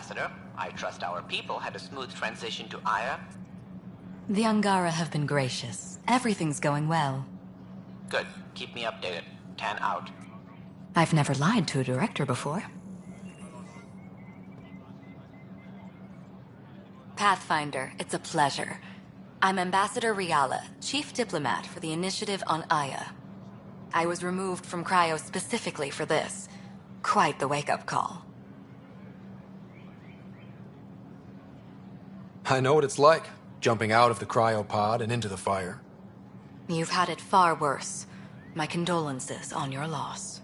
Ambassador. I trust our people had a smooth transition to Aya. The Angara have been gracious. Everything's going well. Good. Keep me updated. 10 out. I've never lied to a director before. Pathfinder, it's a pleasure. I'm Ambassador Riala, Chief Diplomat for the Initiative on Aya. I was removed from Cryo specifically for this. Quite the wake-up call. I know what it's like, jumping out of the cryopod and into the fire. You've had it far worse. My condolences on your loss.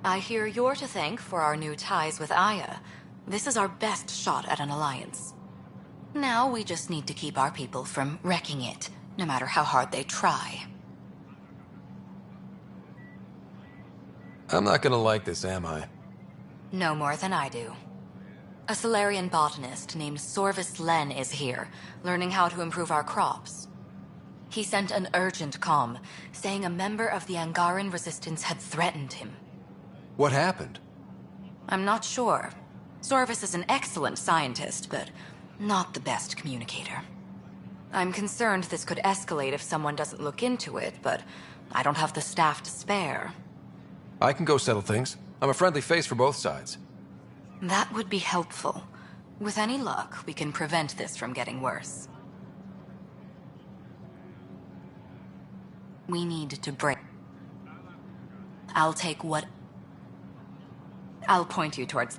I hear you're to thank for our new ties with Aya. This is our best shot at an alliance. Now we just need to keep our people from wrecking it, no matter how hard they try. I'm not gonna like this, am I? No more than I do. A Solarian botanist named Sorvis Len is here, learning how to improve our crops. He sent an urgent comm, saying a member of the Angaran resistance had threatened him. What happened? I'm not sure. Sorvis is an excellent scientist, but not the best communicator. I'm concerned this could escalate if someone doesn't look into it, but I don't have the staff to spare. I can go settle things. I'm a friendly face for both sides. That would be helpful. With any luck, we can prevent this from getting worse. We need to break. I'll take what... I'll point you towards...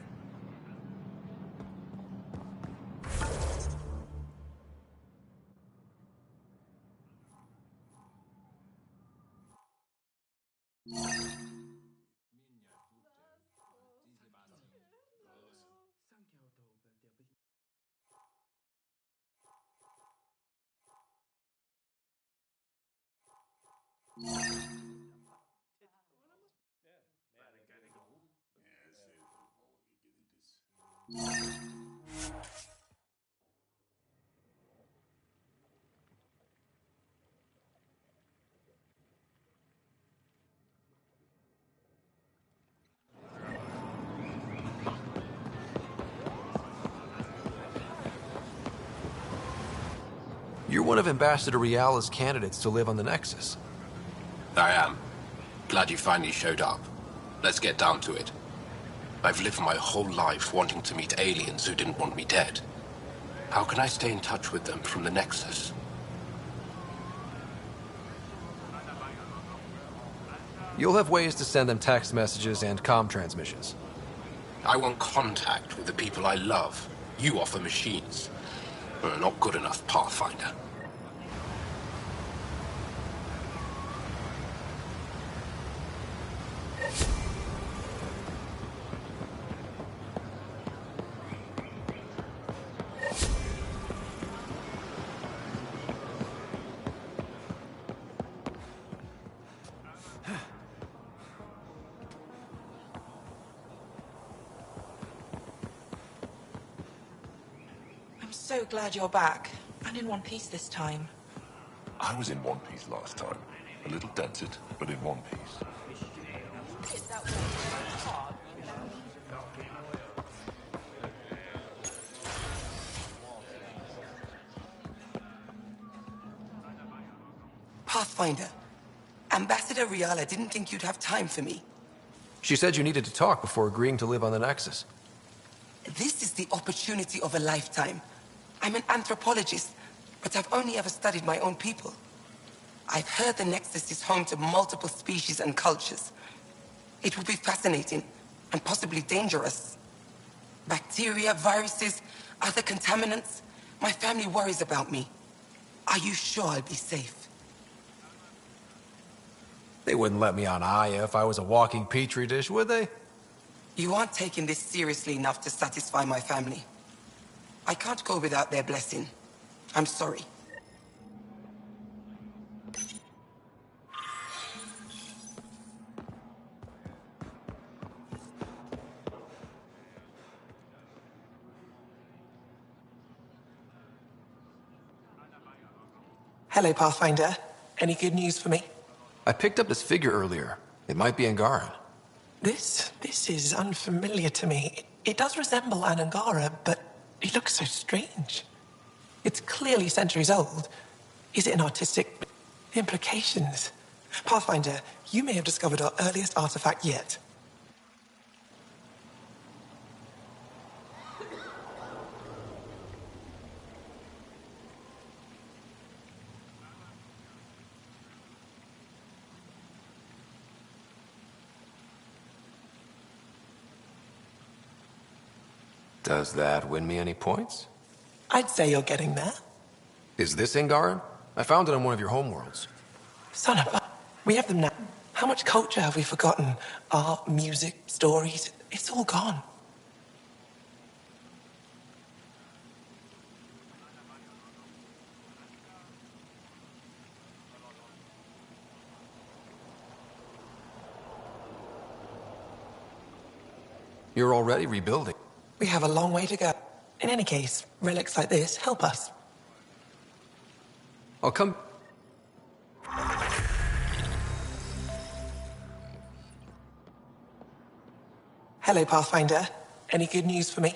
You're one of Ambassador Riala's candidates to live on the Nexus. I am. Glad you finally showed up. Let's get down to it. I've lived my whole life wanting to meet aliens who didn't want me dead. How can I stay in touch with them from the Nexus? You'll have ways to send them text messages and comm transmissions. I want contact with the people I love. You offer machines. Not good enough, Pathfinder. So glad you're back, and in one piece this time. I was in one piece last time. A little dented, but in one piece. Pathfinder, Ambassador Riala didn't think you'd have time for me. She said you needed to talk before agreeing to live on the Nexus. This is the opportunity of a lifetime. I'm an anthropologist, but I've only ever studied my own people. I've heard the Nexus is home to multiple species and cultures. It will be fascinating and possibly dangerous. Bacteria, viruses, other contaminants. My family worries about me. Are you sure I'll be safe? They wouldn't let me on Aya if I was a walking petri dish, would they? You aren't taking this seriously enough to satisfy my family. I can't go without their blessing. I'm sorry. Hello, Pathfinder. Any good news for me? I picked up this figure earlier. It might be Angaran. This is unfamiliar to me. It does resemble an Angara, but it looks so strange. It's clearly centuries old. Is it an artistic... implications? Pathfinder, you may have discovered our earliest artifact yet. Does that win me any points? I'd say you're getting there. Is this Angaran? I found it on one of your homeworlds. Son of a... We have them now. How much culture have we forgotten? Art, music, stories, it's all gone. You're already rebuilding. We have a long way to go. In any case, relics like this help us. I'll come... Hello, Pathfinder. Any good news for me?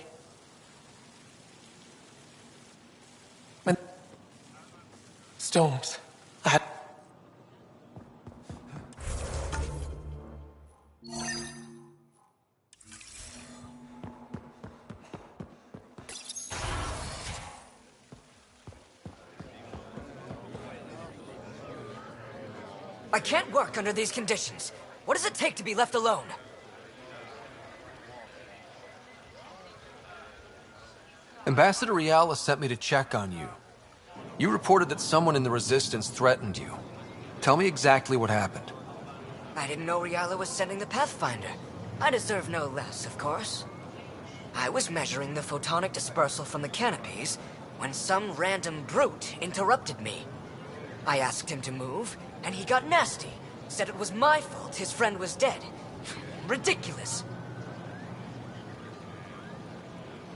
Storms. I had... I can't work under these conditions. What does it take to be left alone? Ambassador Riala sent me to check on you. You reported that someone in the Resistance threatened you. Tell me exactly what happened. I didn't know Riala was sending the Pathfinder. I deserve no less, of course. I was measuring the photonic dispersal from the canopies when some random brute interrupted me. I asked him to move, and he got nasty. Said it was my fault his friend was dead. Ridiculous.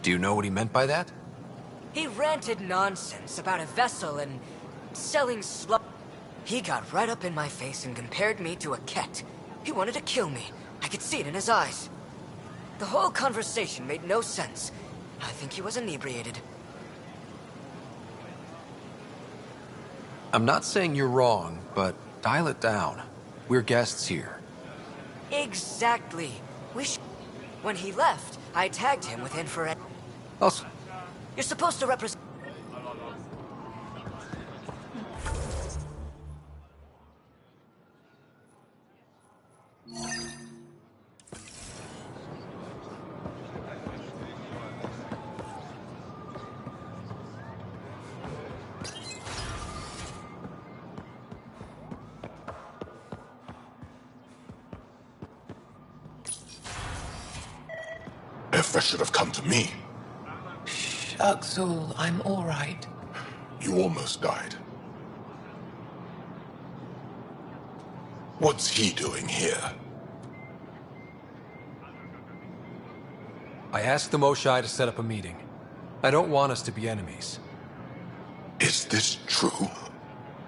Do you know what he meant by that? He ranted nonsense about a vessel and selling slop. He got right up in my face and compared me to a cat. He wanted to kill me. I could see it in his eyes. The whole conversation made no sense. I think he was inebriated. I'm not saying you're wrong, but dial it down. We're guests here. Exactly. When he left, I tagged him with infrared. Also, You're supposed to represent... Efra should have come to me. Uxul, I'm all right. You almost died. What's he doing here? I asked the Moshai to set up a meeting. I don't want us to be enemies. Is this true?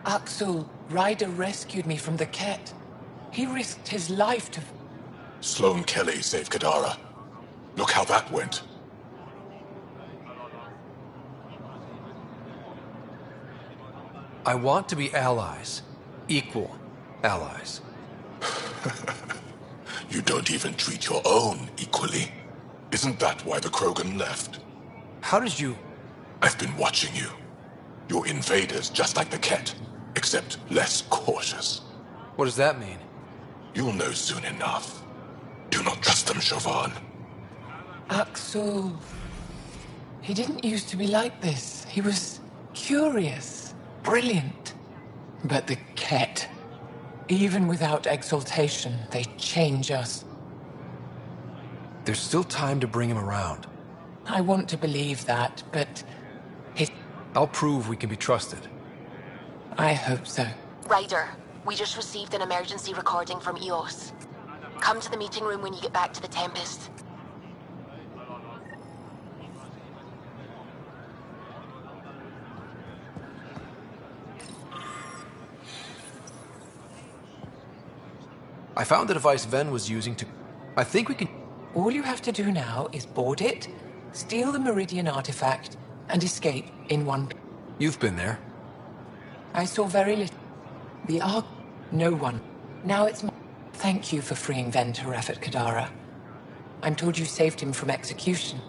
Uxul, Ryder rescued me from the Ket. He risked his life to... Sloane Kelly saved Kadara. Look how that went. I want to be allies. Equal allies. You don't even treat your own equally. Isn't that why the Krogan left? How did you... I've been watching you. You're invaders just like the Ket, except less cautious. What does that mean? You'll know soon enough. Do not trust them, Chauvin. Uxul. He didn't used to be like this. He was curious, brilliant. But the Ket, even without exaltation, they change us. There's still time to bring him around. I want to believe that, but I'll prove we can be trusted. I hope so. Ryder, we just received an emergency recording from EOS. Come to the meeting room when you get back to the Tempest. I found the device Ven was using to... I think we can... All you have to do now is board it, steal the Meridian artifact, and escape in one... You've been there. I saw very little. The Ark... No one. Now it's... Thank you for freeing Venturef at Kadara. I'm told you saved him from execution.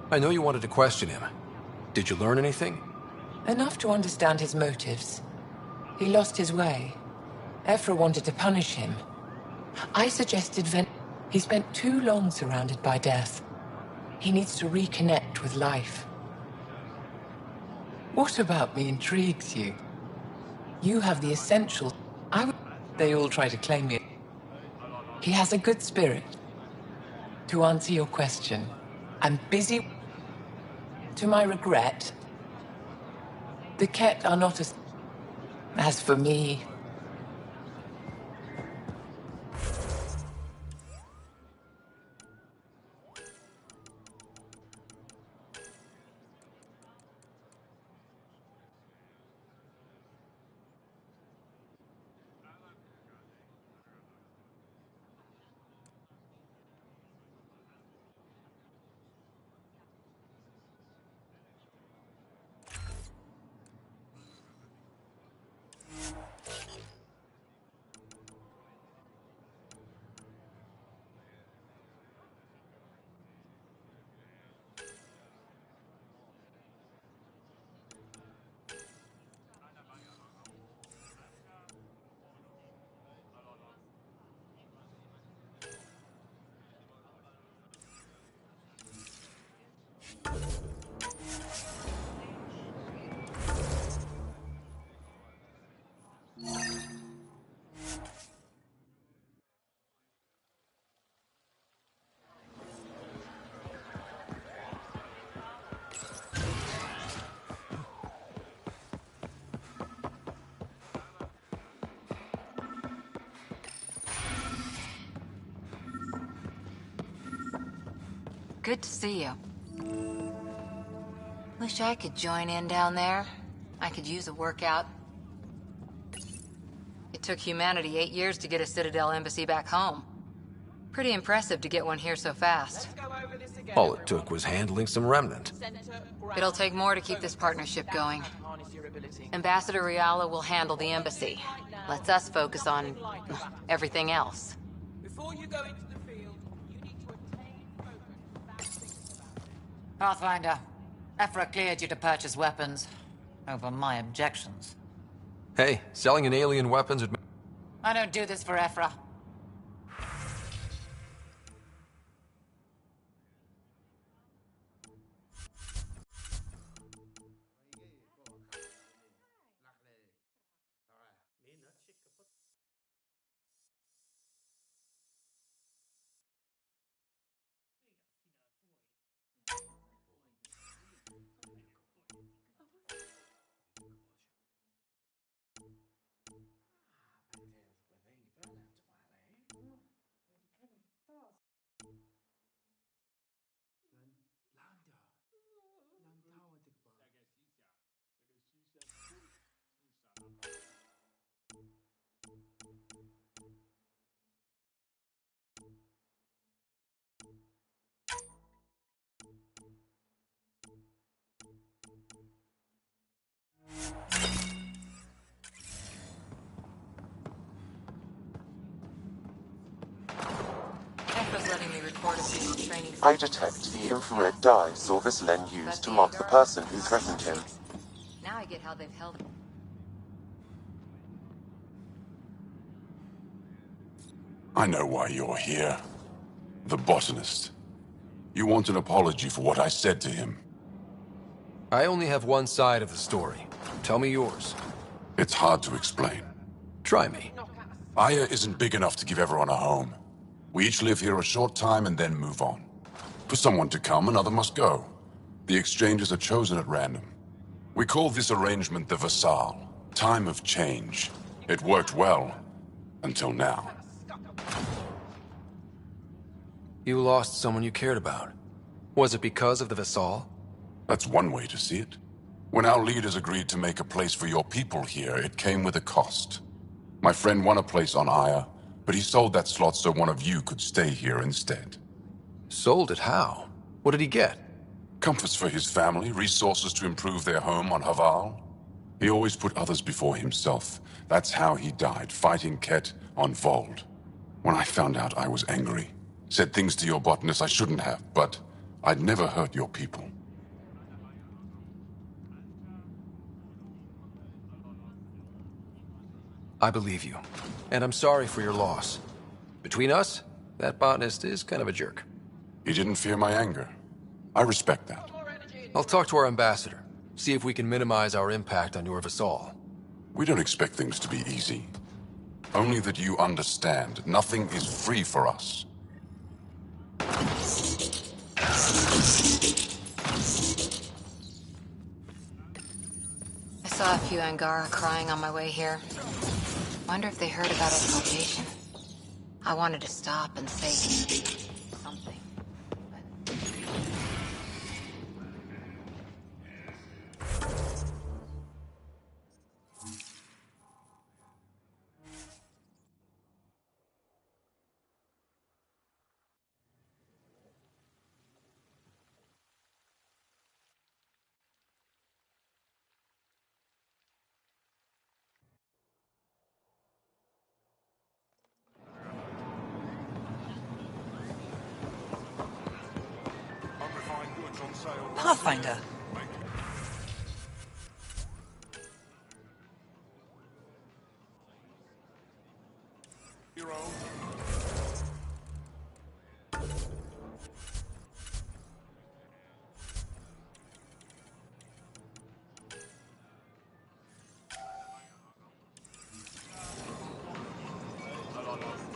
I know you wanted to question him. Did you learn anything? Enough to understand his motives. He lost his way. Ephra wanted to punish him. I suggested He spent too long surrounded by death. He needs to reconnect with life. What about me intrigues you? You have the essentials. They all try to claim me. He has a good spirit. To answer your question, I'm busy. To my regret, the Ket are not as... As for me... Good to see you. Wish I could join in down there. I could use a workout. It took humanity 8 years to get a Citadel embassy back home. Pretty impressive to get one here so fast. All it took was handling some remnant. It'll take more to keep this partnership going. Ambassador Riala will handle the embassy. Lets us focus on everything else. Before you go into the field, you need to obtain Pathfinder, Ephra cleared you to purchase weapons over my objections. Hey, selling an alien weapons would... I don't do this for Ephra. I detect the infrared dye Sorvis Len used to mark the person who threatened him. Now I get how they've held it. I know why you're here. The botanist. You want an apology for what I said to him. I only have one side of the story. Tell me yours. It's hard to explain. Try me. Aya isn't big enough to give everyone a home. We each live here a short time and then move on. For someone to come, another must go. The exchanges are chosen at random. We call this arrangement the Vassal. Time of change. It worked well. Until now. You lost someone you cared about. Was it because of the Vassal? That's one way to see it. When our leaders agreed to make a place for your people here, it came with a cost. My friend won a place on Aya, but he sold that slot so one of you could stay here instead. Sold it how? What did he get? Comforts for his family, resources to improve their home on Haval. He always put others before himself. That's how he died, fighting Ket on Vold. When I found out, I was angry. Said things to your botanist I shouldn't have, but I'd never hurt your people. I believe you. And I'm sorry for your loss. Between us, that botanist is kind of a jerk. He didn't fear my anger. I respect that. I'll talk to our ambassador. See if we can minimize our impact on your vassal. We don't expect things to be easy. Only that you understand, nothing is free for us. I saw a few Angara crying on my way here. Wonder if they heard about our salvation. I wanted to stop and say something. Pathfinder.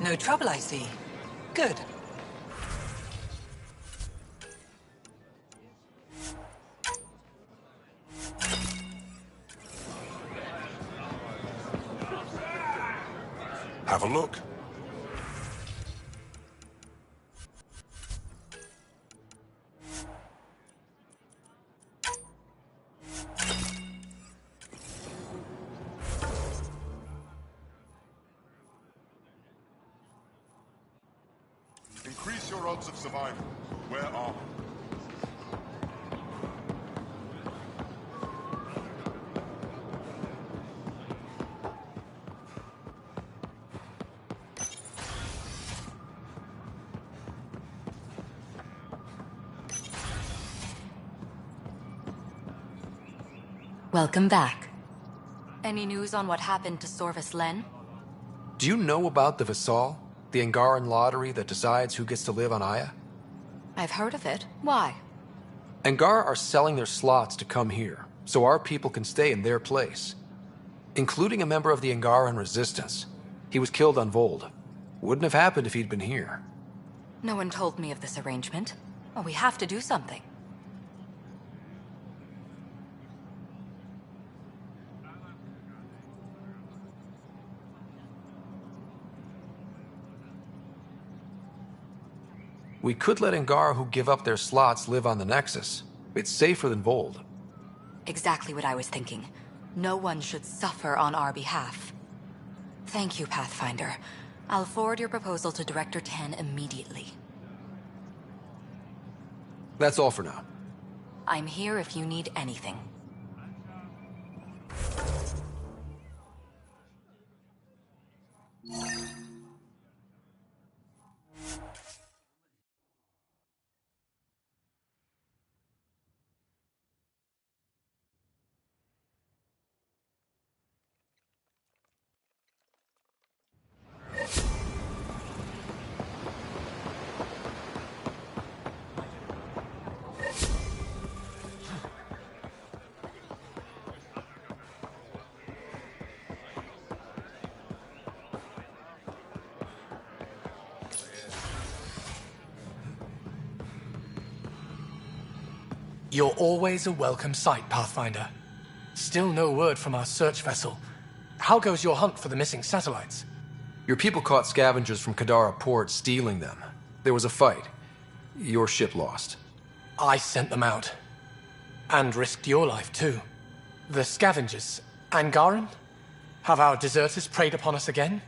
No trouble, I see. Good. Have a look. Increase your odds of survival. Where are we? Welcome back. Any news on what happened to Sorvis Len? Do you know about the Vassal? The Angaran lottery that decides who gets to live on Aya? I've heard of it. Why? Angara are selling their slots to come here, so our people can stay in their place. Including a member of the Angaran resistance. He was killed on Vold. Wouldn't have happened if he'd been here. No one told me of this arrangement. Well, we have to do something. We could let Angara who give up their slots live on the Nexus. It's safer than Vold. Exactly what I was thinking. No one should suffer on our behalf. Thank you, Pathfinder. I'll forward your proposal to Director 10 immediately. That's all for now. I'm here if you need anything. You're always a welcome sight, Pathfinder. Still no word from our search vessel. How goes your hunt for the missing satellites? Your people caught scavengers from Kadara port stealing them. There was a fight. Your ship lost. I sent them out. And risked your life, too. The scavengers, Angaran? Have our deserters preyed upon us again?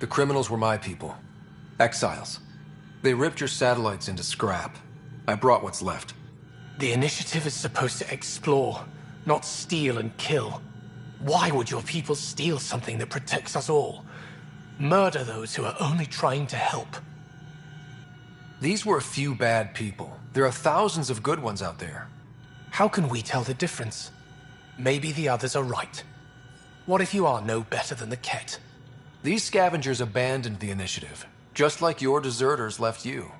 The criminals were my people. Exiles. They ripped your satellites into scrap. I brought what's left. The initiative is supposed to explore, not steal and kill. Why would your people steal something that protects us all? Murder those who are only trying to help. These were a few bad people. There are thousands of good ones out there. How can we tell the difference? Maybe the others are right. What if you are no better than the Ket? These scavengers abandoned the initiative, just like your deserters left you.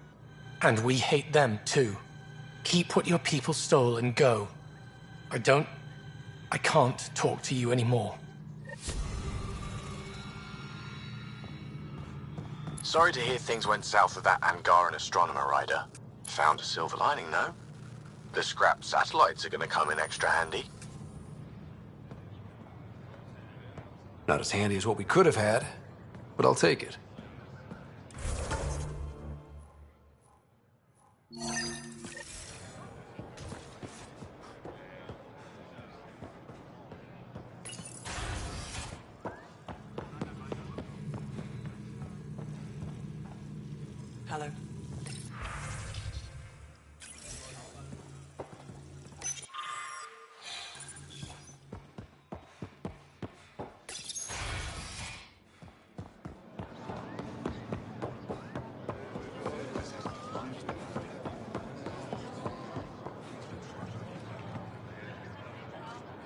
And we hate them too. Keep what your people stole and go. I can't talk to you anymore. Sorry to hear things went south with that Angaran astronomer rider. Found a silver lining, though. The scrap satellites are gonna come in extra handy. Not as handy as what we could have had, but I'll take it. Hello.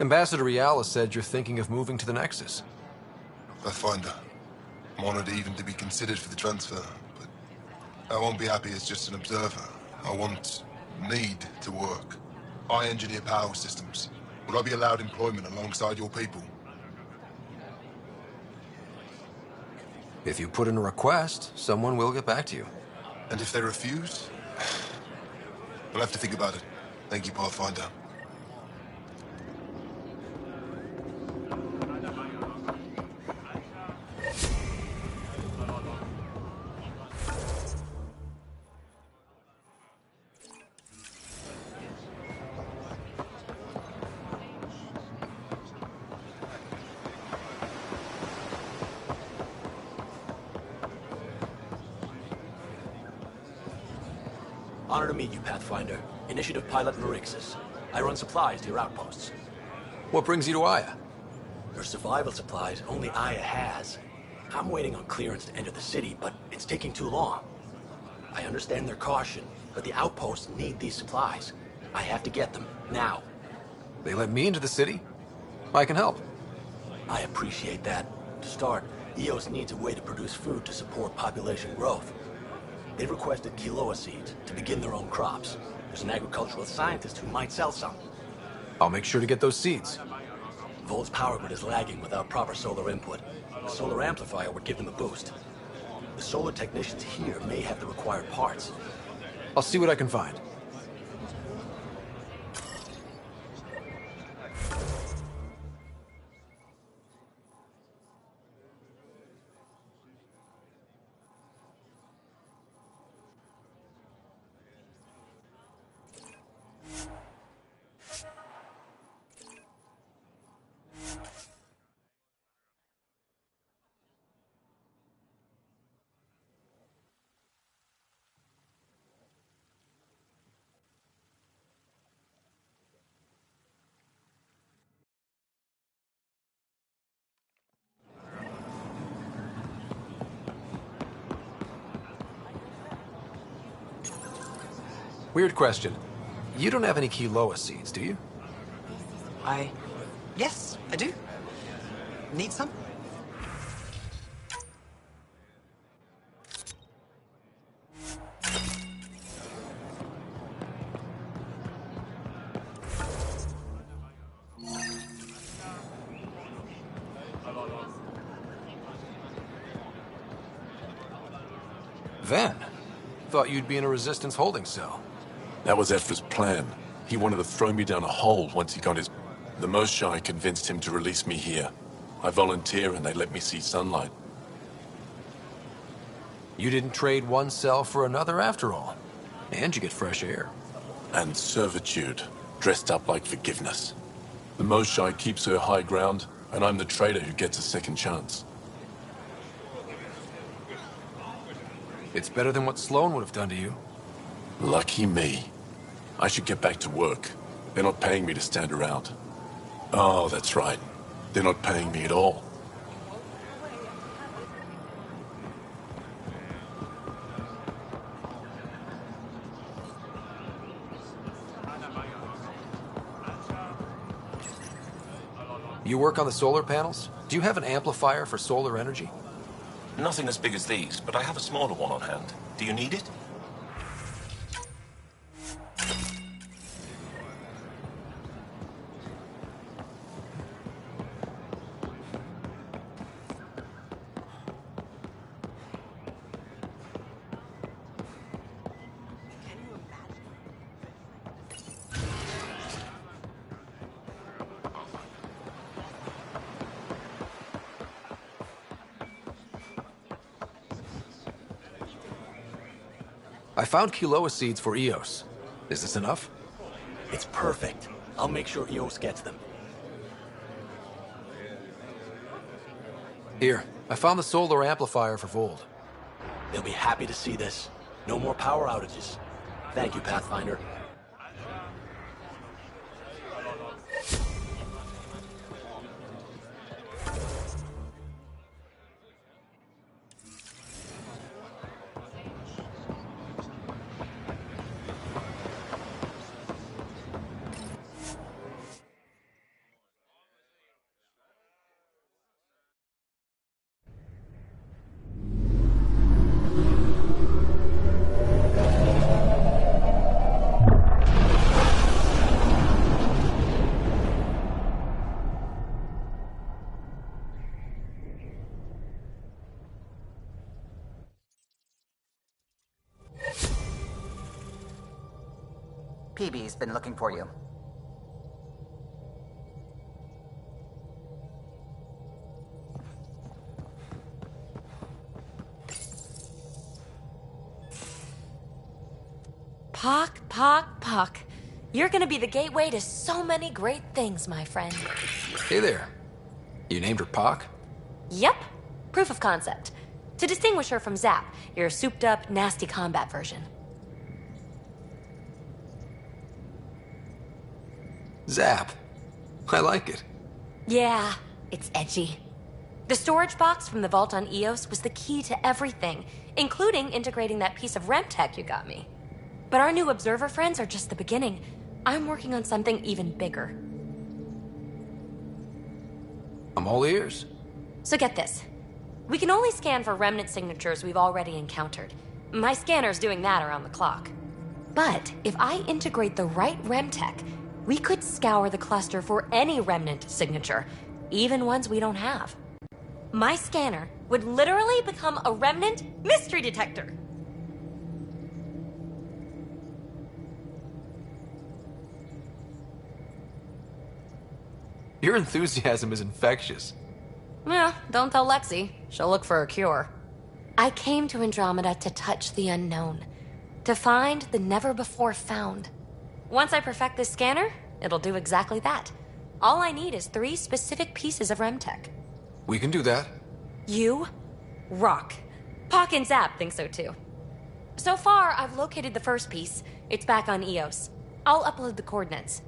Ambassador Riala said you're thinking of moving to the Nexus. Pathfinder. I'm honored even to be considered for the transfer, but I won't be happy as just an observer. I need to work. I engineer power systems. Would I be allowed employment alongside your people? If you put in a request, someone will get back to you. And if they refuse? I'll have to think about it. Thank you, Pathfinder. Honor to meet you, Pathfinder. Initiative Pilot Marixus. I run supplies to your outposts. What brings you to Aya? Your survival supplies only Aya has. I'm waiting on clearance to enter the city, but it's taking too long. I understand their caution, but the outposts need these supplies. I have to get them, now. They let me into the city? I can help. I appreciate that. To start, EOS needs a way to produce food to support population growth. They've requested quinoa seeds to begin their own crops. There's an agricultural scientist who might sell some. I'll make sure to get those seeds. Volt's power grid is lagging without proper solar input. A solar amplifier would give them a boost. The solar technicians here may have the required parts. I'll see what I can find. Weird question. You don't have any quinoa seeds, do you? Yes, I do. Need some? Ven, thought you'd be in a resistance holding cell. That was Ephra's plan. He wanted to throw me down a hole once he got his... The Moshae convinced him to release me here. I volunteer and they let me see sunlight. You didn't trade one cell for another after all. And you get fresh air. And servitude, dressed up like forgiveness. The Moshae keeps her high ground, and I'm the traitor who gets a second chance. It's better than what Sloan would have done to you. Lucky me. I should get back to work. They're not paying me to stand around. Oh, that's right. They're not paying me at all. You work on the solar panels? Do you have an amplifier for solar energy? Nothing as big as these, but I have a smaller one on hand. Do you need it? I found Kiloa seeds for Eos. Is this enough? It's perfect. I'll make sure Eos gets them. Here, I found the solar amplifier for Vold. They'll be happy to see this. No more power outages. Thank you, Pathfinder. PB's been looking for you. Pock. You're gonna be the gateway to so many great things, my friend. Hey there. You named her Pock? Yep. Proof of concept. To distinguish her from Zap, your souped-up, nasty combat version. Zap. I like it. Yeah, it's edgy. The storage box from the vault on Eos was the key to everything, including integrating that piece of REM tech you got me. But our new observer friends are just the beginning. I'm working on something even bigger. I'm all ears. So get this. We can only scan for remnant signatures we've already encountered. My scanner's doing that around the clock. But if I integrate the right REM tech, we could scour the cluster for any remnant signature, even ones we don't have. My scanner would literally become a remnant mystery detector. Your enthusiasm is infectious. Yeah, don't tell Lexi. She'll look for a cure. I came to Andromeda to touch the unknown, to find the never-before-found. Once I perfect this scanner, it'll do exactly that. All I need is 3 specific pieces of REM tech. We can do that. You rock. Pock and Zap think so too. So far, I've located the first piece. It's back on Eos. I'll upload the coordinates.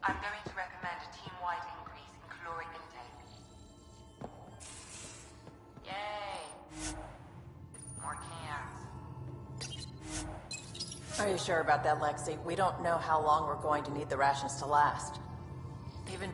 I'm going to recommend a team-wide increase in caloric intake. Yay! More cans. Are you sure about that, Lexi? We don't know how long we're going to need the rations to last. Even...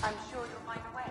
I'm sure you'll find a way.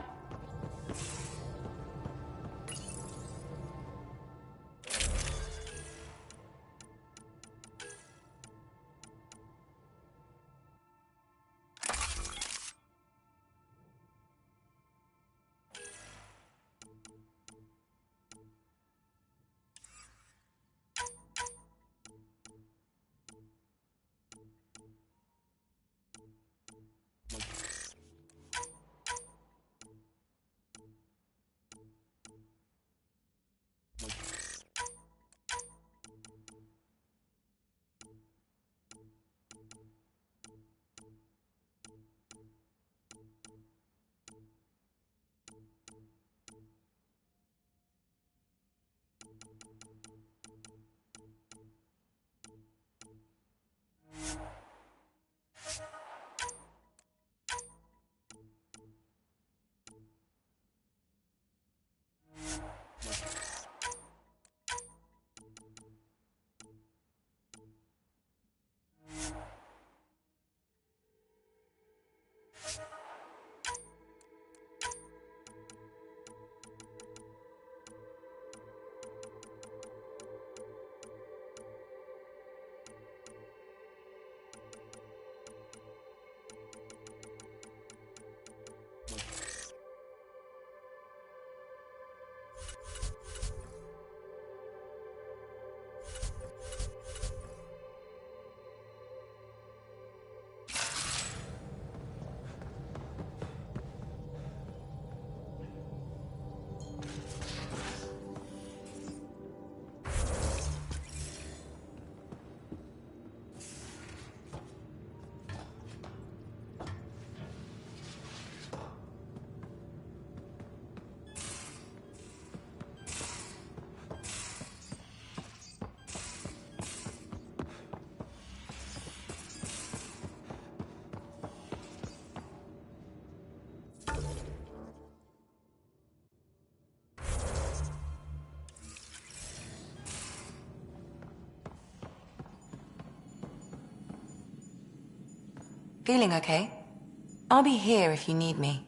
Feeling okay? I'll be here if you need me.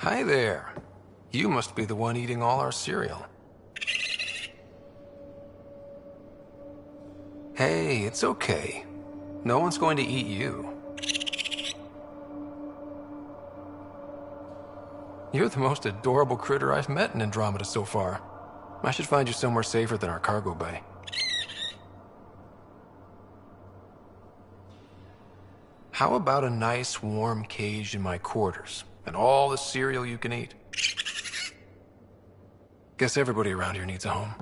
Hi there. You must be the one eating all our cereal. Hey, it's okay. No one's going to eat you. You're the most adorable critter I've met in Andromeda so far. I should find you somewhere safer than our cargo bay. How about a nice warm cage in my quarters, and all the cereal you can eat? Guess everybody around here needs a home.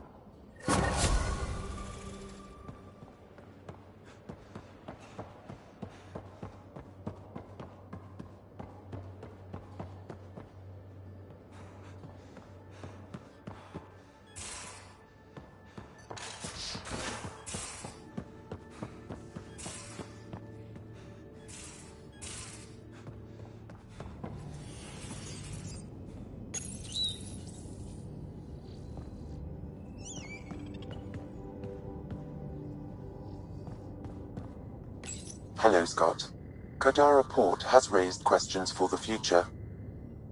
Hello, Scott. Kodara Port has raised questions for the future.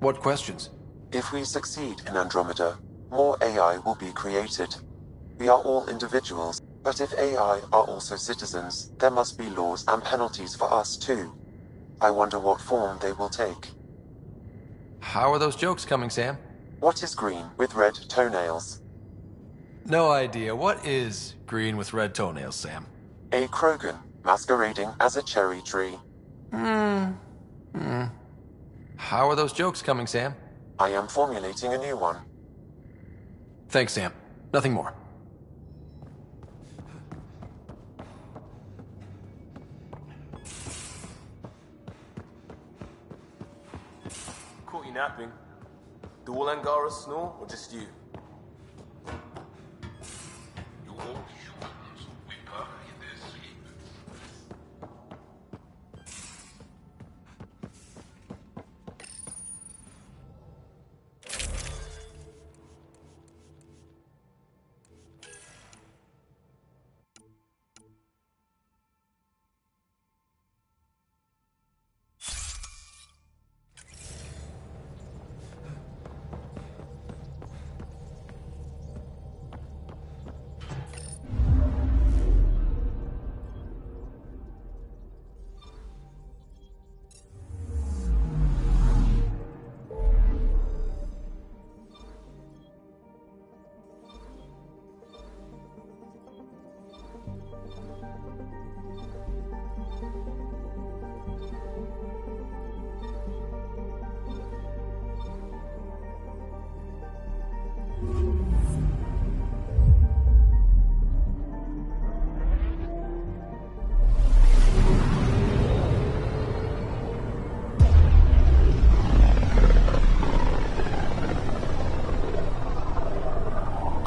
What questions? If we succeed in Andromeda, more AI will be created. We are all individuals, but if AI are also citizens, there must be laws and penalties for us too. I wonder what form they will take. How are those jokes coming, Sam? What is green with red toenails? No idea. What is green with red toenails, Sam? A Krogan, masquerading as a cherry tree. How are those jokes coming, Sam? I am formulating a new one. Thanks, Sam. Nothing more. Caught you napping. Do all Angaras snore, or just you? You all humans will be perfect in their sleep.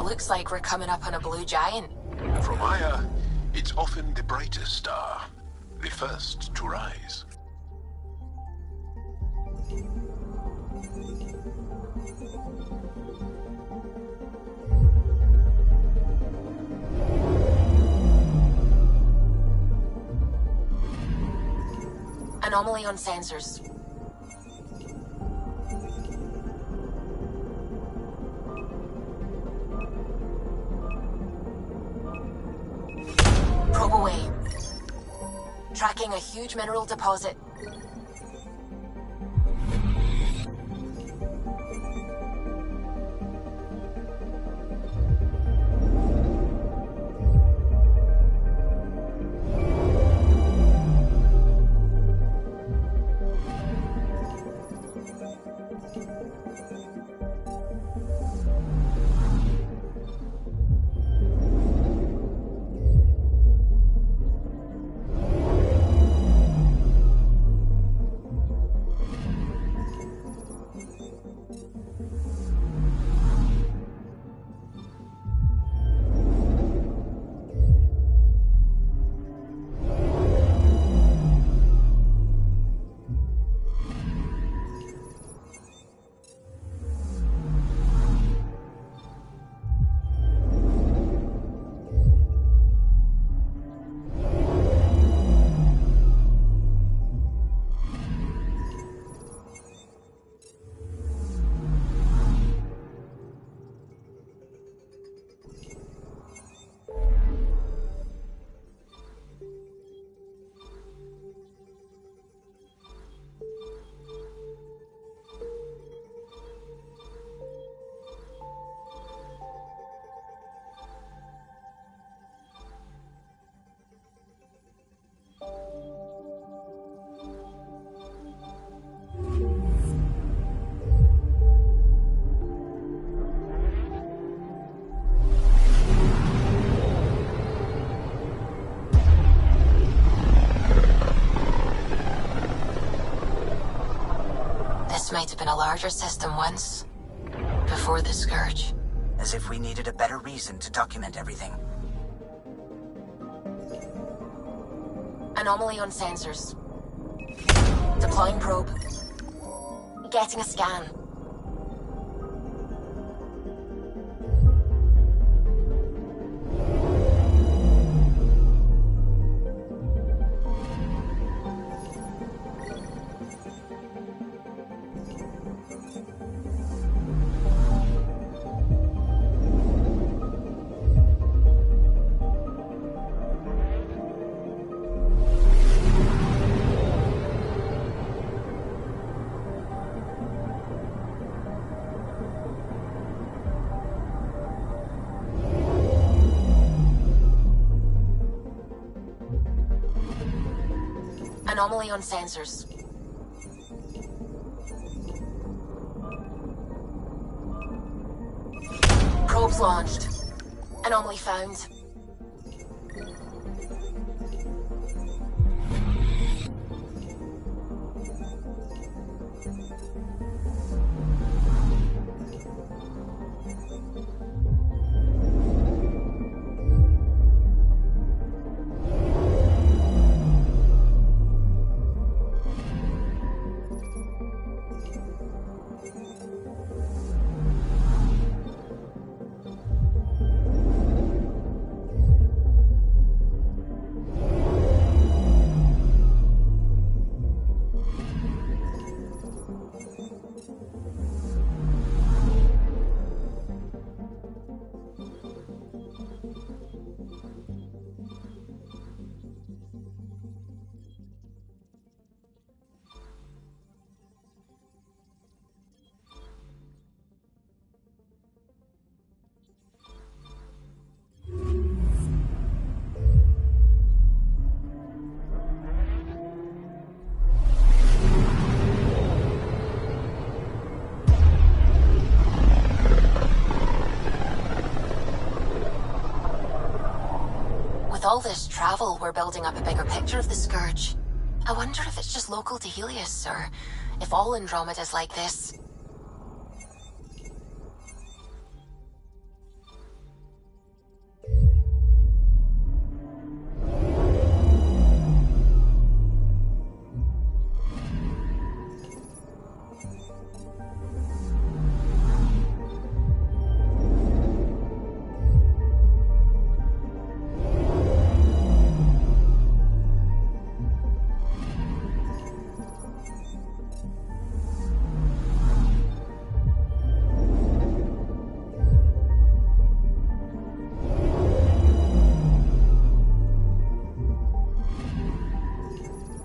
Looks like we're coming up on a blue giant. From Aya, it's often the brightest star, the first to rise. Anomaly on sensors. Probe away. Tracking a huge mineral deposit. might have been a larger system once. Before the Scourge. As if we needed a better reason to document everything. Anomaly on sensors. Deploying probe. Getting a scan. Anomaly on sensors. Probes launched. Anomaly found. With all this travel, we're building up a bigger picture of the Scourge. I wonder if it's just local to Helios, or if all Andromeda's like this.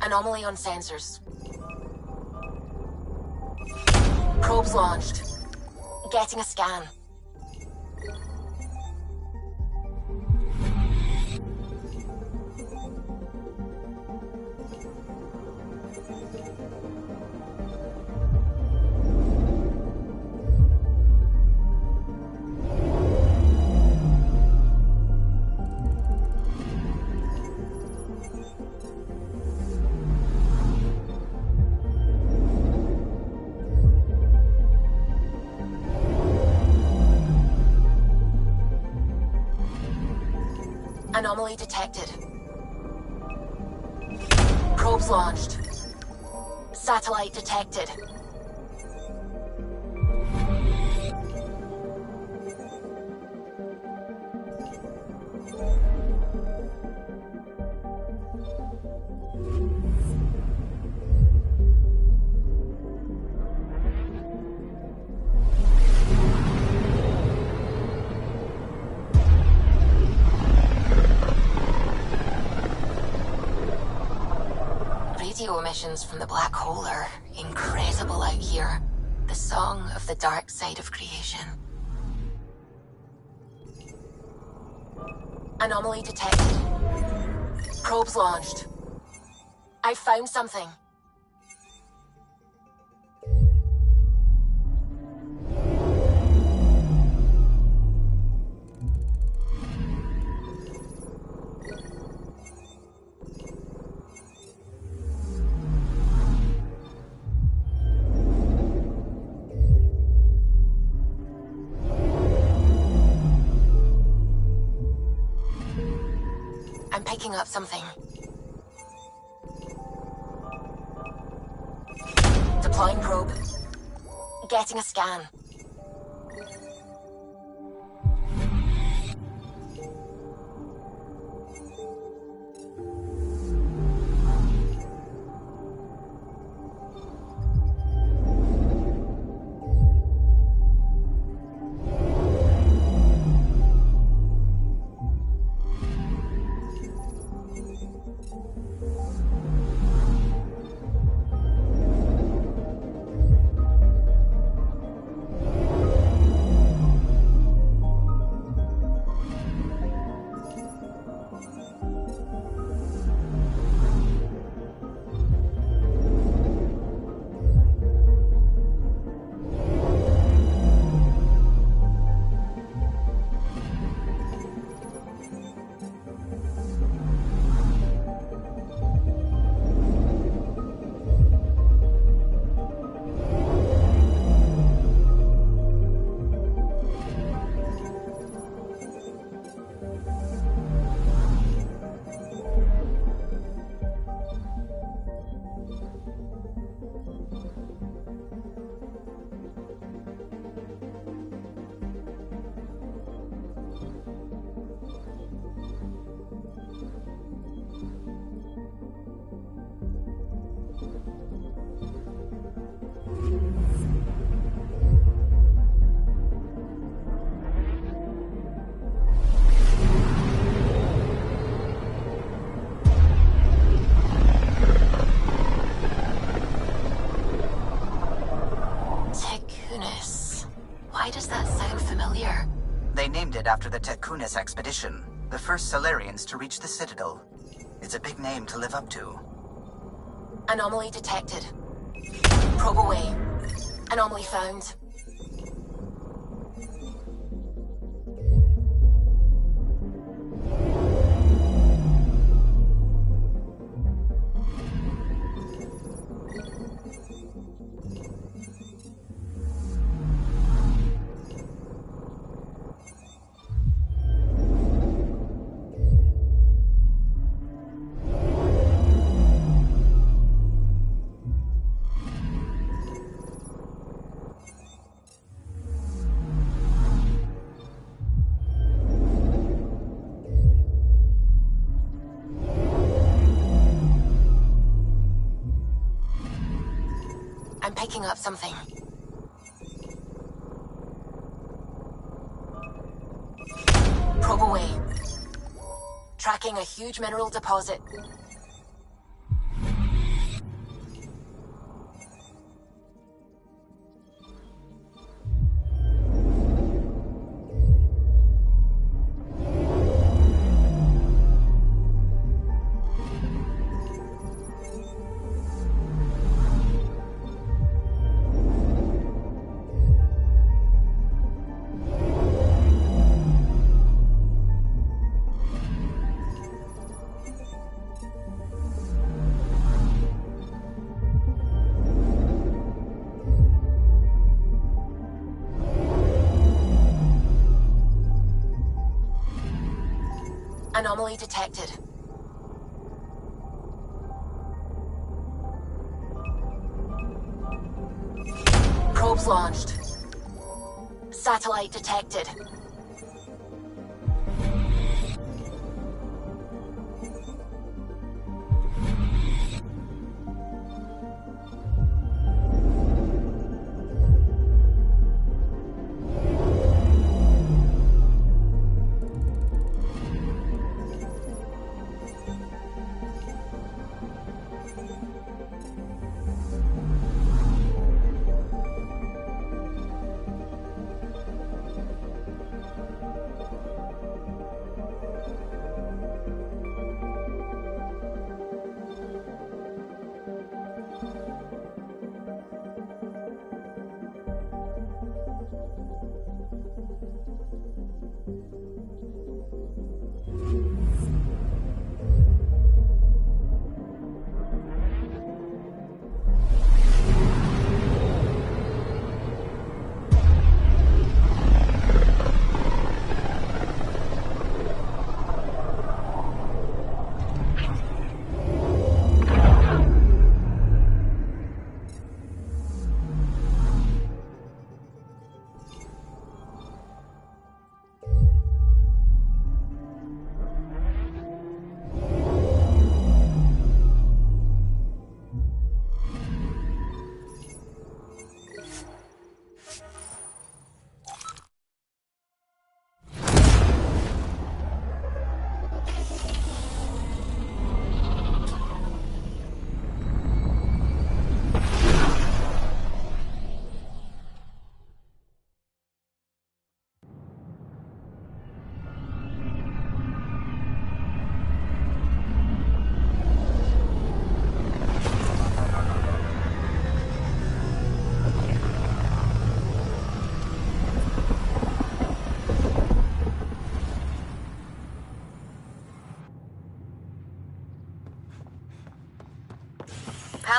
Anomaly on sensors. Probes launched. Getting a scan. Anomaly detected. Probes launched. Satellite detected. Emissions from the black hole are incredible out here. The song of the dark side of creation. Anomaly detected. Probes launched. I found something. picking up something. Deploying probe. Getting a scan. After the Tekunis expedition, the first Solarians to reach the Citadel. It's a big name to live up to. Anomaly detected. Probe away. Anomaly found. I'm picking up something. Probe away. Tracking a huge mineral deposit. Anomaly detected. Probes launched. Satellite detected.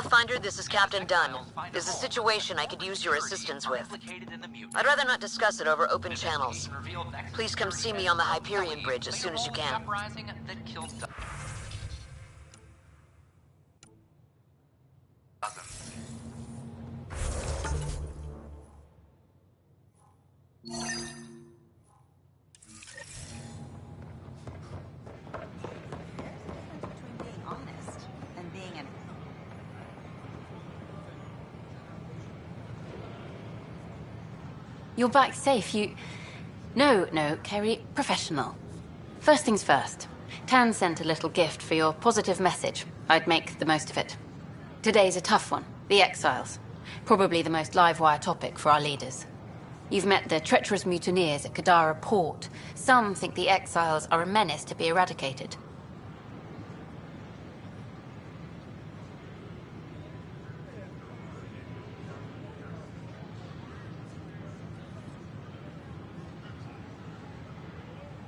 Pathfinder, this is Captain Dunn. There's a situation I could use your assistance with. I'd rather not discuss it over open channels. Please come see me on the Hyperion Bridge as soon as you can. You're back safe, No, Kerry, professional. First things first. Tan sent a little gift for your positive message. I'd make the most of it. Today's a tough one. The Exiles. Probably the most live-wire topic for our leaders. You've met the treacherous mutineers at Kadara Port. Some think the Exiles are a menace to be eradicated.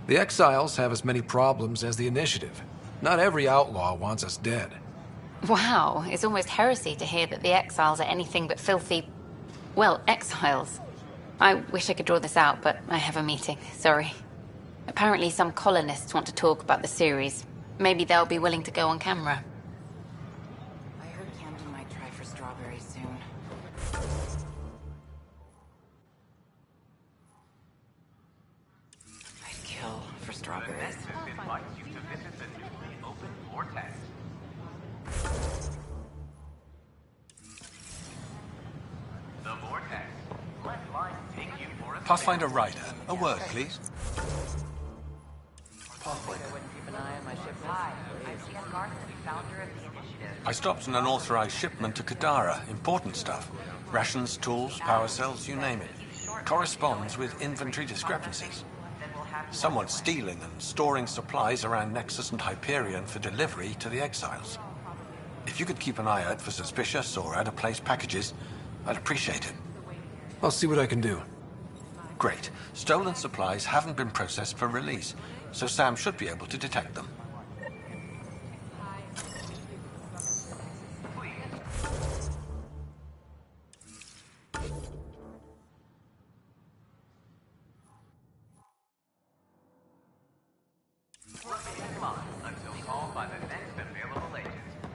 The Exiles have as many problems as the Initiative. Not every outlaw wants us dead. Wow, it's almost heresy to hear that the Exiles are anything but filthy... well, exiles. I wish I could draw this out, but I have a meeting. Sorry. Apparently some colonists want to talk about the series. Maybe they'll be willing to go on camera. I heard Camden might try for strawberries soon. I'd kill for strawberries. Pathfinder Ryder, a word, please. Pathfinder. I stopped an unauthorized shipment to Kadara. Important stuff. Rations, tools, power cells, you name it. Corresponds with inventory discrepancies. Someone's stealing and storing supplies around Nexus and Hyperion for delivery to the Exiles. If you could keep an eye out for suspicious or out-of-place packages, I'd appreciate it. I'll see what I can do. Great. Stolen supplies haven't been processed for release, so Sam should be able to detect them.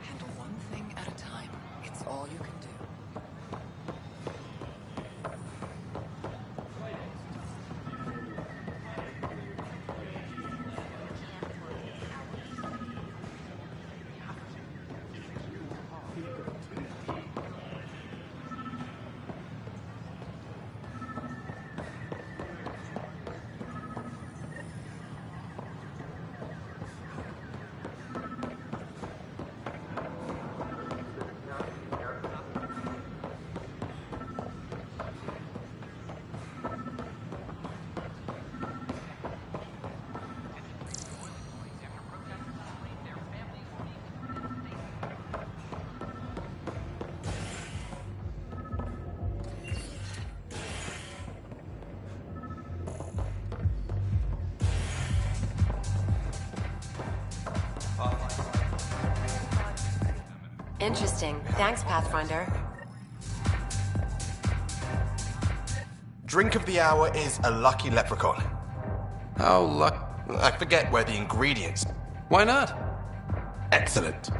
Handle one thing at a time. It's all you can do. Interesting. Thanks, Pathfinder. Drink of the hour is a lucky leprechaun. How lucky? I forget where the ingredients. Why not? Excellent.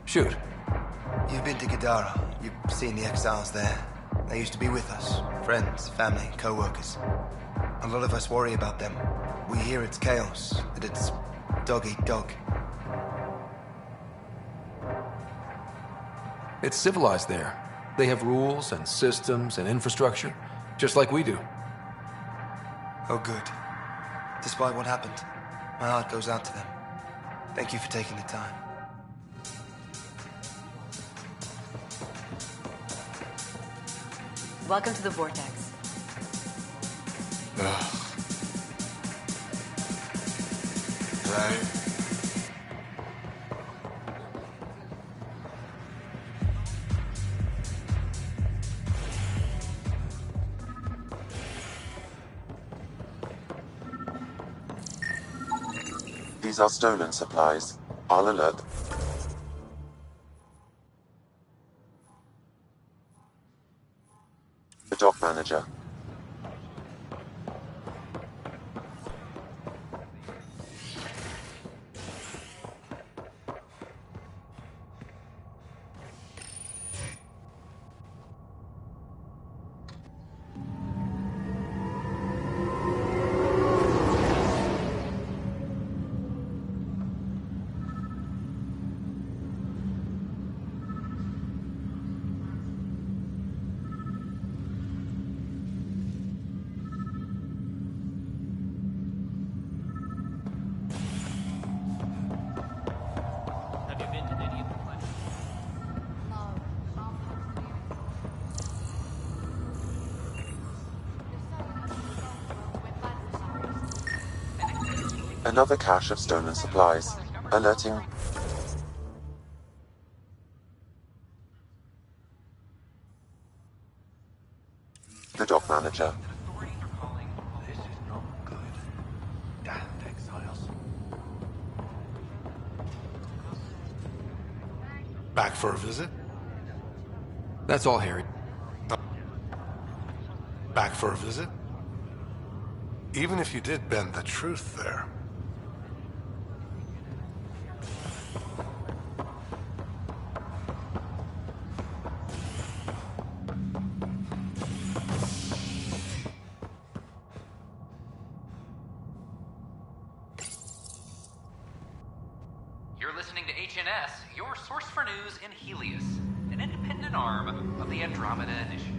Shoot. You've been to Kadara. You've seen the exiles there. They used to be with us. Friends, family, co-workers. A lot of us worry about them. We hear it's chaos, that it's dog eat dog. It's civilized there. They have rules and systems and infrastructure, just like we do. Oh, good. Despite what happened, my heart goes out to them. Thank you for taking the time. Welcome to the Vortex. right? These are stolen supplies. I'll alert. The dock manager. Another cache of stolen supplies. Alerting. The dock manager. This is not good. Damned exiles. Back for a visit? That's all, Harry. Back for a visit? Even if you did bend the truth there. You're listening to HNS, your source for news in Helios, an independent arm of the Andromeda Initiative.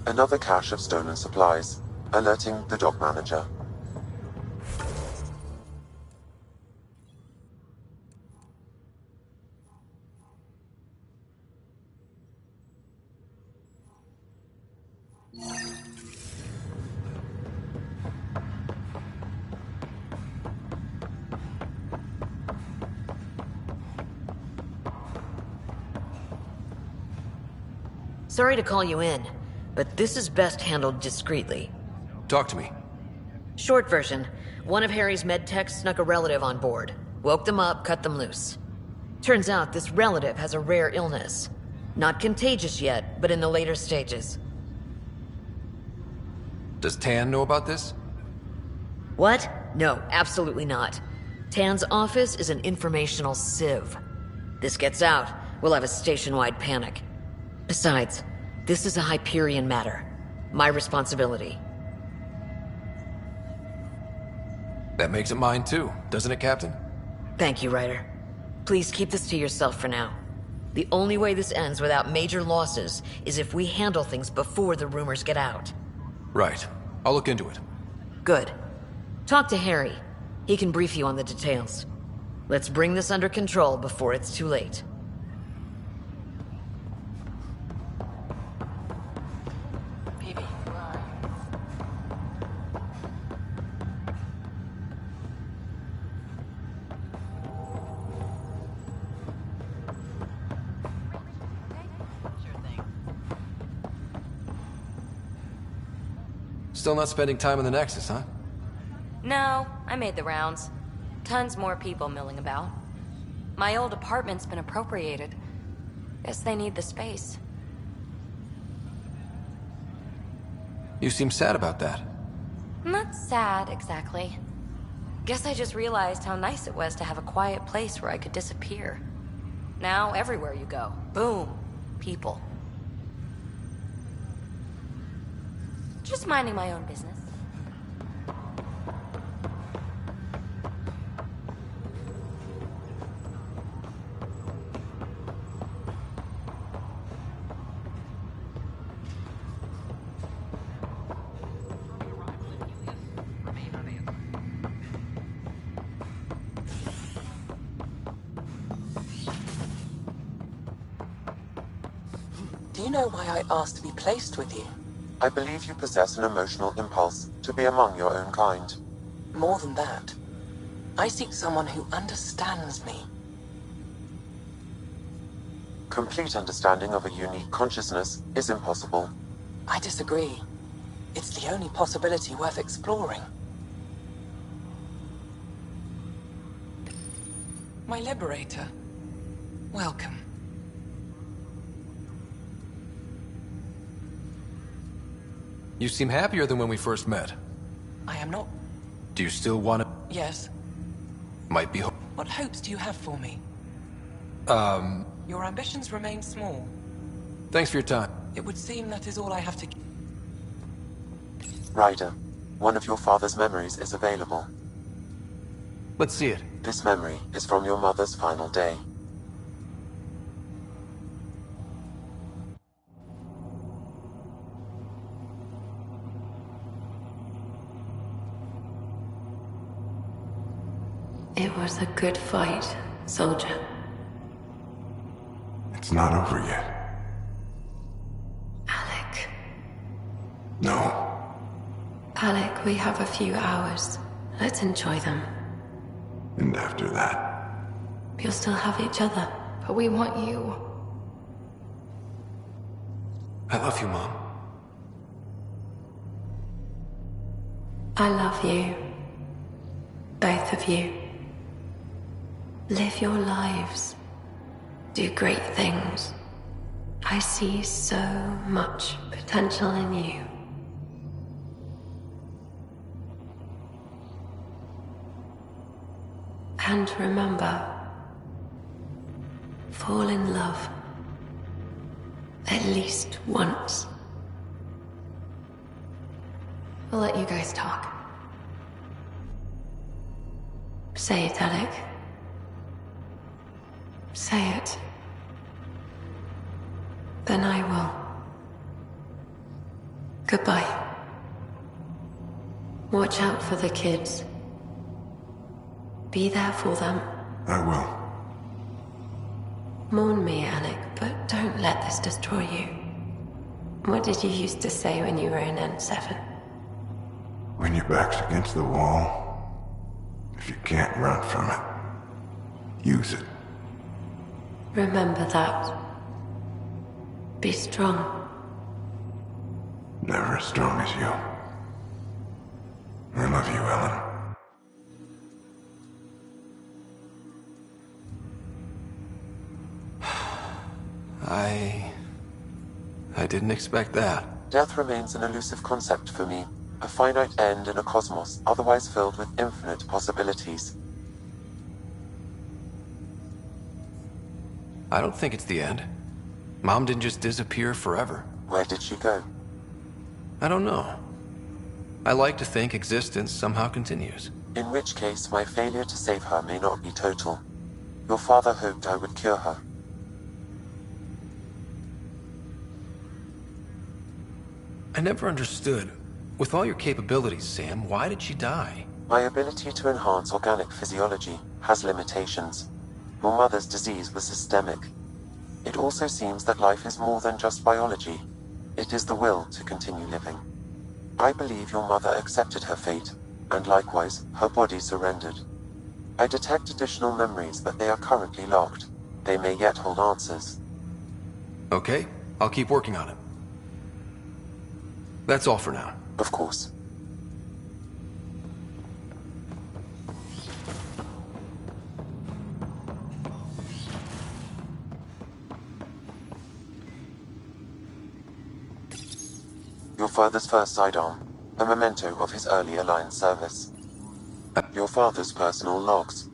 Another cache of stolen supplies. Alerting the dock manager. Sorry to call you in, but this is best handled discreetly. Talk to me. Short version, one of Harry's med techs snuck a relative on board. Woke them up, cut them loose. Turns out this relative has a rare illness. Not contagious yet, but in the later stages. Does Tan know about this? What? No, absolutely not. Tan's office is an informational sieve. This gets out, we'll have a station-wide panic. Besides, this is a Hyperion matter. My responsibility. That makes it mine too, doesn't it, Captain? Thank you, Ryder. Please keep this to yourself for now. The only way this ends without major losses is if we handle things before the rumors get out. Right. I'll look into it. Good. Talk to Harry. He can brief you on the details. Let's bring this under control before it's too late. Still not spending time in the Nexus, huh? No, I made the rounds. Tons more people milling about. My old apartment's been appropriated. Guess they need the space. You seem sad about that. Not sad, exactly. Guess I just realized how nice it was to have a quiet place where I could disappear. Now, everywhere you go, boom, people. Just minding my own business. know why I asked to be placed with you? I believe you possess an emotional impulse to be among your own kind. More than that, I seek someone who understands me. Complete understanding of a unique consciousness is impossible. I disagree. It's the only possibility worth exploring. My liberator. Welcome. You seem happier than when we first met. I am not. Do you still want to... Yes. Might be... What hopes do you have for me? Your ambitions remain small. Thanks for your time. It would seem that is all I have to... Ryder, one of your father's memories is available. Let's see it. This memory is from your mother's final day. It was a good fight, soldier. It's not over yet. Alec. No. Alec, we have a few hours. Let's enjoy them. And after that? We'll still have each other. But we want you. I love you, Mom. I love you. Both of you. Live your lives. Do great things. I see so much potential in you. And remember, fall in love. At least once. We'll let you guys talk. Say it, Alec. Say it. Then I will. Goodbye. Watch out for the kids. Be there for them. I will. Mourn me, Alec, but don't let this destroy you. What did you used to say when you were in N7? When your back's against the wall, if you can't run from it, use it. Remember that. Be strong. Never as strong as you. I love you, Ellen. I didn't expect that. Death remains an elusive concept for me, a finite end in a cosmos otherwise filled with infinite possibilities. I don't think it's the end. Mom didn't just disappear forever. Where did she go? I don't know. I like to think existence somehow continues. In which case, my failure to save her may not be total. Your father hoped I would cure her. I never understood. With all your capabilities, Sam, why did she die? My ability to enhance organic physiology has limitations. Your mother's disease was systemic. It also seems that life is more than just biology. It is the will to continue living. I believe your mother accepted her fate, and likewise, her body surrendered. I detect additional memories, but they are currently locked. They may yet hold answers. Okay, I'll keep working on it. That's all for now. Of course. Your father's first sidearm, a memento of his early Alliance service. Your father's personal logs.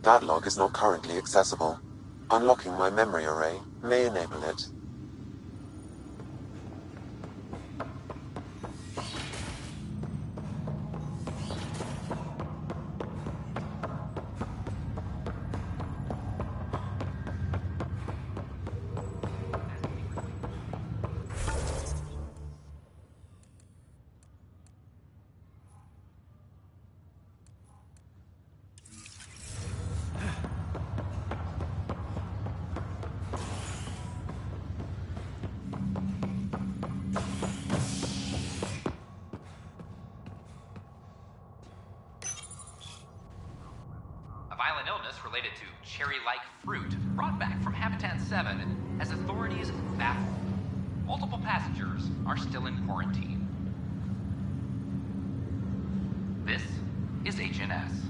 That log is not currently accessible. Unlocking my memory array may enable it. illness related to cherry-like fruit brought back from Habitat 7 as authorities baffled. Multiple passengers are still in quarantine. This is HNS.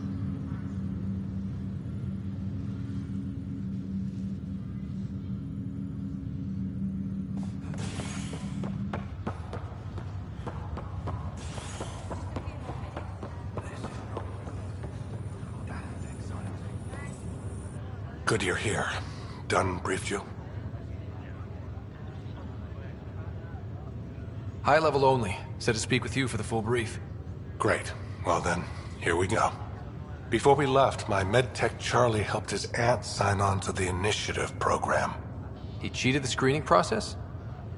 Good you're here. Dunn briefed you? High level only. Said to speak with you for the full brief. Great. Well then, here we go. Before we left, my medtech Charlie helped his aunt sign on to the initiative program. He cheated the screening process?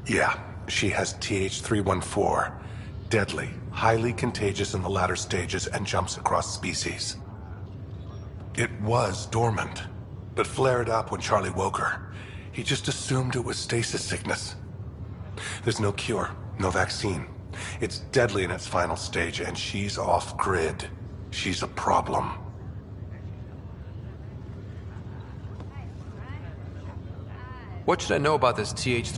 Yeah, she has TH314. Deadly, highly contagious in the latter stages and jumps across species. It was dormant, but flared up when Charlie woke her. He just assumed it was stasis sickness. There's no cure, no vaccine. It's deadly in its final stage, and she's off-grid. She's a problem. What should I know about this TH...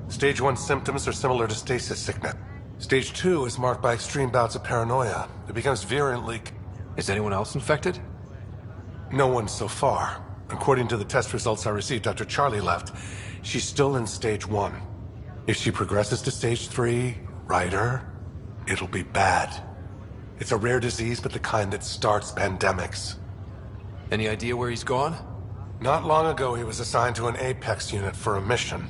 Stage 1 symptoms are similar to stasis sickness. Stage 2 is marked by extreme bouts of paranoia. It becomes virulently... Is anyone else infected? No one so far. According to the test results I received after Charlie left, she's still in Stage 1. If she progresses to Stage 3, Ryder, it'll be bad. It's a rare disease, but the kind that starts pandemics. Any idea where he's gone? Not long ago, he was assigned to an Apex unit for a mission.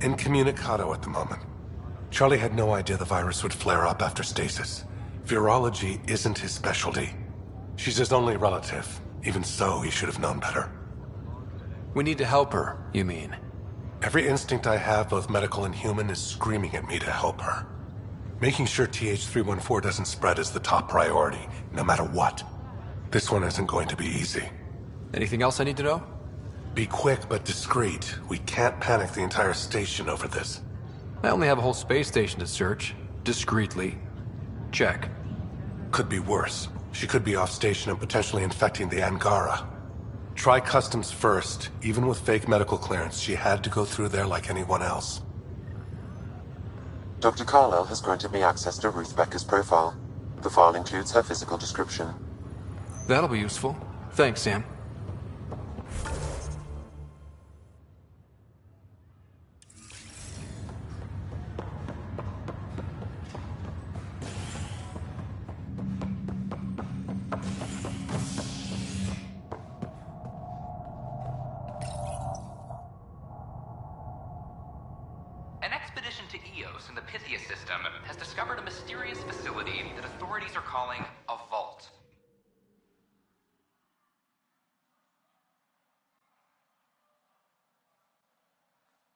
Incommunicado at the moment. Charlie had no idea the virus would flare up after stasis. Virology isn't his specialty. She's his only relative. Even so, he should have known better. We need to help her, you mean? Every instinct I have, both medical and human, is screaming at me to help her. Making sure TH314 doesn't spread is the top priority, no matter what. This one isn't going to be easy. Anything else I need to know? Be quick but discreet. We can't panic the entire station over this. I only have a whole space station to search. Discreetly. Check. Could be worse. She could be off station and potentially infecting the Angara. Try customs first. Even with fake medical clearance, she had to go through there like anyone else. Dr. Carlyle has granted me access to Ruth Becker's profile. The file includes her physical description. That'll be useful. Thanks, Sam. An expedition to Eos in the Pythia system has discovered a mysterious facility that authorities are calling a vault.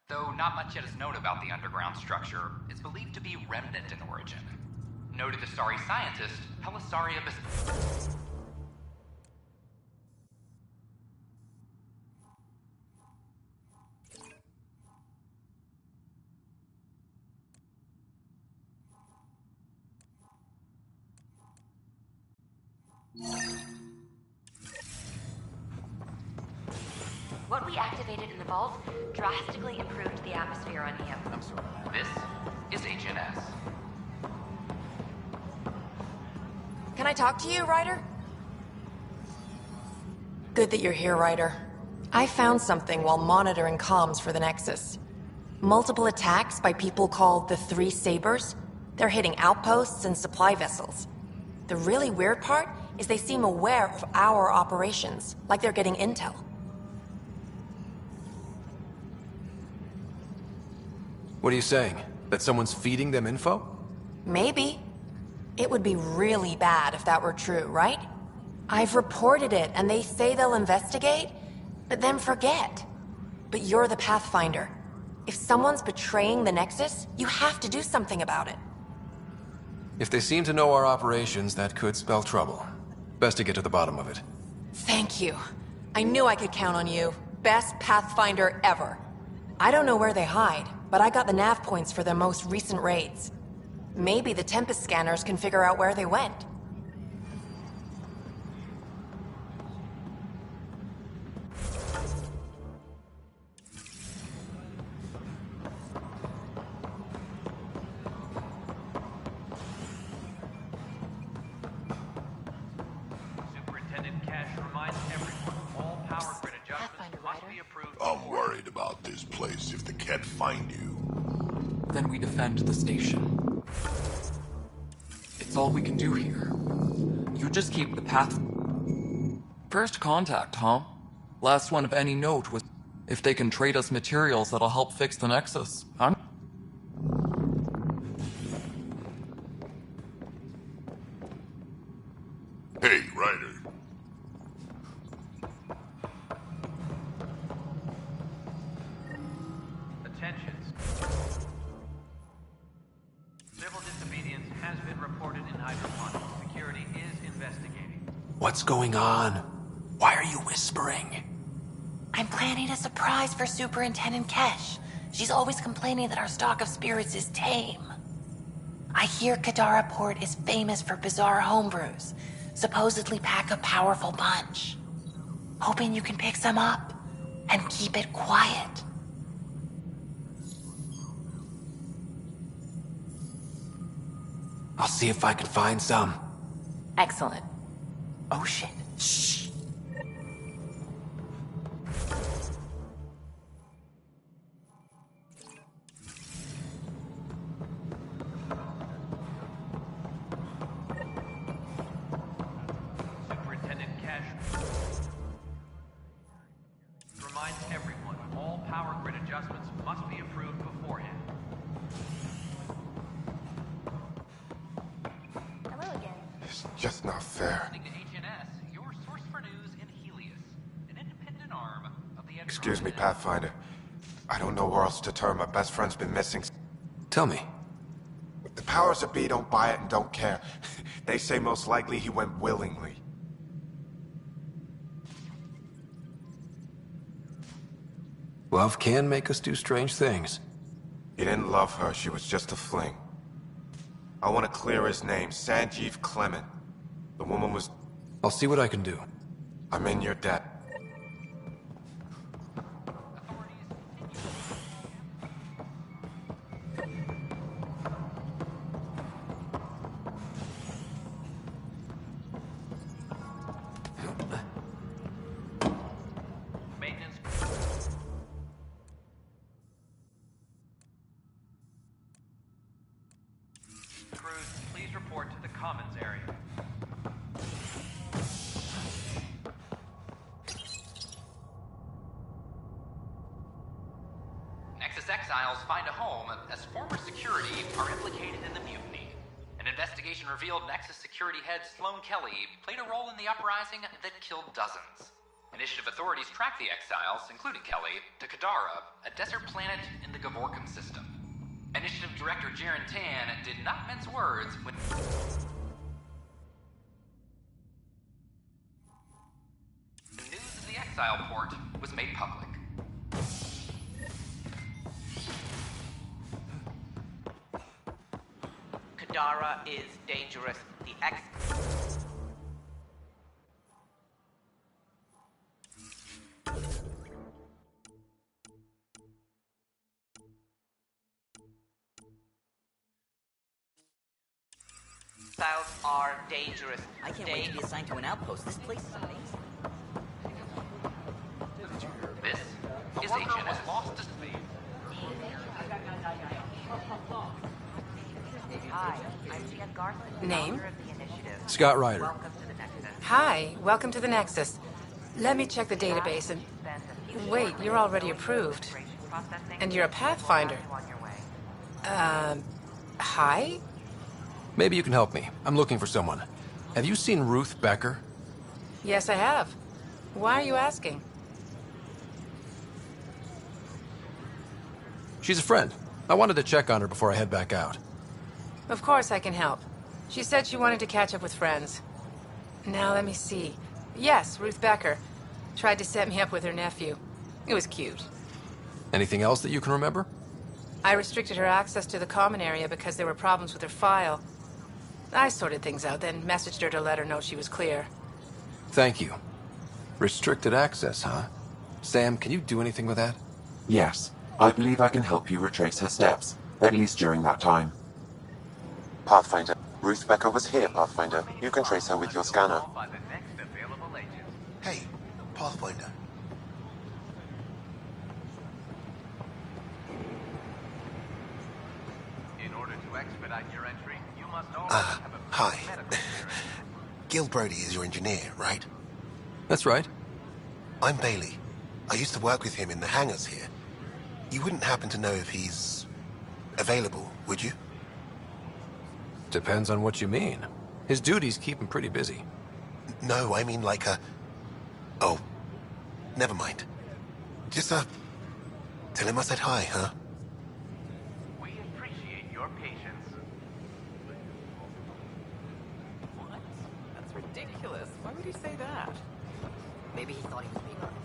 Though not much yet is known about the underground structure, it's believed to be remnant in origin. Noted Asari scientist Helisaria What we activated in the vault drastically improved the atmosphere on Eo. I'm sorry. This is HNS. Can I talk to you, Ryder? Good that you're here, Ryder. I found something while monitoring comms for the Nexus. Multiple attacks by people called the Three Sabers. They're hitting outposts and supply vessels. The really weird part is they seem aware of our operations, like they're getting intel. What are you saying? That someone's feeding them info? Maybe. It would be really bad if that were true, right? I've reported it, and they say they'll investigate, but then forget. But you're the Pathfinder. If someone's betraying the Nexus, you have to do something about it. If they seem to know our operations, that could spell trouble. Best to get to the bottom of it. Thank you. I knew I could count on you. Best Pathfinder ever. I don't know where they hide, but I got the nav points for their most recent raids. Maybe the Tempest scanners can figure out where they went. about this place if the cat find you. Then we defend the station. It's all we can do here. You just keep the path. First contact, huh? Last one of any note was if they can trade us materials that'll help fix the Nexus. Huh? Hey, Ryder. Attention. Civil disobedience has been reported in hydroponics. Security is investigating. What's going on? Why are you whispering? I'm planning a surprise for Superintendent Kesh. She's always complaining that our stock of spirits is tame. I hear Kadara Port is famous for bizarre homebrews. Supposedly pack a powerful punch. Hoping you can pick some up and keep it quiet. I'll see if I can find some. Excellent. Oh shit. Shh. Superintendent Kesh reminds everyone all power grid adjustments must be approved beforehand. Hello again. It's just not fair. Your source for news in Helios, an independent arm of the Excuse me, Pathfinder. I don't know where else to turn. My best friend's been missing. Tell me. The powers that be don't buy it and don't care. They say most likely he went willingly. Love can make us do strange things. He didn't love her. She was just a fling. I want to clear his name. Sanjeev Clement. The woman was... I'll see what I can do. I'm in your debt. Crews, please report to the Commons area. Nexus exiles find a home as former security are implicated in the mutiny. An investigation revealed Nexus security head Sloan Kelly played a role in the uprising that killed dozens. Initiative authorities tracked the exiles, including Kelly, to Kadara, a desert planet in the Gavorkum system. Initiative Director Jaren Tan did not mince words when... The news of the exile port was made public. Kadara is dangerous. The exiles are dangerous. I can't wait to be assigned to an outpost. This place is amazing. This is HNS Lost to Space. Hi, I'm Jen Garland, Name? founder of the initiative. Scott Ryder. Welcome to the Nexus. Hi, welcome to the Nexus. Let me check the database and... Wait, you're already approved. And you're a Pathfinder. Hi? Maybe you can help me. I'm looking for someone. Have you seen Ruth Becker? Yes, I have. Why are you asking? She's a friend. I wanted to check on her before I head back out. Of course I can help. She said she wanted to catch up with friends. Now let me see. Yes, Ruth Becker. Tried to set me up with her nephew. It was cute. Anything else that you can remember? I restricted her access to the common area because there were problems with her file. I sorted things out, then messaged her to let her know she was clear. Thank you. Restricted access, huh? Sam, can you do anything with that? Yes, I believe I can help you retrace her steps, at least during that time. Pathfinder, Ruth Becker was here, Pathfinder. You can trace her with your scanner. Hey, Pathfinder. expedite your entry, you must already have a Hi. medical clearance. Gil Brody is your engineer, right? That's right. I'm Bailey. I used to work with him in the hangars here. You wouldn't happen to know if he's available, would you? Depends on what you mean. His duties keep him pretty busy. No, I mean like a... Oh, never mind. Just, tell him I said hi, huh? We appreciate your patience. What? That's ridiculous. Why would he say that? Maybe he thought he was being honest.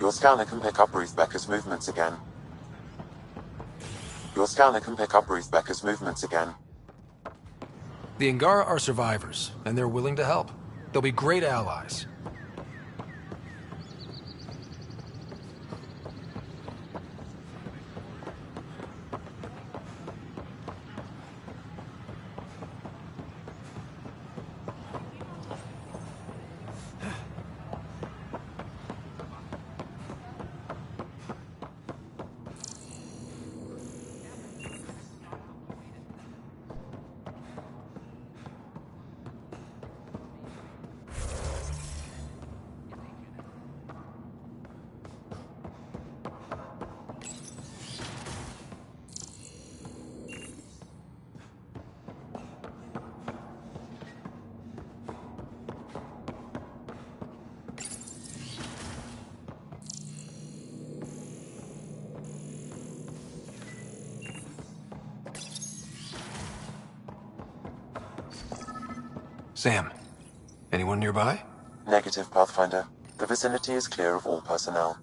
Your scanner can pick up Ruth Becker's movements again. Your scanner can pick up Ruth Becker's movements again. The Angara are survivors, and they're willing to help. They'll be great allies. Sam, anyone nearby? Negative, Pathfinder. The vicinity is clear of all personnel.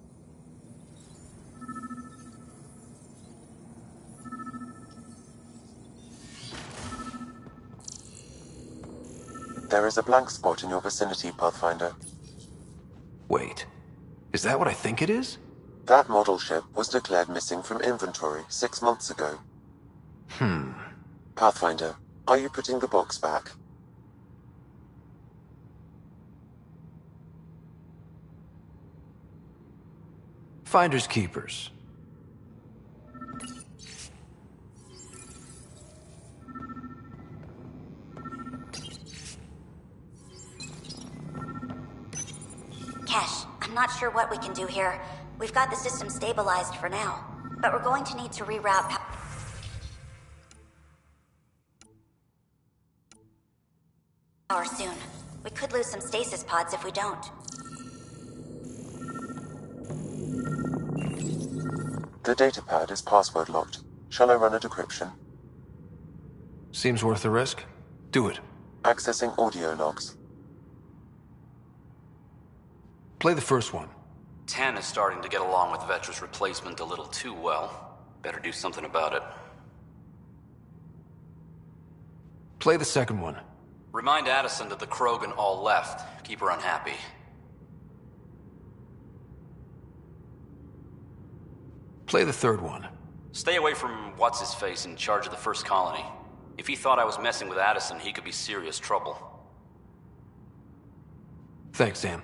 There is a blank spot in your vicinity, Pathfinder. Wait, is that what I think it is? That model ship was declared missing from inventory 6 months ago. Pathfinder, are you putting the box back? Finders keepers. Kesh, I'm not sure what we can do here. We've got the system stabilized for now, but we're going to need to reroute power soon. We could lose some stasis pods if we don't. The datapad is password locked. Shall I run a decryption? Seems worth the risk. Do it. Accessing audio logs. Play the first one. 10 is starting to get along with Vetra's replacement a little too well. Better do something about it. Play the second one. Remind Addison that the Krogan all left. Keep her unhappy. Play the third one. Stay away from what's-his-face in charge of the first colony. If he thought I was messing with Addison, he could be serious trouble. Thanks, Sam.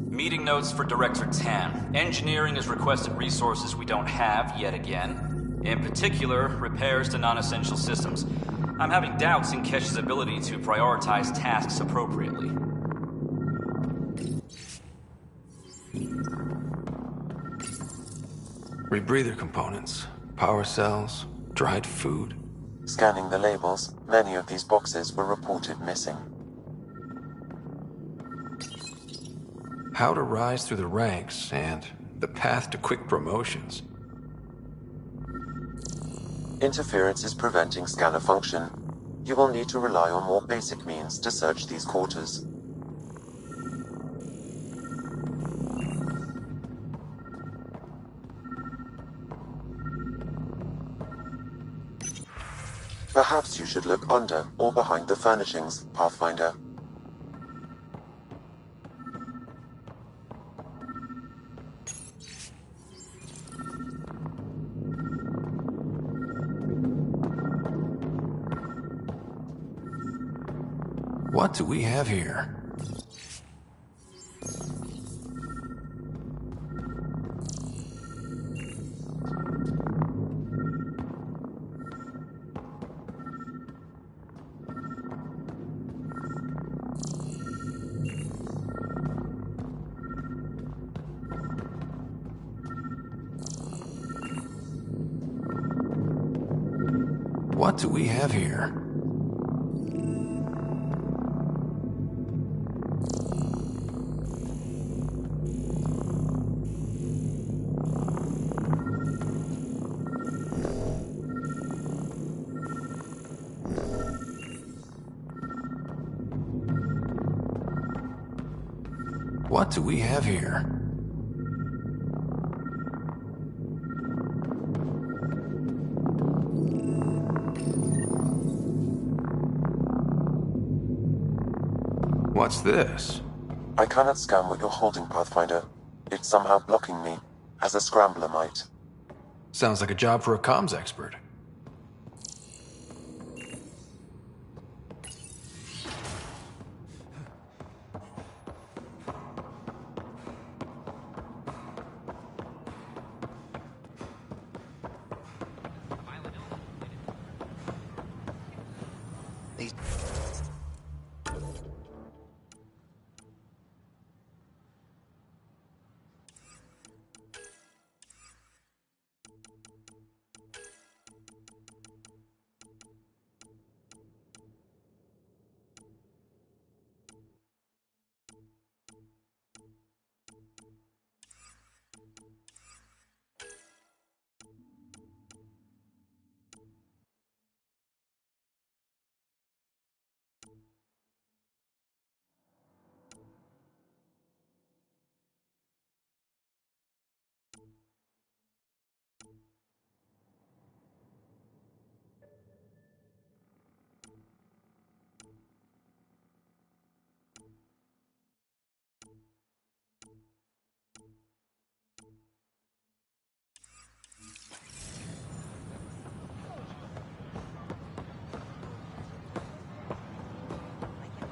Meeting notes for Director Tan. Engineering has requested resources we don't have yet again. In particular, repairs to non-essential systems. I'm having doubts in Kesh's ability to prioritize tasks appropriately. Rebreather components, power cells, dried food. Scanning the labels, many of these boxes were reported missing. How to rise through the ranks and the path to quick promotions. Interference is preventing scanner function. You will need to rely on more basic means to search these quarters. Perhaps you should look under or behind the furnishings, Pathfinder. What do we have here? What do we have here? What do we have here? What's this? I cannot scan what you're holding, Pathfinder. It's somehow blocking me, as a scrambler might. Sounds like a job for a comms expert.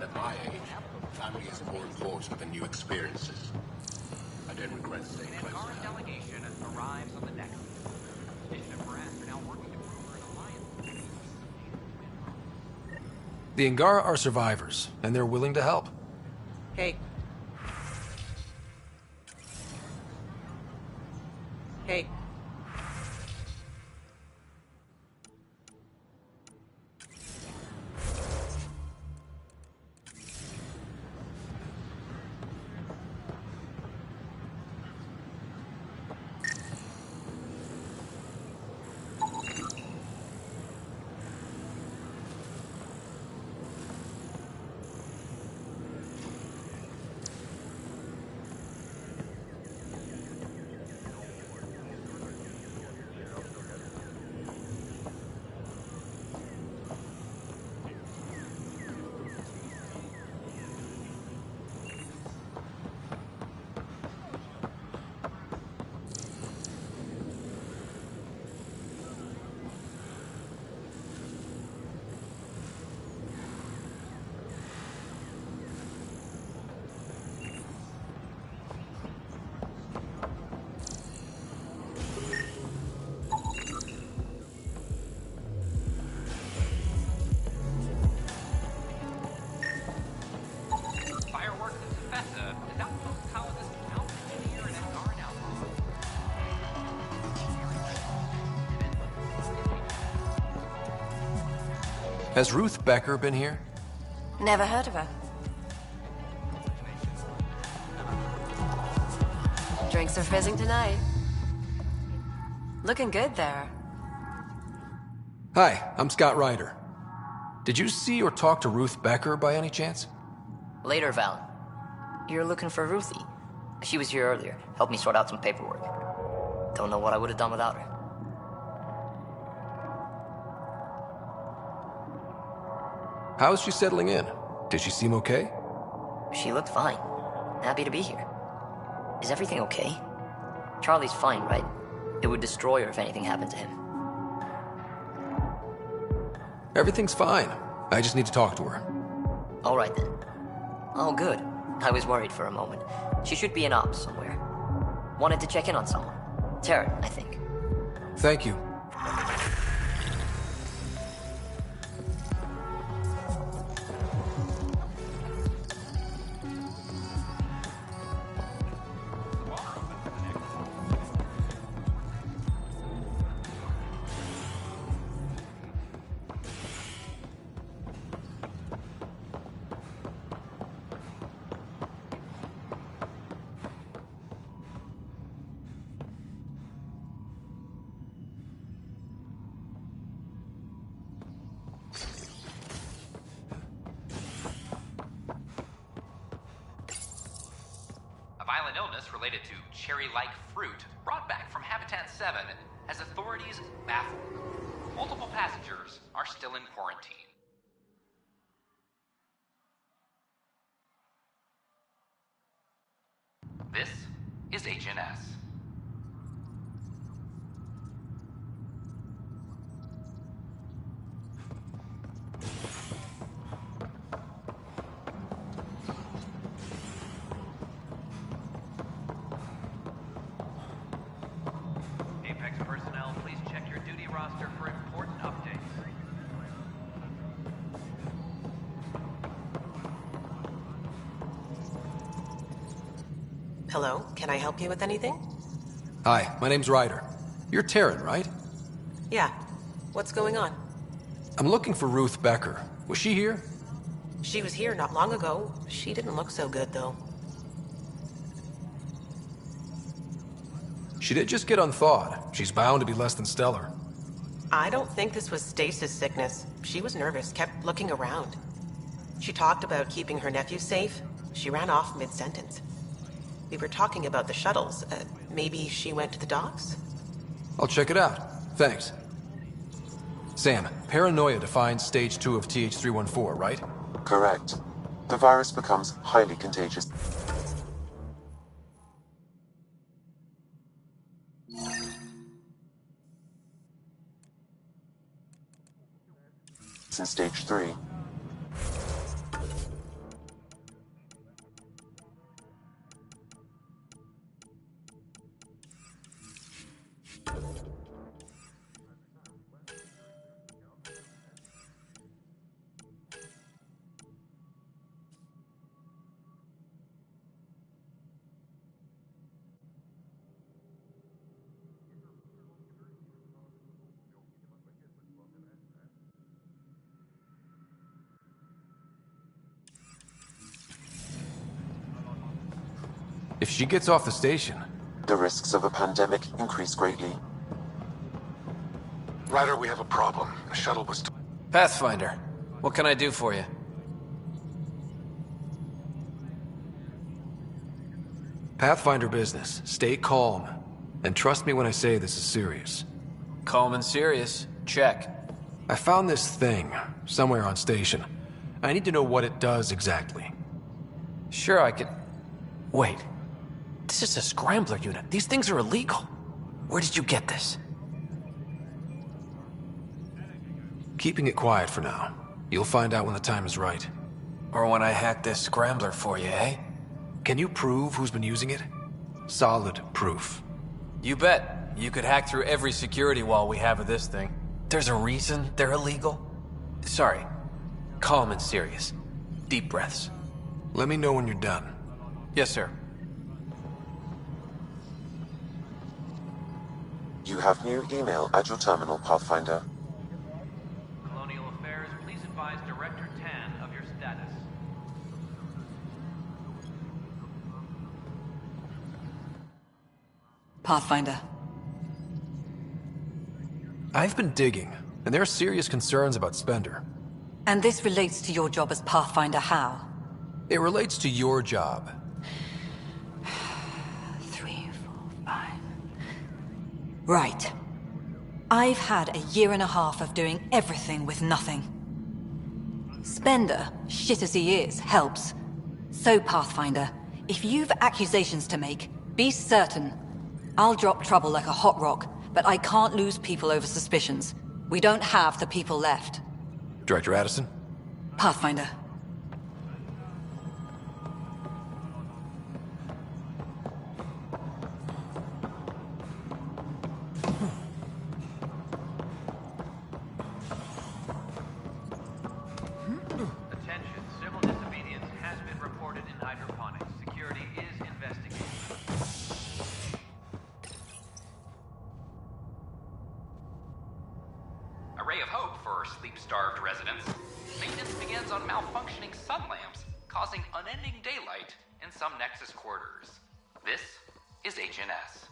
At my age, family is more important than new experiences. I don't regret staying close. An Angara delegation arrives on the Nexus. Station and Brass are now working to form an alliance. The Angara are survivors, and they're willing to help. Hey. Hey. Has Ruth Becker been here? Never heard of her. Drinks are fizzing tonight. Looking good there. Hi, I'm Scott Ryder. Did you see or talk to Ruth Becker by any chance? Later, Valen. You're looking for Ruthie. She was here earlier. Helped me sort out some paperwork. Don't know what I would have done without her. How is she settling in? Did she seem okay? She looked fine. Happy to be here. Is everything okay? Charlie's fine, right? It would destroy her if anything happened to him. Everything's fine. I just need to talk to her. All right then. Oh, good. I was worried for a moment. She should be in ops somewhere. Wanted to check in on someone. Taryn, I think. Thank you. Violent illness related to cherry-like fruit brought back from Habitat 7 has authorities baffled. Multiple passengers are still in quarantine. This is HNS. Personnel, please check your duty roster for important updates. Hello, can I help you with anything? Hi, my name's Ryder. You're Taryn, right? Yeah. What's going on? I'm looking for Ruth Becker. Was she here? She was here not long ago. She didn't look so good, though. She did just get unthawed. She's bound to be less than stellar. I don't think this was stasis sickness. She was nervous, kept looking around. She talked about keeping her nephew safe. She ran off mid-sentence. We were talking about the shuttles. Maybe she went to the docks? I'll check it out. Thanks. Sam, paranoia defines stage 2 of TH314, right? Correct. The virus becomes highly contagious. In stage 3. If she gets off the station... The risks of a pandemic increase greatly. Ryder, we have a problem. The shuttle was... Pathfinder, what can I do for you? Pathfinder business. Stay calm. And trust me when I say this is serious. Calm and serious. Check. I found this thing somewhere on station. I need to know what it does exactly. Sure, I can... Wait. This is a scrambler unit. These things are illegal. Where did you get this? Keeping it quiet for now. You'll find out when the time is right. Or when I hack this scrambler for you, eh? Can you prove who's been using it? Solid proof. You bet. You could hack through every security wall we have of this thing. There's a reason they're illegal. Sorry. Calm and serious. Deep breaths. Let me know when you're done. Yes, sir. You have new email at your terminal, Pathfinder. Colonial Affairs, please advise Director Tan of your status. Pathfinder. I've been digging, and there are serious concerns about Spender. And this relates to your job as Pathfinder how? It relates to your job. 3, 4, 5... Right. I've had a year and a half of doing everything with nothing. Spender, shit as he is, helps. So, Pathfinder, if you've accusations to make, be certain. I'll drop trouble like a hot rock, but I can't lose people over suspicions. We don't have the people left. Director Addison? Pathfinder. residents, maintenance begins on malfunctioning sun lamps, causing unending daylight in some Nexus quarters. This is HNS.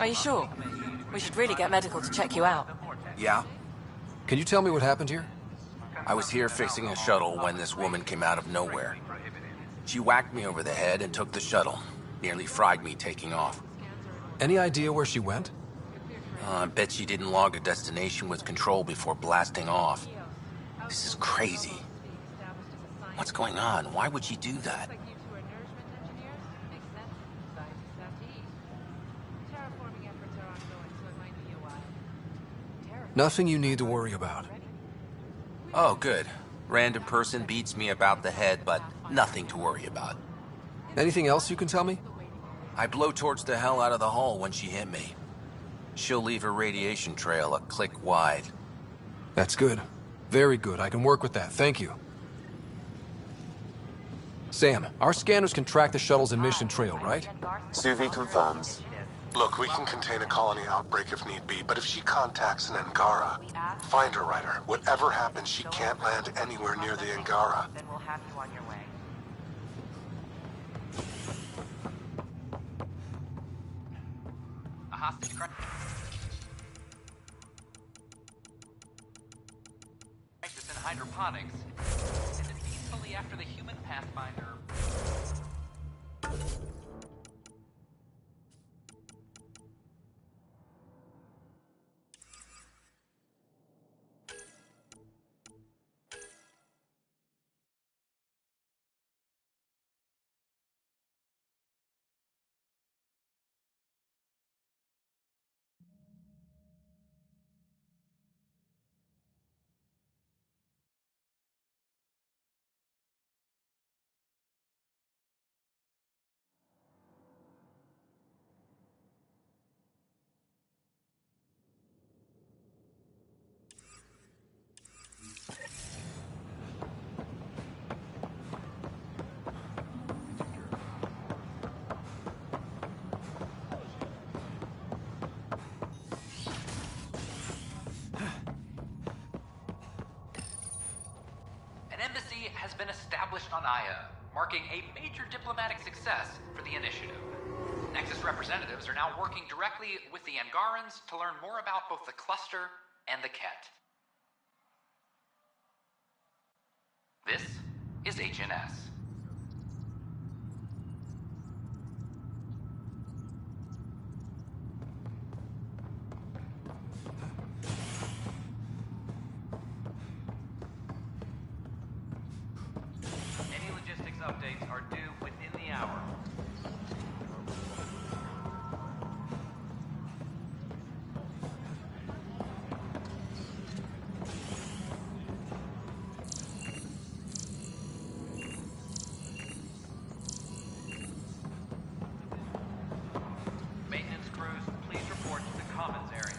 Are you sure? We should really get medical to check you out. Yeah? Can you tell me what happened here? I was here fixing a shuttle when this woman came out of nowhere. She whacked me over the head and took the shuttle. Nearly fried me taking off. Any idea where she went? I bet she didn't log a destination with control before blasting off. This is crazy. What's going on? Why would she do that? Nothing you need to worry about. Oh, good. Random person beats me about the head, but nothing to worry about. Anything else you can tell me? I blowtorched the hell out of the hull when she hit me. She'll leave her radiation trail a click wide. That's good. Very good. I can work with that. Thank you. Sam, our scanners can track the shuttle's emission trail, right? Suvi confirms. Look, we can contain a colony outbreak if need be, but if she contacts an Angara, find her, Ryder. Whatever happens, she can't land anywhere near the Angara. Then we'll have you on your way. A hostage crisis in hydroponics ended peacefully after the human Pathfinder. An embassy has been established on Aya, marking a major diplomatic success for the initiative. Nexus representatives are now working directly with the Angarans to learn more about both the cluster and the Ket. This is HNS. Any logistics updates are due within the hour. Maintenance crews, please report to the commons area.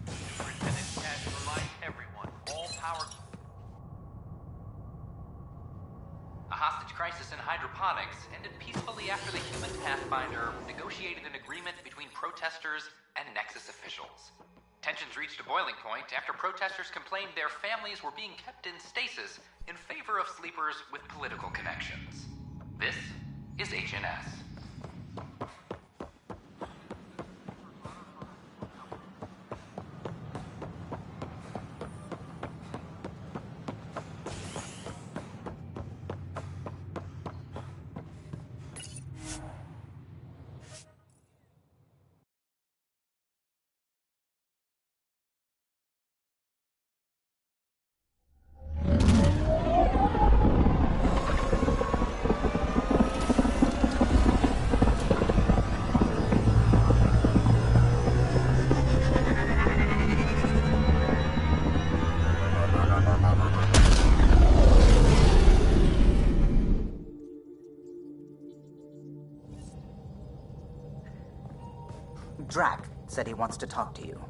Superintendent Cash reminds everyone, all power... A hostage crisis in hydroponics ended peacefully after the human Pathfinder negotiated an agreement between protesters and Nexus officials. Tensions reached a boiling point after protesters complained their families were being kept in stasis in favor of sleepers with political connections. This is HNS. Drac said he wants to talk to you.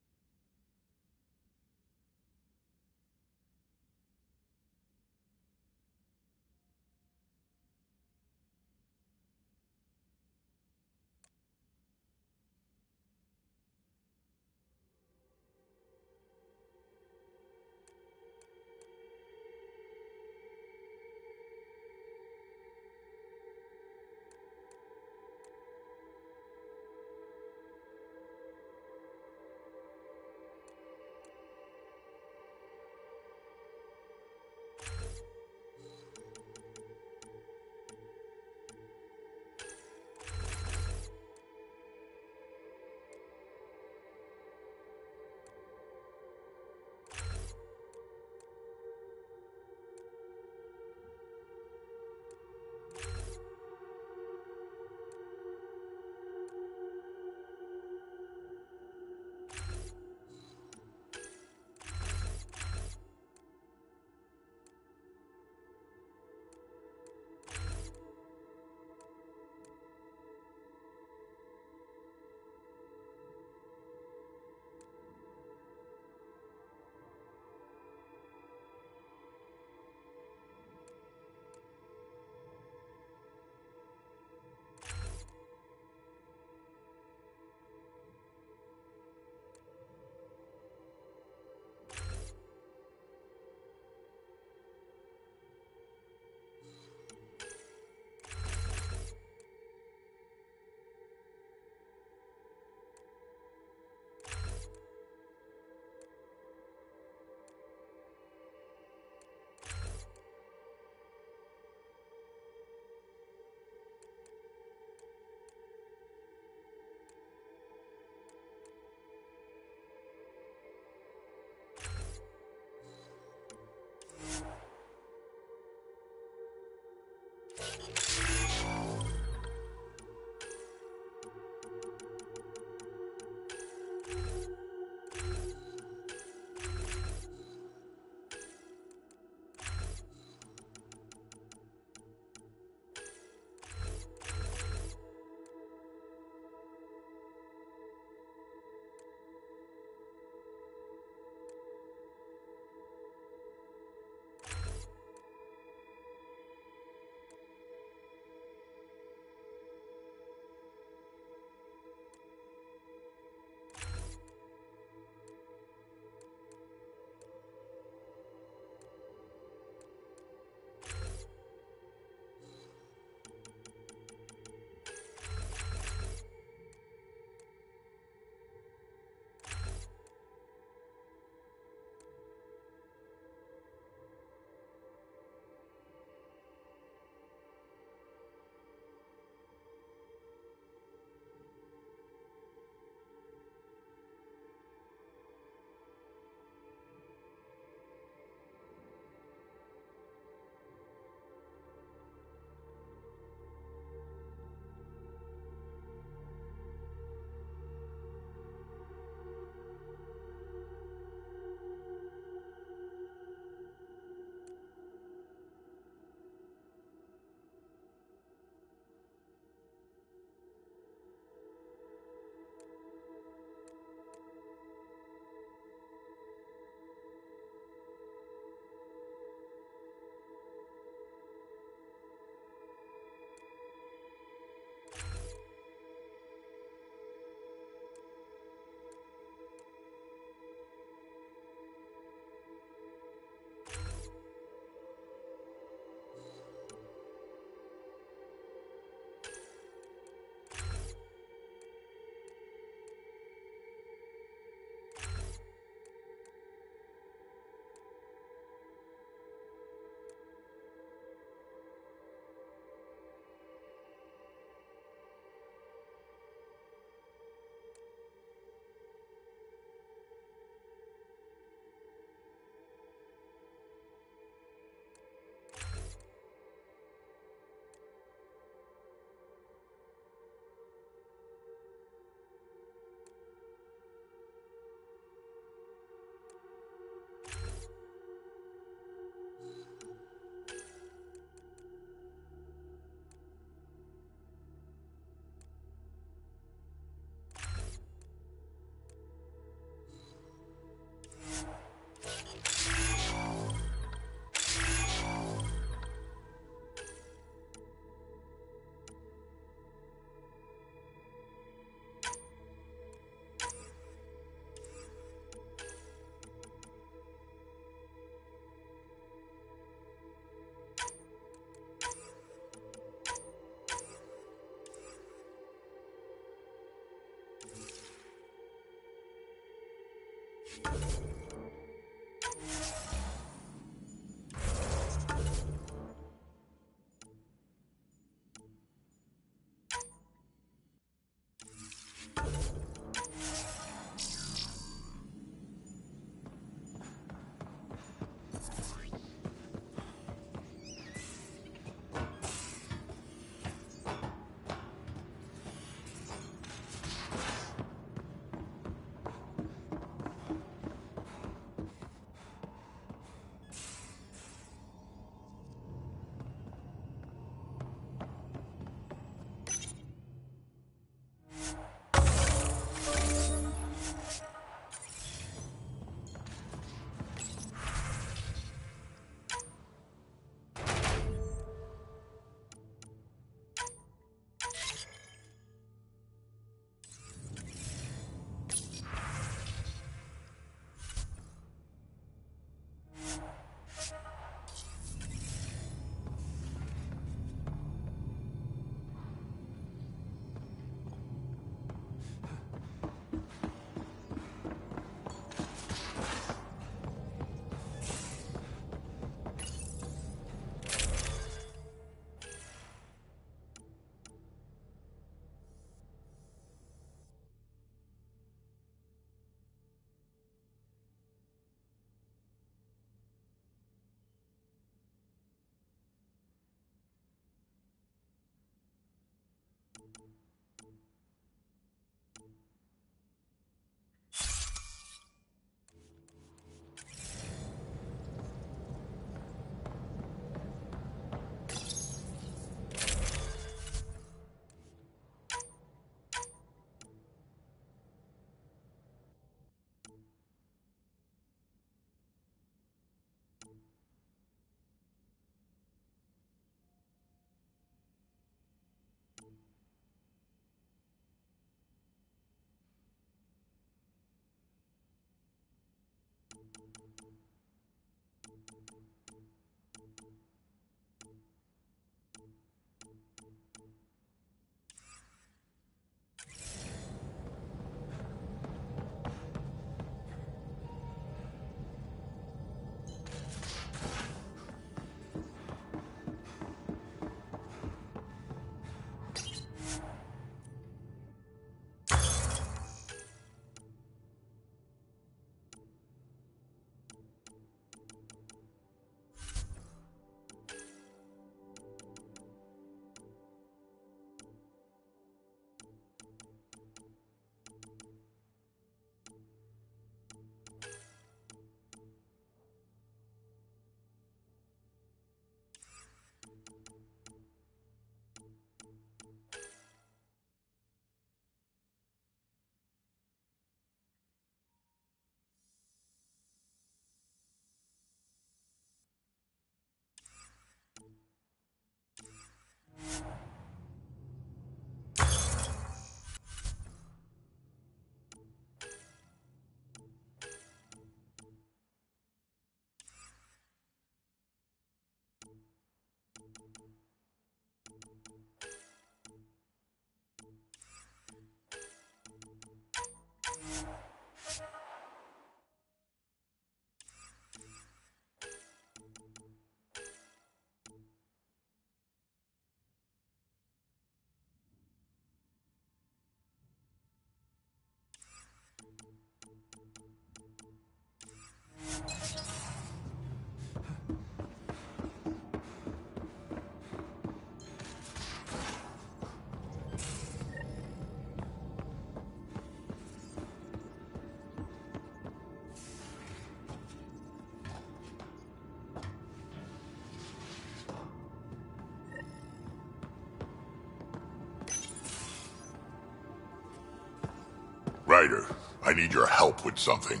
Ryder, I need your help with something.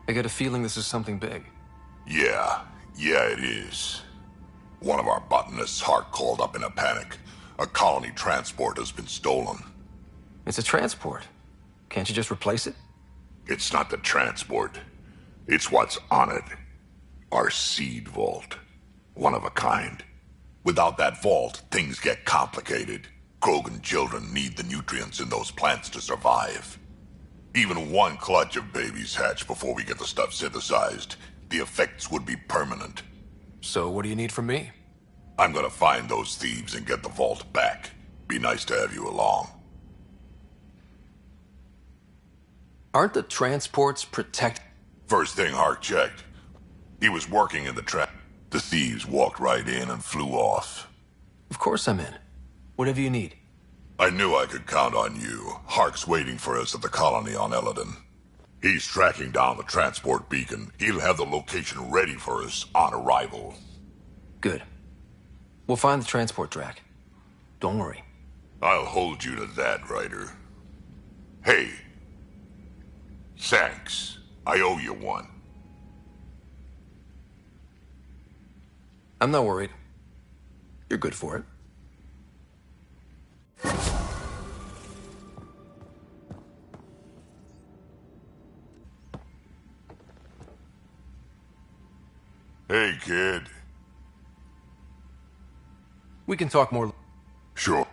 I get a feeling this is something big. Yeah, it is. One of our botanists' heart called up in a panic. A colony transport has been stolen. It's a transport. Can't you just replace it? It's not the transport. It's what's on it. Our seed vault. One of a kind. Without that vault, things get complicated. Krogan children need the nutrients in those plants to survive. Even one clutch of babies hatch before we get the stuff synthesized. The effects would be permanent. So what do you need from me? I'm gonna find those thieves and get the vault back. Be nice to have you along. Aren't the transports protected? First thing Hark checked. He was working in the trap. The thieves walked right in and flew off. Of course I'm in. Whatever you need. I knew I could count on you. Hark's waiting for us at the colony on Eladon. He's tracking down the transport beacon. He'll have the location ready for us on arrival. Good. We'll find the transport track. Don't worry. I'll hold you to that, Ryder. Hey. Thanks. I owe you one. I'm not worried. You're good for it. Hey, kid. We can talk more. Sure.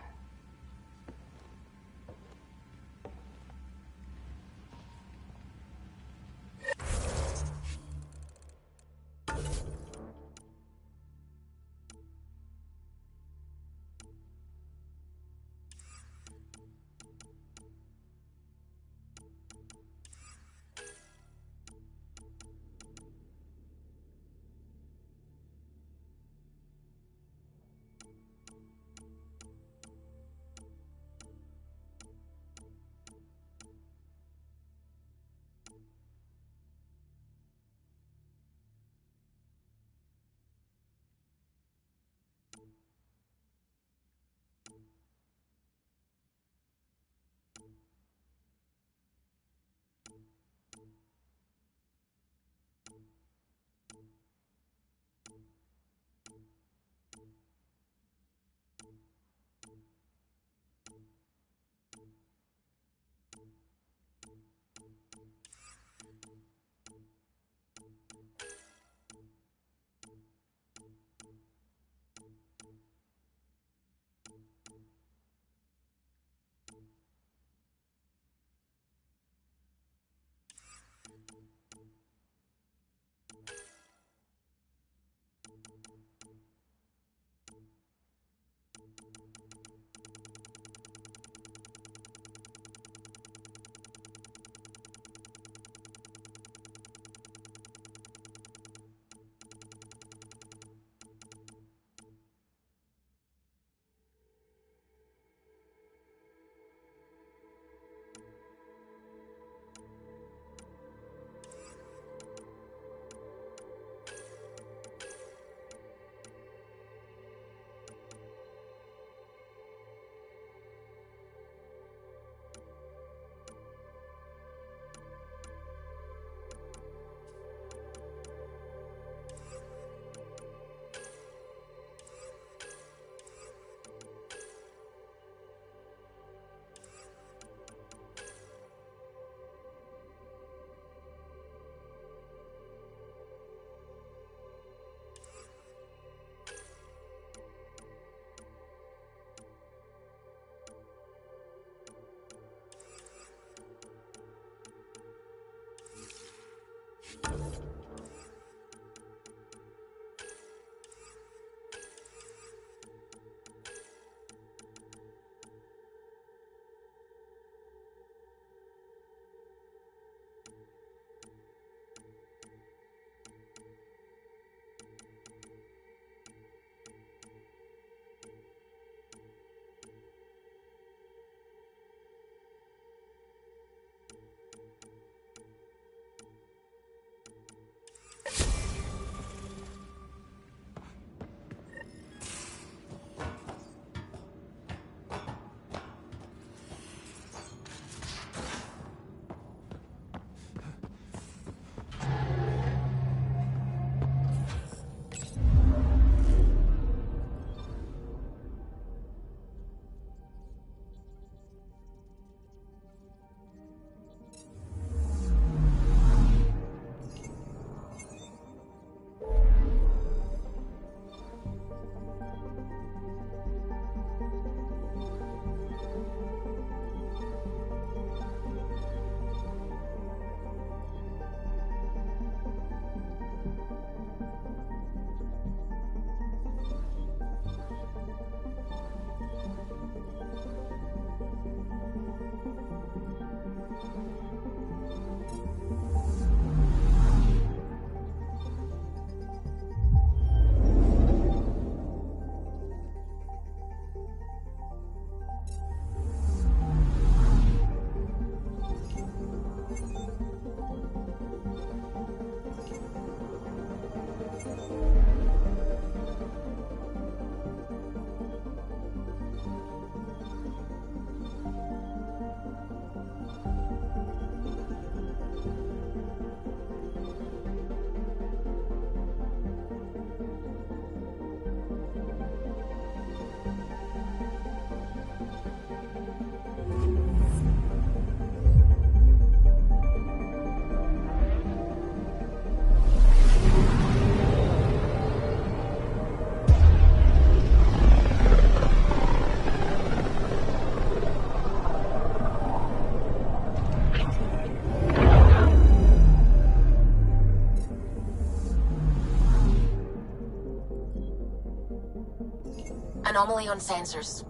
Anomaly on sensors.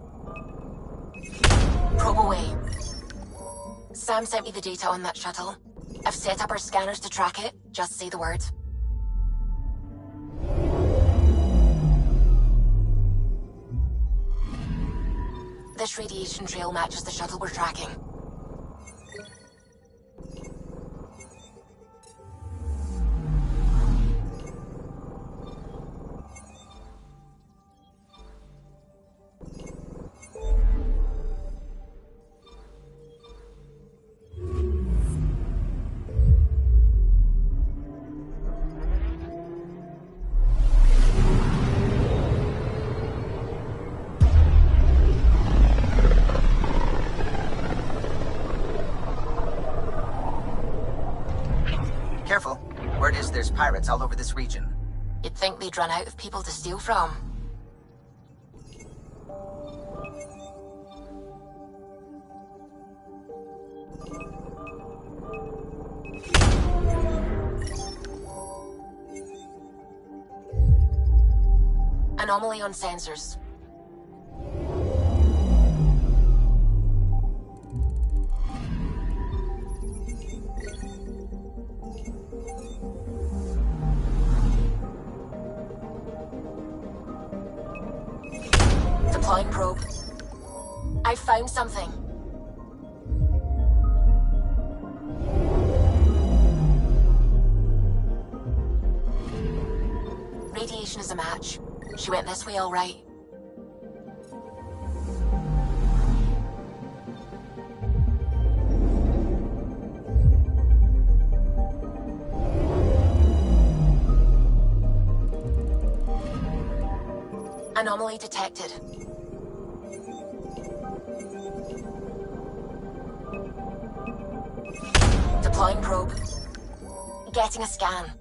Probe away. Sam sent me the data on that shuttle. I've set up our scanners to track it. Just say the word. This radiation trail matches the shuttle we're tracking. Careful. Word is there's pirates all over this region. You'd think they'd run out of people to steal from. Anomaly on sensors. Deploying probe. I found something. Radiation is a match. She went this way all right. Anomaly detected. Deploying probe. Getting a scan.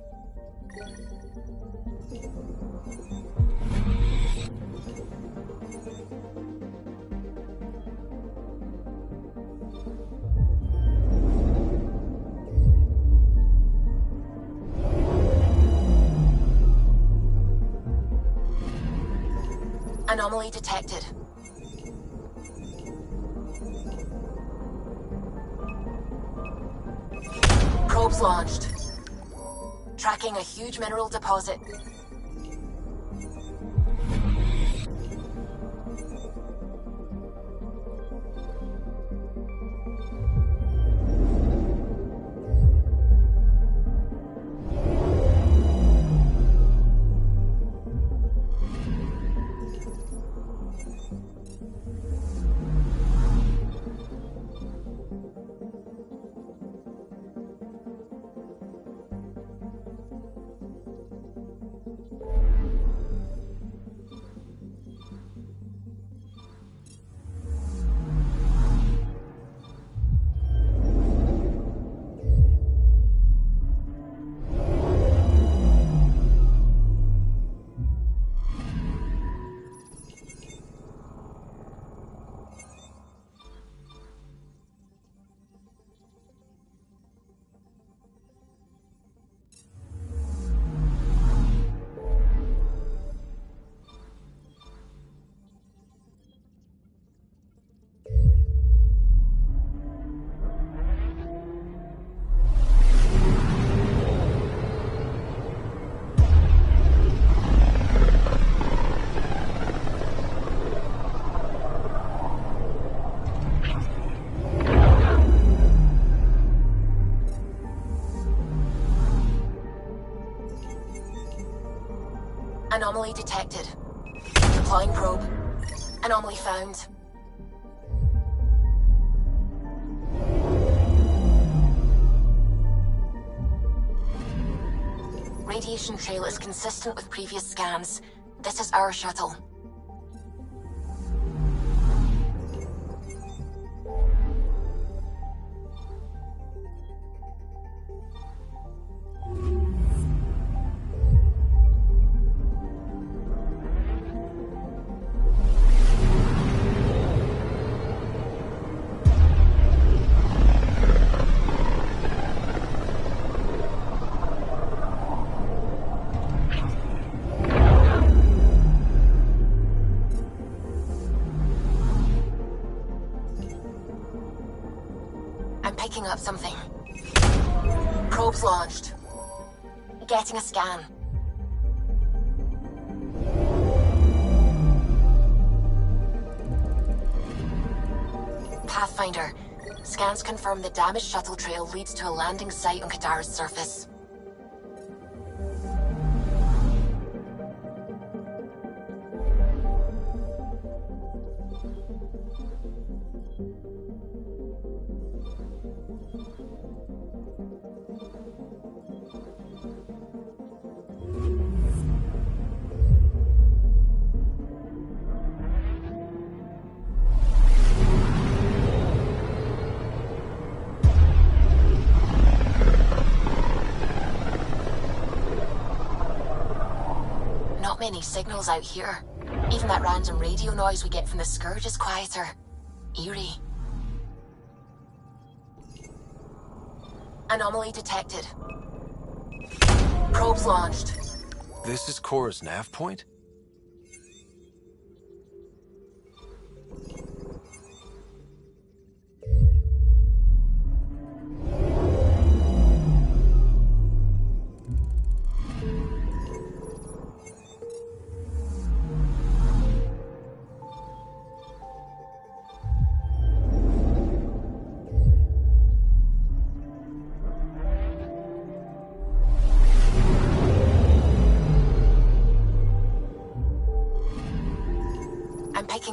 Anomaly detected. Probes launched. Tracking a huge mineral deposit. Anomaly detected. Deploying probe. Anomaly found. Radiation trail is consistent with previous scans. This is our shuttle. up something. Probes launched. Getting a scan. Pathfinder. Scans confirm the damaged shuttle trail leads to a landing site on Kadara's surface. Many signals out here. Even that random radio noise we get from the Scourge is quieter. Eerie. Anomaly detected. Probes launched. This is Cora's nav point?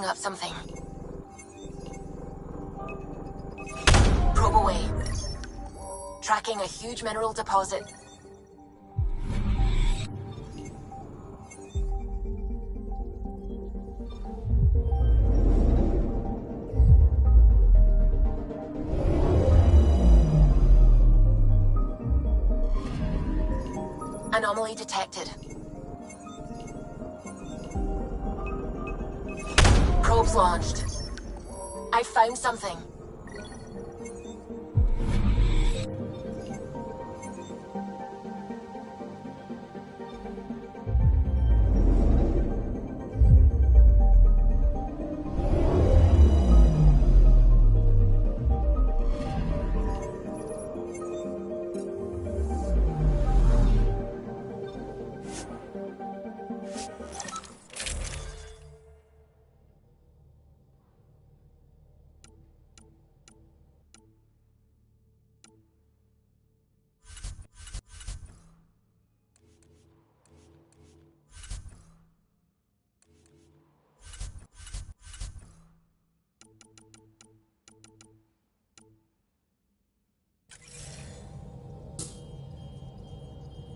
Up something. Probe away. Tracking a huge mineral deposit. Anomaly detected. Probes launched. I found something.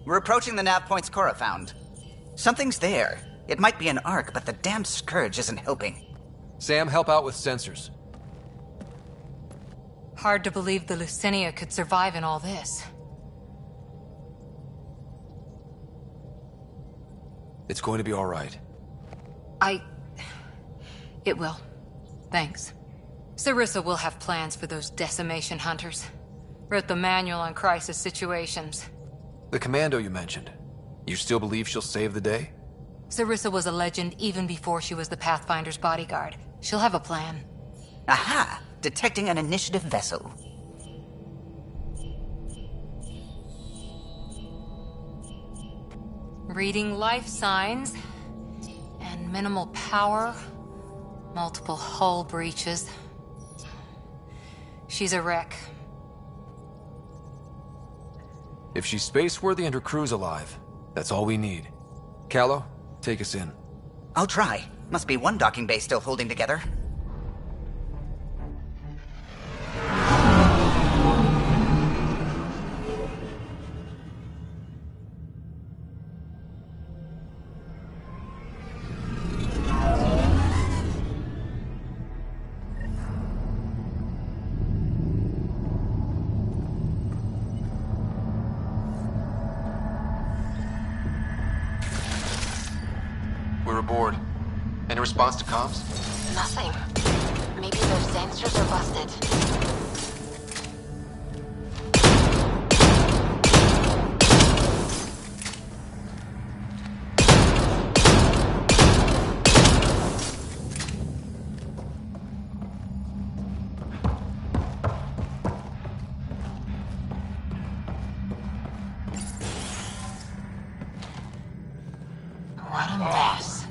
We're approaching the nav points Cora found. Something's there. It might be an arc, but the damn Scourge isn't helping. Sam, help out with sensors. Hard to believe the Lucinia could survive in all this. It's going to be all right. It will. Thanks. Sarissa will have plans for those decimation hunters. Wrote the manual on crisis situations. The commando you mentioned. You still believe she'll save the day? Sarissa was a legend even before she was the Pathfinder's bodyguard. She'll have a plan. Aha! Detecting an initiative vessel. Reading life signs. And minimal power. Multiple hull breaches. She's a wreck. If she's space-worthy and her crew's alive, that's all we need. Callow, take us in. I'll try. Must be one docking bay still holding together. We're aboard. Any response to comms? Nothing. Maybe their sensors are busted. What a mess.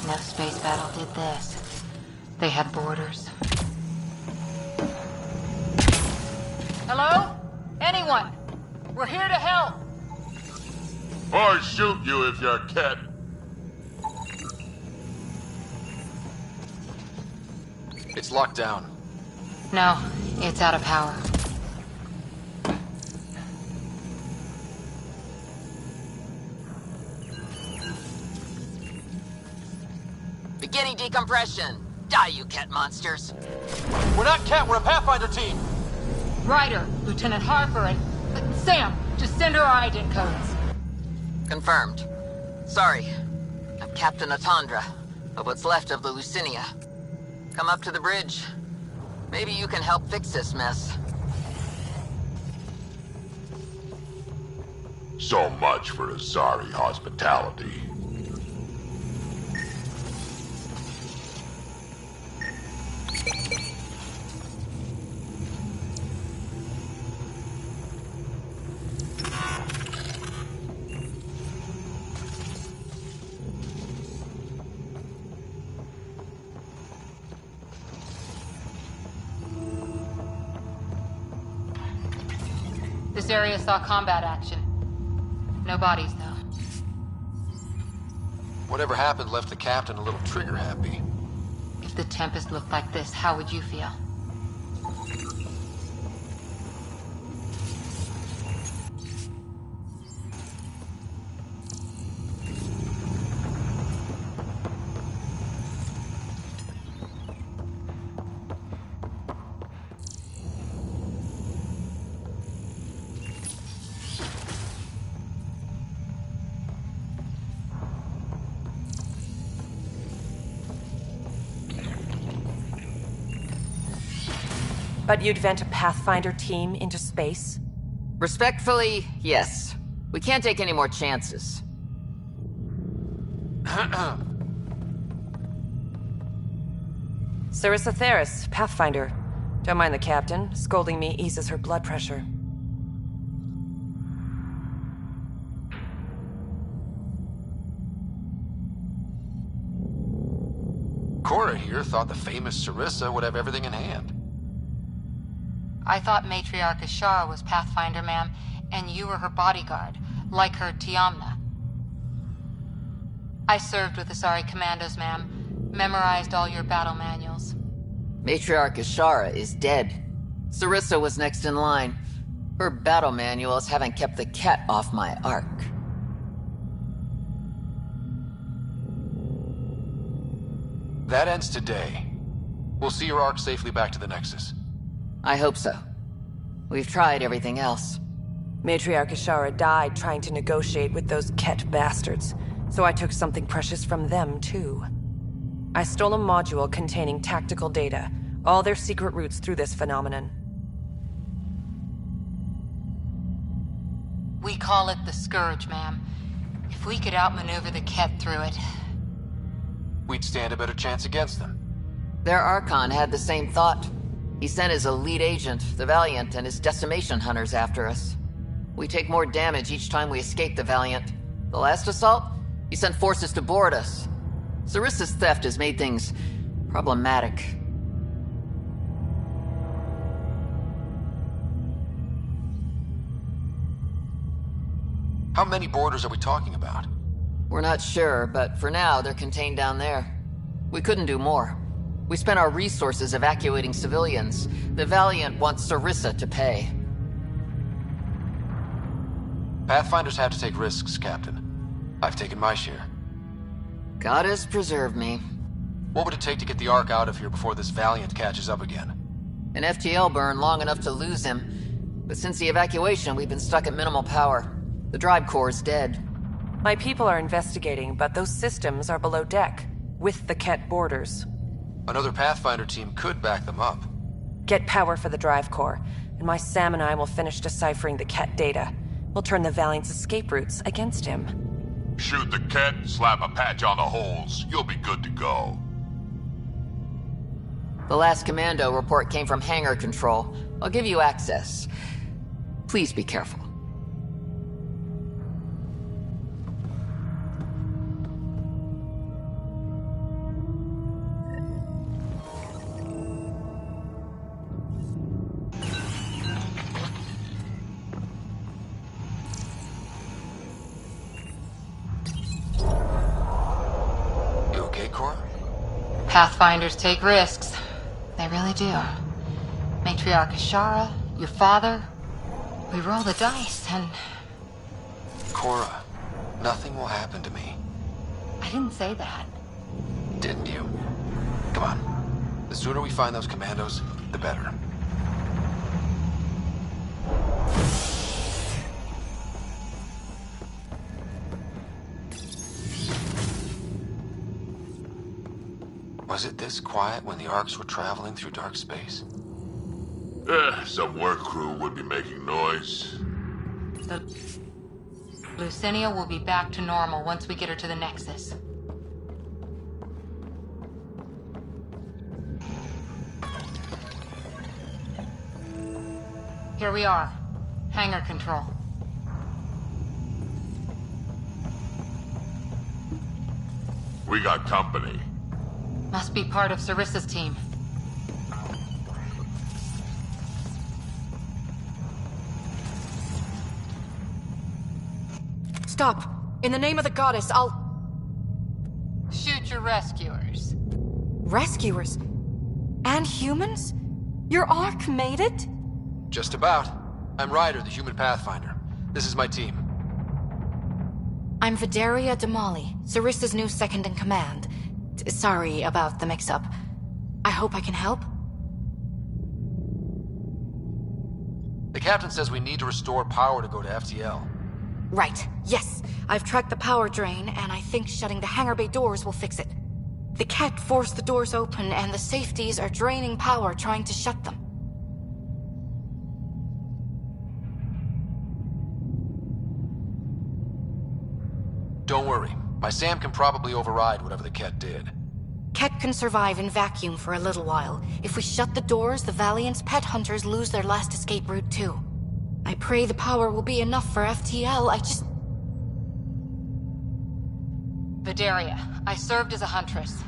No space battle did this. They had borders. Hello? Anyone? We're here to help. Or shoot you if you're a cat. It's locked down. No, it's out of power. Beginning decompression. Die, you cat monsters. We're not cat, we're a Pathfinder team. Ryder, Lieutenant Harper, and Sam, just send her our ident codes. Confirmed. Sorry. I'm Captain Atandra, of what's left of the Lucinia. Come up to the bridge. Maybe you can help fix this mess. So much for Azari hospitality. This area saw combat action. No bodies, though. Whatever happened left the captain a little trigger-happy. If the Tempest looked like this, how would you feel? But you'd vent a Pathfinder team into space? Respectfully, yes. We can't take any more chances. Sarissa Theris, Pathfinder. Don't mind the captain. Scolding me eases her blood pressure. Cora here thought the famous Sarissa would have everything in hand. I thought Matriarch Ashara was Pathfinder, ma'am, and you were her bodyguard, like her Tiamna. I served with Asari commandos, ma'am. Memorized all your battle manuals. Matriarch Ashara is dead. Sarissa was next in line. Her battle manuals haven't kept the cat off my ark. That ends today. We'll see your ark safely back to the Nexus. I hope so. We've tried everything else. Matriarch Ashara died trying to negotiate with those Ket bastards, so I took something precious from them, too. I stole a module containing tactical data, all their secret routes through this phenomenon. We call it the Scourge, ma'am. If we could outmaneuver the Ket through it... we'd stand a better chance against them. Their Archon had the same thought. He sent his elite agent, the Valiant, and his decimation hunters after us. We take more damage each time we escape the Valiant. The last assault, he sent forces to board us. Sarissa's theft has made things problematic. How many boarders are we talking about? We're not sure, but for now, they're contained down there. We couldn't do more. We spent our resources evacuating civilians. The Valiant wants Sarissa to pay. Pathfinders have to take risks, Captain. I've taken my share. God has preserved me. What would it take to get the Ark out of here before this Valiant catches up again? An FTL burn long enough to lose him. But since the evacuation, we've been stuck at minimal power. The drive core is dead. My people are investigating, but those systems are below deck, with the Ket borders. Another Pathfinder team could back them up. Get power for the drive core, and my Sam and I will finish deciphering the Ket data. We'll turn the Valiant's escape routes against him. Shoot the cat, slap a patch on the holes. You'll be good to go. The last commando report came from hangar control. I'll give you access. Please be careful. Cora? Pathfinders take risks. They really do. Matriarch Ashara, your father. We roll the dice and... Cora, nothing will happen to me. I didn't say that. Didn't you? Come on. The sooner we find those commandos, the better. Was it this quiet when the Arks were traveling through dark space? Some work crew would be making noise. The Lucinia will be back to normal once we get her to the Nexus. Here we are. Hangar control. We got company. Must be part of Sarissa's team. Stop. In the name of the goddess, I'll... Shoot your rescuers. Rescuers? And humans? Your Ark made it? Just about. I'm Ryder, the human pathfinder. This is my team. I'm Vidaria Damali, Sarissa's new second-in-command. Sorry about the mix-up. I hope I can help? The captain says we need to restore power to go to FTL. Right, yes. I've tracked the power drain, and I think shutting the hangar bay doors will fix it. The Ket forced the doors open, and the safeties are draining power trying to shut them. Don't worry. My SAM can probably override whatever the Ket did. Ket can survive in vacuum for a little while. If we shut the doors, the Valiant's pet hunters lose their last escape route too. I pray the power will be enough for FTL, Vidaria, I served as a huntress.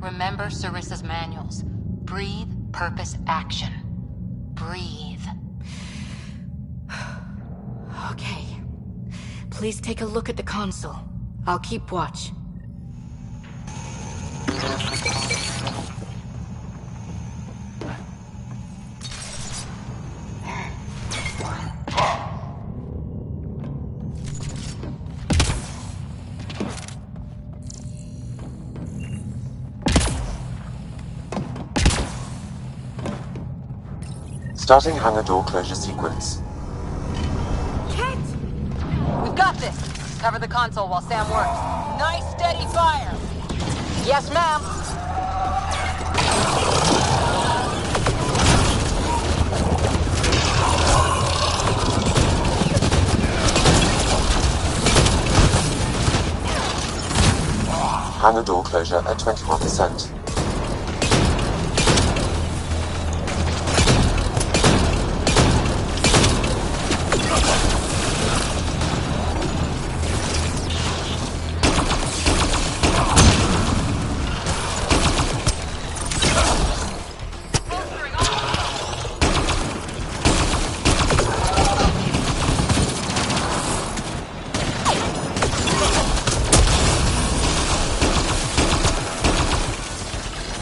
Remember Sarissa's manuals. Breathe, purpose, action. Breathe. Okay. Please take a look at the console. I'll keep watch. Starting hangar door closure sequence. Ket! We've got this. Cover the console while Sam works. Nice steady fire. Yes, ma'am. Hangar door closure at 21%.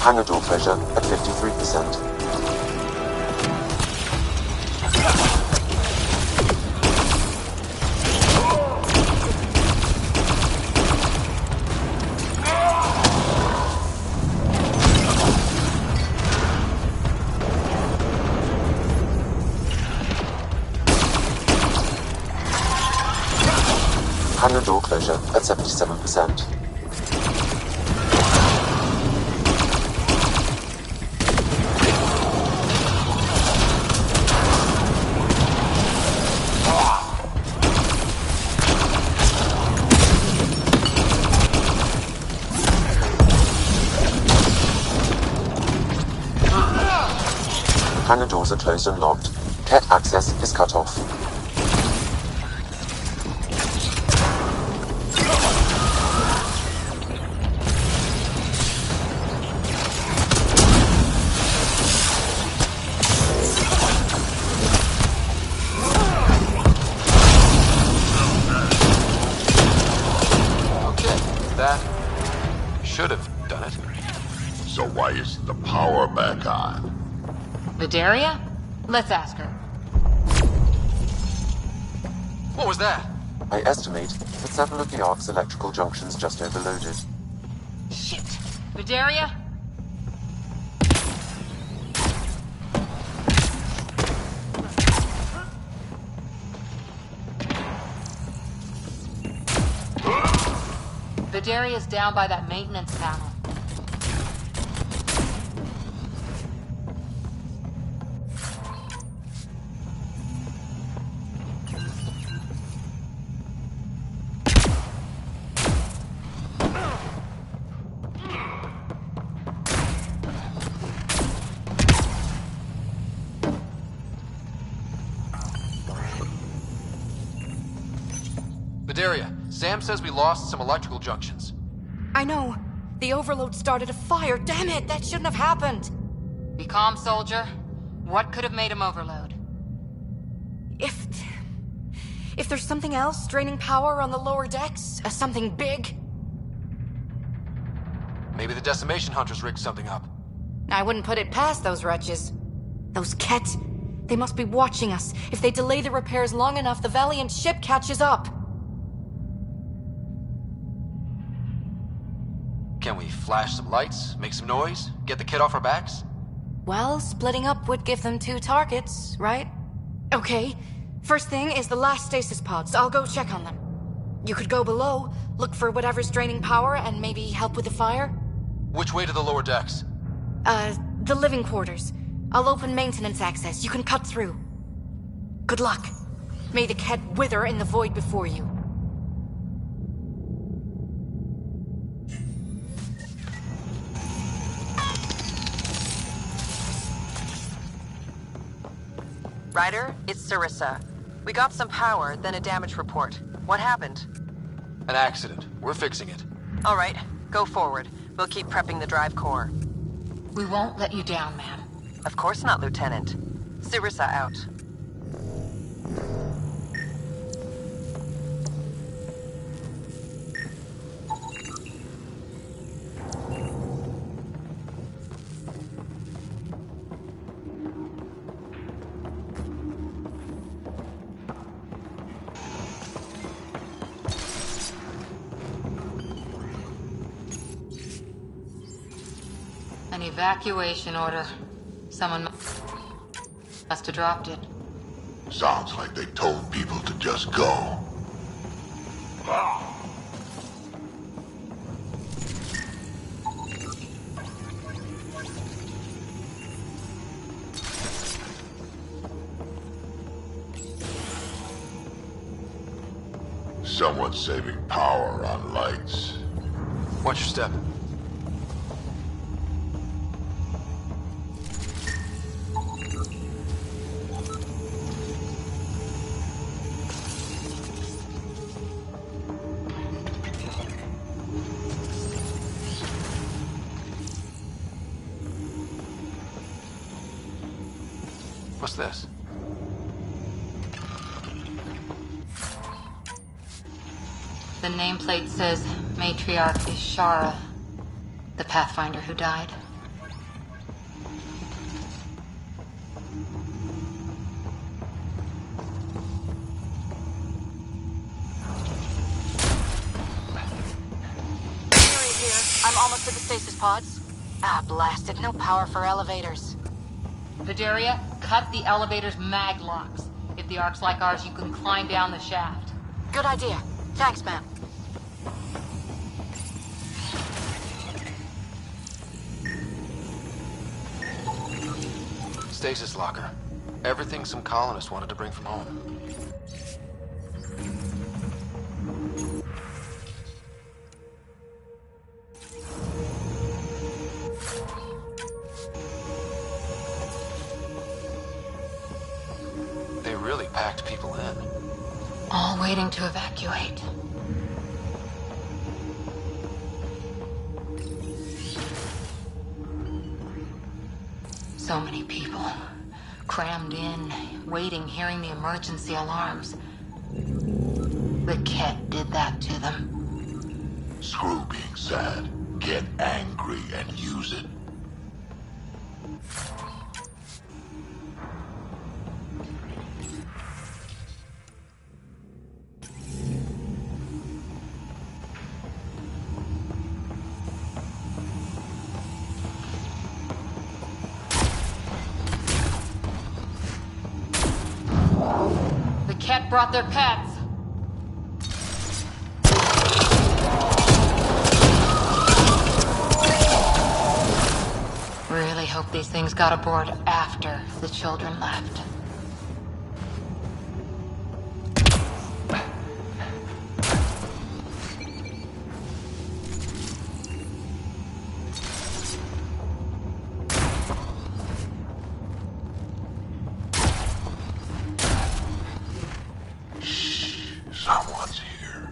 Hangar door closure at 53%. Hangar door closure at 77%. Hangar doors are closed and locked. Ket access is cut off. Okay, that should have done done it. So why isn't the power back on? Vidaria? Let's ask her. What was that? I estimate that several of the Ark's electrical junctions just overloaded. Shit. Vidaria? Vidaria's down by that maintenance panel. Vidaria, Sam says we lost some electrical junctions. I know. The overload started a fire. Damn it, that shouldn't have happened. Be calm, soldier. What could have made him overload? If there's something else draining power on the lower decks, something big. Maybe the decimation hunters rigged something up. I wouldn't put it past those wretches. Those Ket, they must be watching us. If they delay the repairs long enough, the Valiant ship catches up. Can we flash some lights, make some noise, get the kid off our backs? Well, splitting up would give them 2 targets, right? Okay. First thing is the last stasis pods. I'll go check on them. You could go below, look for whatever's draining power, and maybe help with the fire. Which way to the lower decks? The living quarters. I'll open maintenance access. You can cut through. Good luck. May the Ket wither in the void before you. Ryder, it's Sarissa. We got some power, then a damage report. What happened? An accident. We're fixing it. All right, go forward. We'll keep prepping the drive core. We won't let you down, ma'am. Of course not, Lieutenant. Sarissa out. An evacuation order. Someone must have dropped it. Sounds like they told people to just go. Someone's saving power on lights. Watch your step. What's this? The nameplate says Matriarch is Shara, the Pathfinder who died. I'm almost at the stasis pods. Ah, blasted. No power for elevators. Vidaria, cut the elevator's mag locks. If the Ark's like ours, you can climb down the shaft. Good idea. Thanks, ma'am. Stasis locker. Everything some colonists wanted to bring from home. They really packed people in. All waiting to evacuate. So many people. Crammed in, waiting, hearing the emergency alarms. The Ket did that to them. Screw being sad. get angry and use it. The cat brought their pets. Really hope these things got aboard after the children left. Someone's here.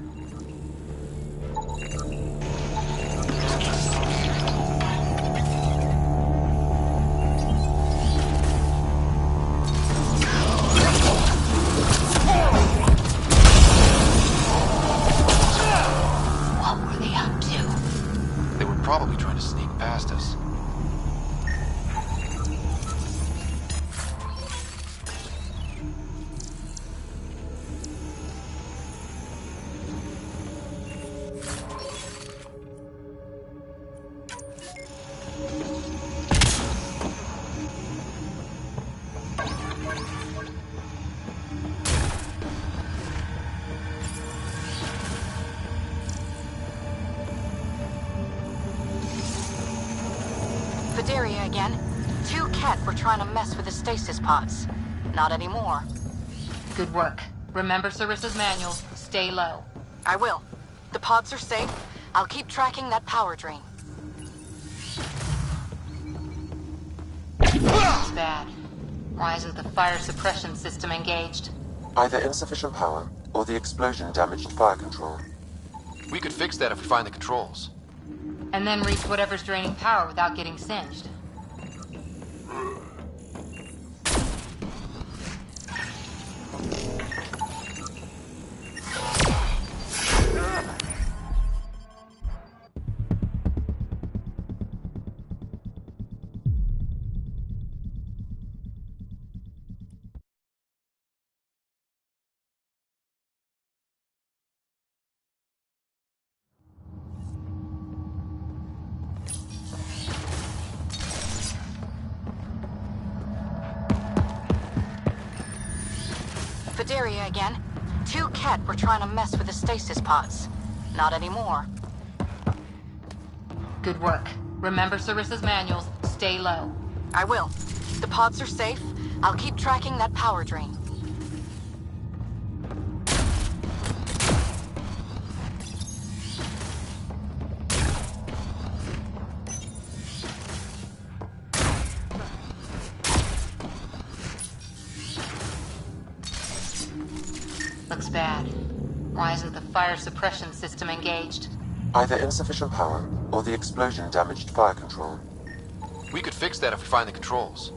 What were they up to? They were probably trying to sneak past us. Vidaria again. 2 Ket were trying to mess with the stasis pods. Not anymore. Good work. Remember Sarissa's manual. Stay low. I will. The pods are safe. I'll keep tracking that power drain. It's bad. Why isn't the fire suppression system engaged? Either insufficient power, or the explosion damaged fire control. We could fix that if we find the controls. And then reach whatever's draining power without getting singed. Vidaria again. 2 Ket were trying to mess with the stasis pods. Not anymore. Good work. Remember Sarissa's manuals. Stay low. I will. The pods are safe. I'll keep tracking that power drain. Looks bad. Why isn't the fire suppression system engaged? Either insufficient power, or the explosion damaged fire control. We could fix that if we find the controls.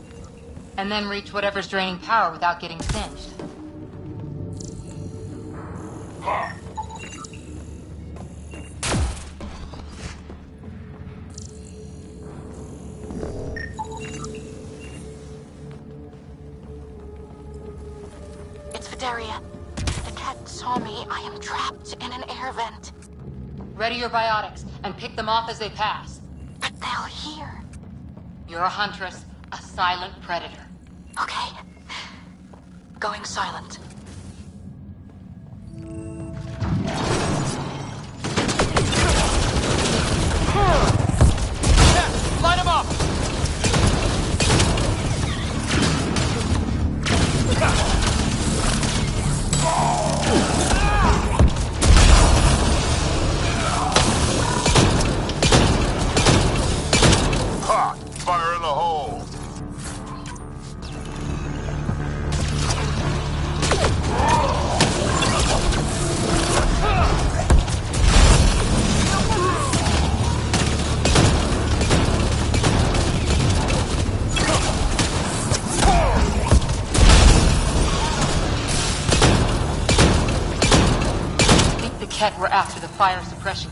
And then reach whatever's draining power without getting singed. It's Vidaria. The Ket saw me. I am trapped in an air vent. Ready your biotics and pick them off as they pass. But they'll hear. You're a huntress, a silent predator. Okay. Going silent. Line them up! Ha! Fire in the hole! I think the Ket were after the fire suppression.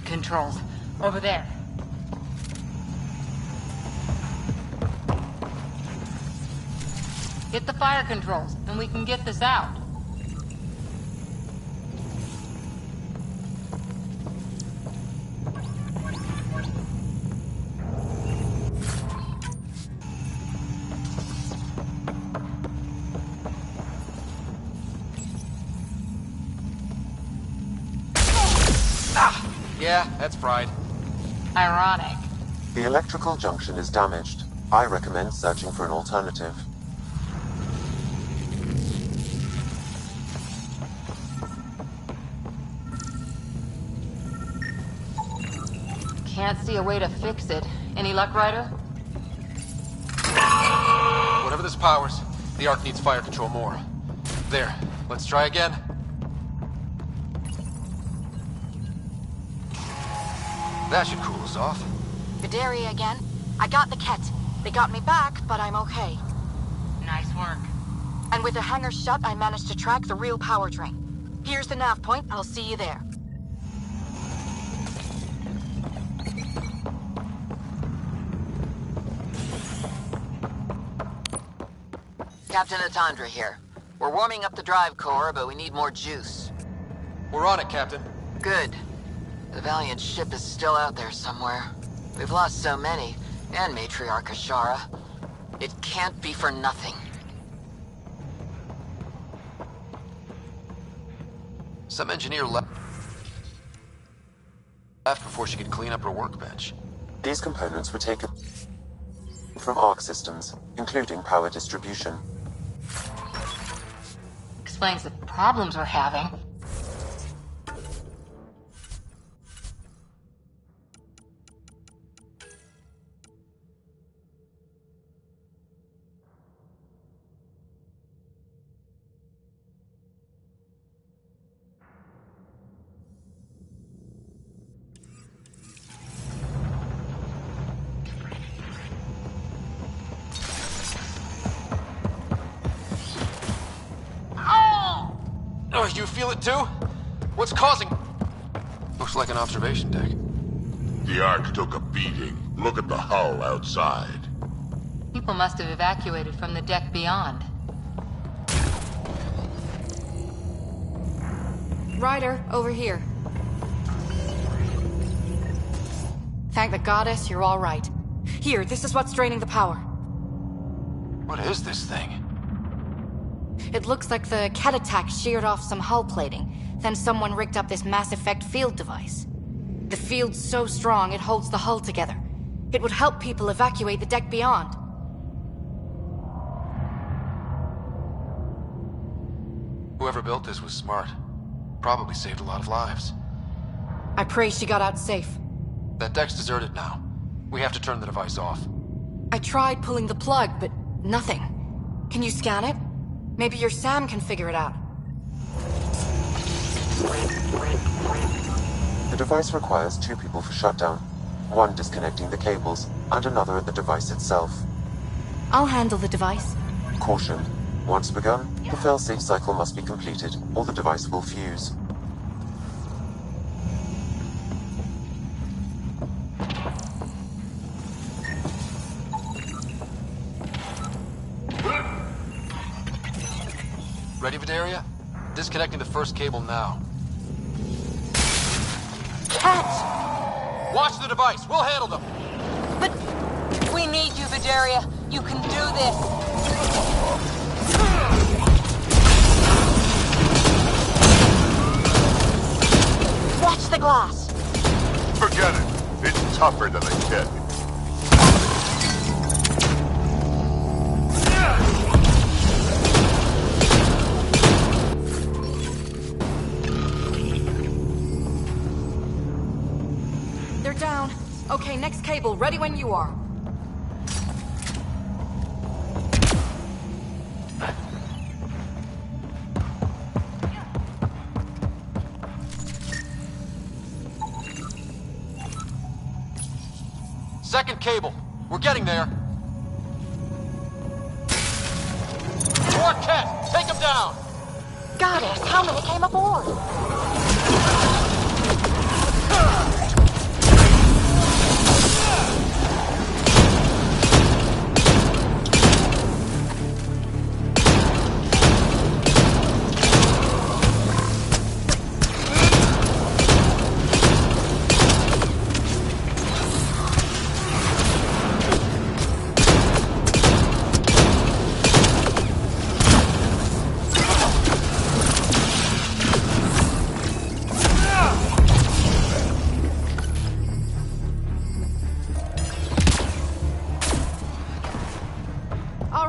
Controls. Over there. Hit the fire controls, and we can get this out. Yeah, that's fried. Ironic. The electrical junction is damaged. I recommend searching for an alternative. Can't see a way to fix it. Any luck, Ryder? Whatever this powers, the Ark needs fire control more. There, let's try again. That should cool us off. Vidaria again. I got the Ket. They got me back, but I'm okay. Nice work. And with the hangar shut, I managed to track the real power drain. Here's the nav point. I'll see you there. Captain Atandra here. We're warming up the drive core, but we need more juice. We're on it, Captain. Good. The Valiant ship is still out there somewhere. We've lost so many, and Matriarch Ashara. It can't be for nothing. Some engineer left before she could clean up her workbench. These components were taken from Arc systems, including power distribution. Explains the problems we're having. Oh, you feel it too? What's causing... Looks like an observation deck. The Ark took a beating. Look at the hull outside. People must have evacuated from the deck beyond. Ryder, over here. Thank the goddess, you're all right. Here, this is what's draining the power. What is this thing? It looks like the Ket attack sheared off some hull plating. Then someone rigged up this Mass Effect field device. The field's so strong, it holds the hull together. It would help people evacuate the deck beyond. Whoever built this was smart. Probably saved a lot of lives. I pray she got out safe. That deck's deserted now. We have to turn the device off. I tried pulling the plug, but nothing. Can you scan it? Maybe your Sam can figure it out. The device requires 2 people for shutdown. One disconnecting the cables, and another at the device itself. I'll handle the device. Caution. Once begun, the failsafe cycle must be completed, or the device will fuse. Ready, Vidaria? Disconnecting the first cable now. Catch! Watch the device! We'll handle them! But we need you, Vidaria. You can do this. Watch the glass. Forget it. It's tougher than a kid. They're down. Okay, next cable. Ready when you are. Second cable. We're getting there. More Ket! Take him down! Goddess, how many came aboard?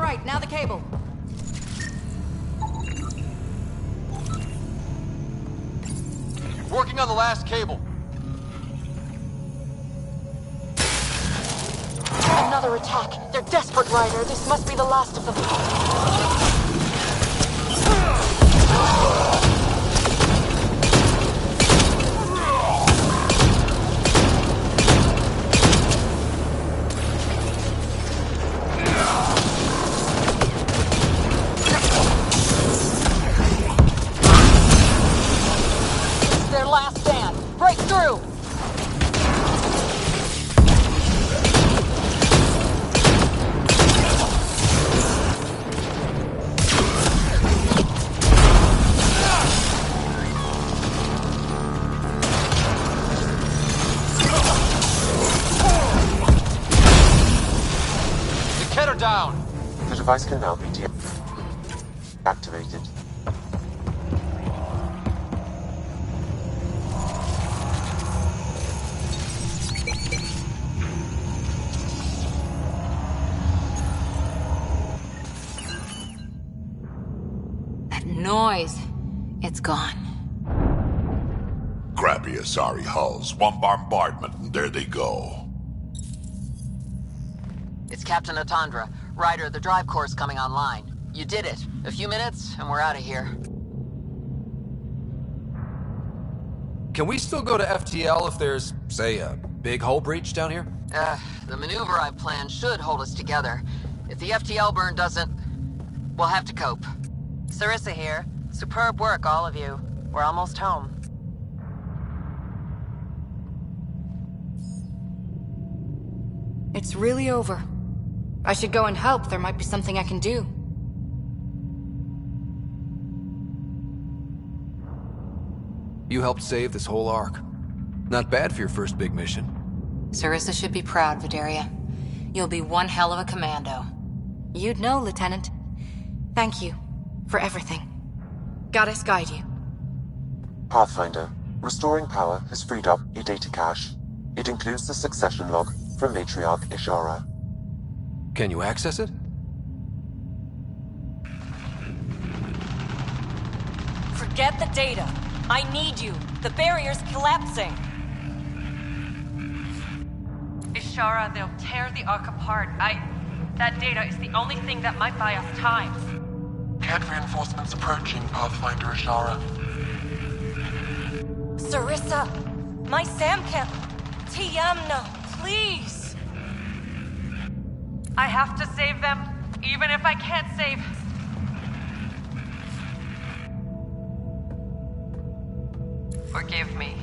right, now the cable. Working on the last cable. Another attack. They're desperate, Ryder. This must be the last of them. Their last stand. Break through! Down. The device can now be deactivated. That noise. It's gone. Crappy Asari hulls. One bombardment, and there they go. It's Captain Atandra. Ryder, the drive core's coming online. You did it. A few minutes, and we're out of here. Can we still go to FTL if there's, say, a big hull breach down here? The maneuver I've planned should hold us together. If the FTL burn doesn't, we'll have to cope. Sarissa here. Superb work, all of you. We're almost home. It's really over. I should go and help. There might be something I can do. You helped save this whole arc. Not bad for your first big mission. Sarissa should be proud, Vidaria. You'll be one hell of a commando. You'd know, Lieutenant. Thank you for everything. Goddess guide you. Pathfinder. Restoring power has freed up a data cache. It includes the succession log from Matriarch Ishara. Can you access it? Forget the data. I need you. The barrier's collapsing. Ishara, they'll tear the Ark apart. That data is the only thing that might buy us time. CAD reinforcements approaching, Pathfinder Ishara. Sarissa, my Samcat. Tiamna, please. I have to save them, even if I can't save. Forgive me.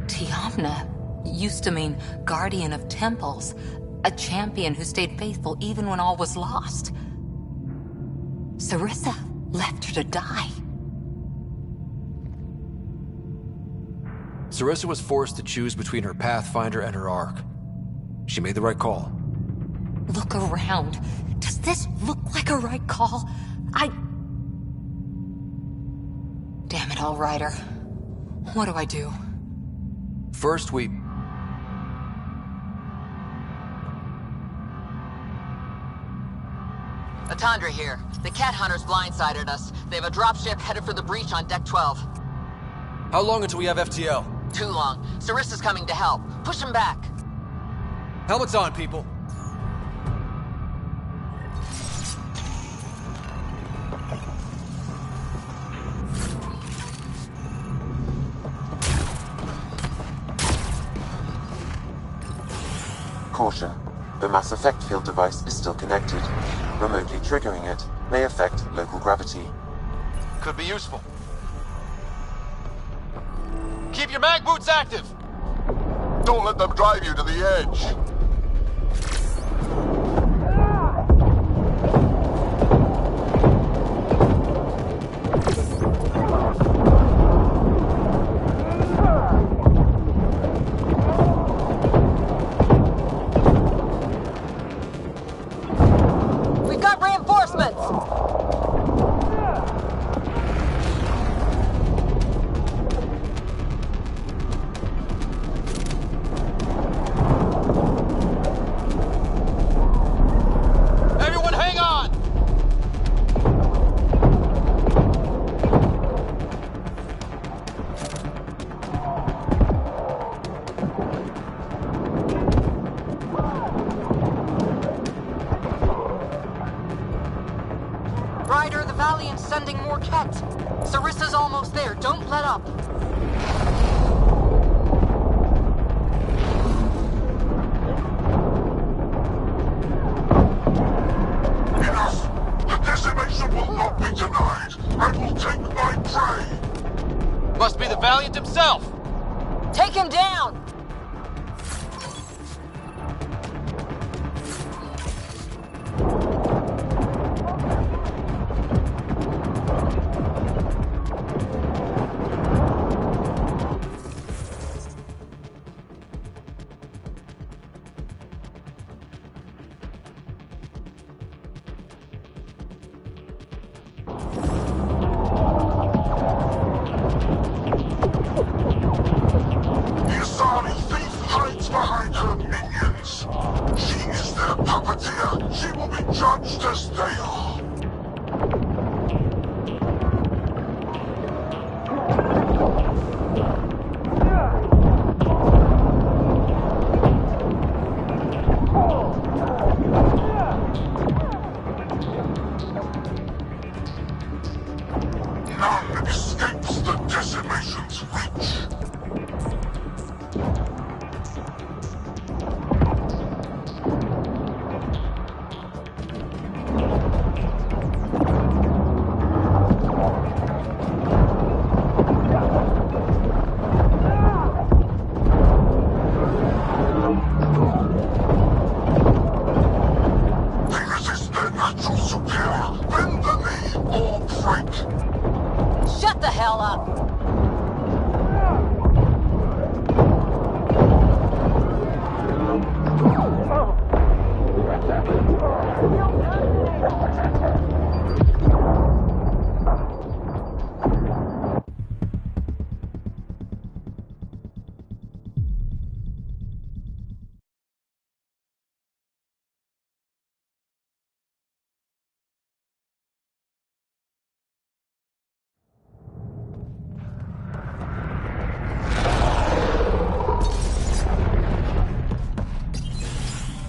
Tiamna used to mean guardian of temples, a champion who stayed faithful even when all was lost. Sarissa left her to die. Sarissa was forced to choose between her Pathfinder and her Ark. She made the right call. Look around. Does this look like a right call? Damn it all, Ryder. What do I do? First, we... Atandra here. The cat hunters blindsided us. They have a dropship headed for the breach on Deck 12. How long until we have FTL? Too long. Sarissa's coming to help. Push him back. Helmets on, people. Caution. The mass effect field device is still connected. Remotely triggering it may affect local gravity. Could be useful. Keep your mag boots active! Don't let them drive you to the edge! We've got reinforcements! Ryder, the Valiant's sending more Ket. Sarissa's almost there. Don't let up. Enough! The decimation will not be denied. I will take my prey. Must be the Valiant himself. Take him down!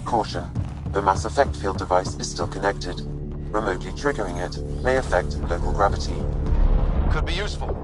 Caution. The mass effect field device is still connected. Remotely triggering it may affect local gravity. Could be useful.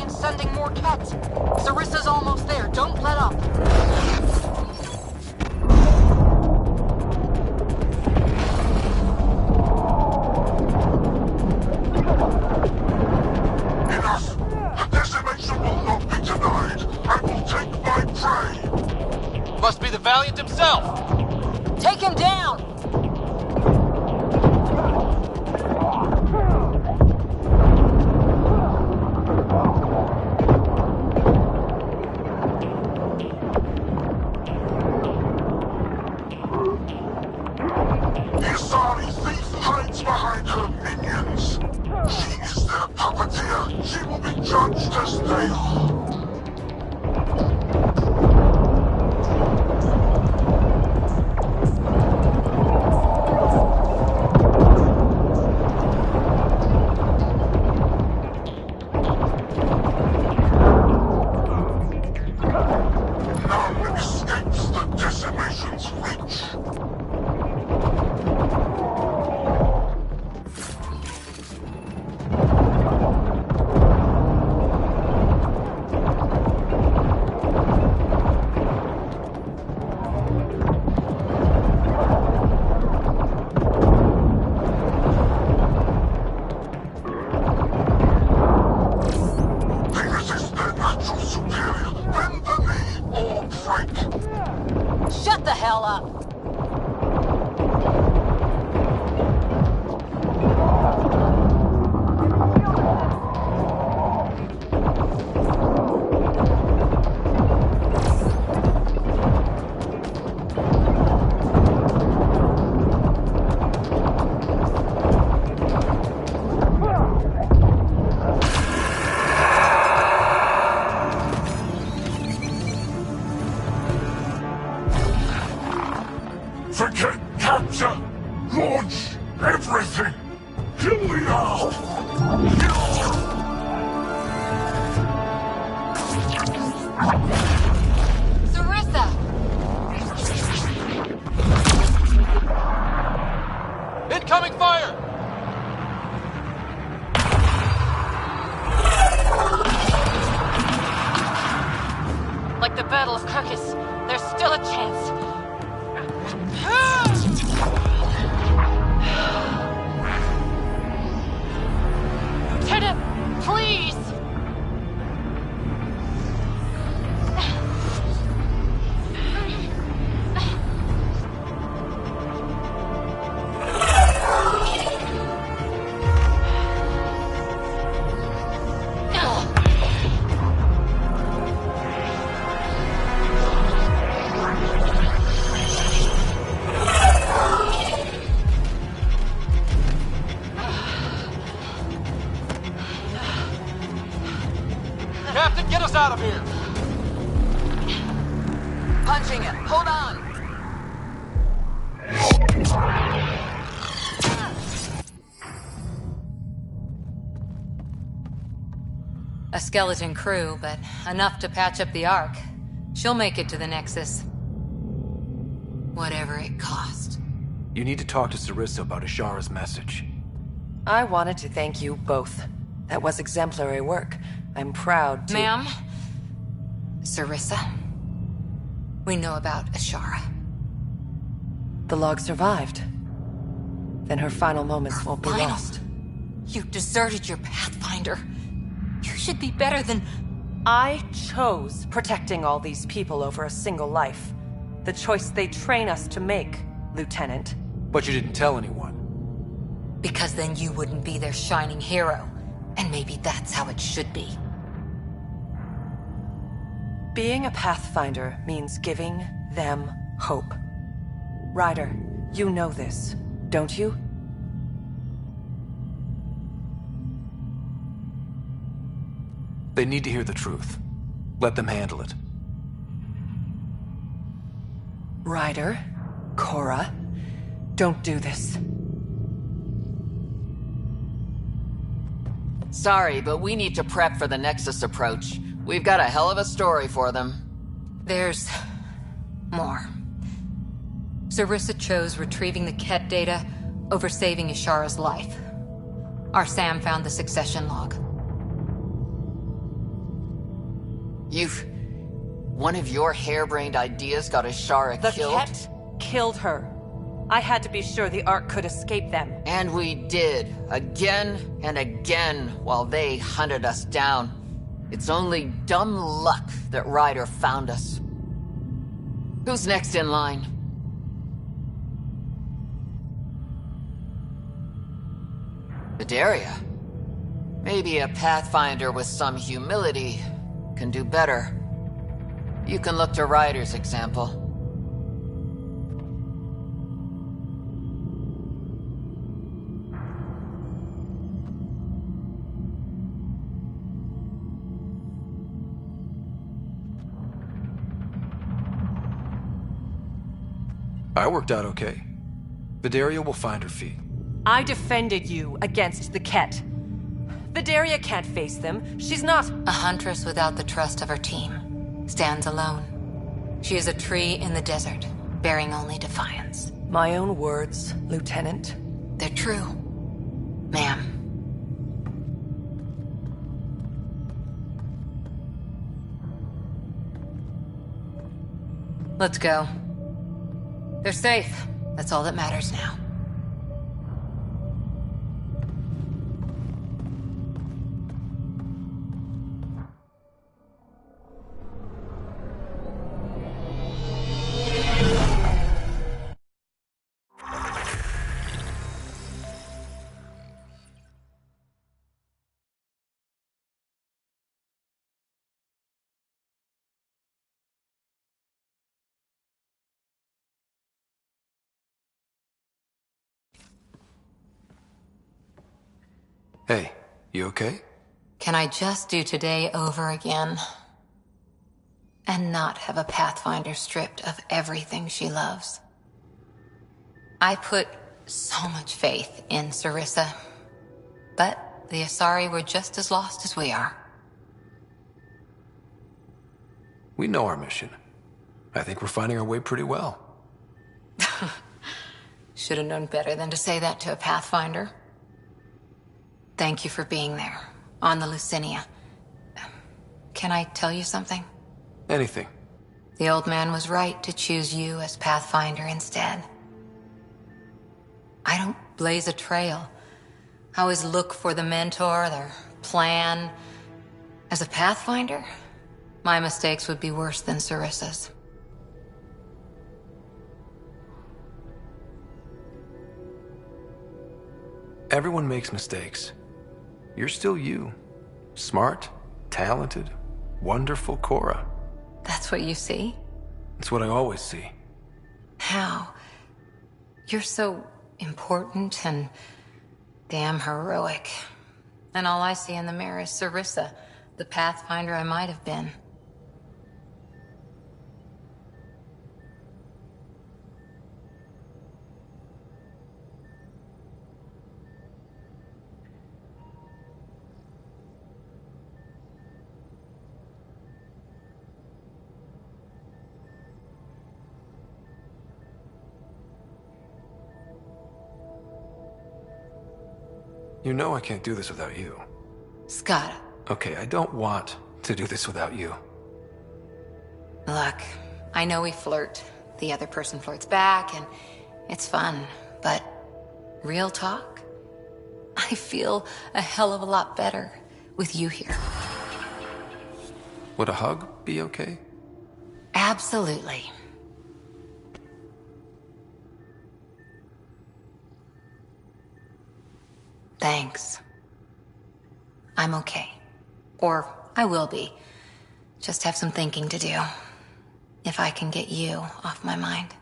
Sending more Ket. Sarissa's almost there. Don't let up. Enough! The decimation will not be denied. I will take my prey. Must be the Valiant himself. Take him down! None decimation's reach. Shut the hell up! Forget capture! Launch everything! Kill the owl! Sarissa! Incoming fire! Like the Battle of Kirkus, there's still a chance. Lieutenant, please! Captain, get us out of here! Punching it. Hold on. A skeleton crew, but enough to patch up the Ark. She'll make it to the Nexus. Whatever it cost. You need to talk to Sarissa about Ishara's message. I wanted to thank you both. That was exemplary work. I'm proud to— Ma'am? Sarissa? We know about Ishara. The log survived. Then her final moments won't be Final? lost. You deserted your Pathfinder. You should be better than— I chose protecting all these people over a single life. The choice they train us to make, Lieutenant. But you didn't tell anyone. Because then you wouldn't be their shining hero. And maybe that's how it should be. Being a Pathfinder means giving them hope. Ryder, you know this, don't you? They need to hear the truth. Let them handle it. Ryder, Cora, don't do this. Sorry, but we need to prep for the Nexus approach. We've got a hell of a story for them. There's more. Sarissa chose retrieving the Ket data over saving Ishara's life. Our Sam found the succession log. One of your harebrained ideas got Ishara killed? The Ket killed her. I had to be sure the Ark could escape them. And we did, again and again, while they hunted us down. It's only dumb luck that Ryder found us. Who's next in line? Vidaria. Maybe a Pathfinder with some humility can do better. You can look to Ryder's example. I worked out okay. Vidaria will find her feet. I defended you against the Ket. Vidaria can't face them. She's not— A huntress without the trust of her team. Stands alone. She is a tree in the desert, bearing only defiance. My own words, Lieutenant. They're true, ma'am. Let's go. They're safe. That's all that matters now. Hey, you okay? Can I just do today over again? And not have a Pathfinder stripped of everything she loves? I put so much faith in Sarissa, but the Asari were just as lost as we are. We know our mission. I think we're finding our way pretty well. Should have known better than to say that to a Pathfinder. Thank you for being there, on the Lucinia. Can I tell you something? Anything. The old man was right to choose you as Pathfinder instead. I don't blaze a trail. I always look for the mentor, their plan. As a Pathfinder, my mistakes would be worse than Sarissa's. Everyone makes mistakes. You're still you. Smart, talented, wonderful Cora. That's what you see? It's what I always see. How? You're so important and damn heroic. And all I see in the mirror is Sarissa, the Pathfinder I might have been. You know I can't do this without you. Scott. Okay, I don't want to do this without you. Look, I know we flirt. The other person flirts back, and it's fun. But real talk? I feel a hell of a lot better with you here. Would a hug be okay? Absolutely. Thanks. I'm okay. Or I will be. Just have some thinking to do. If I can get you off my mind.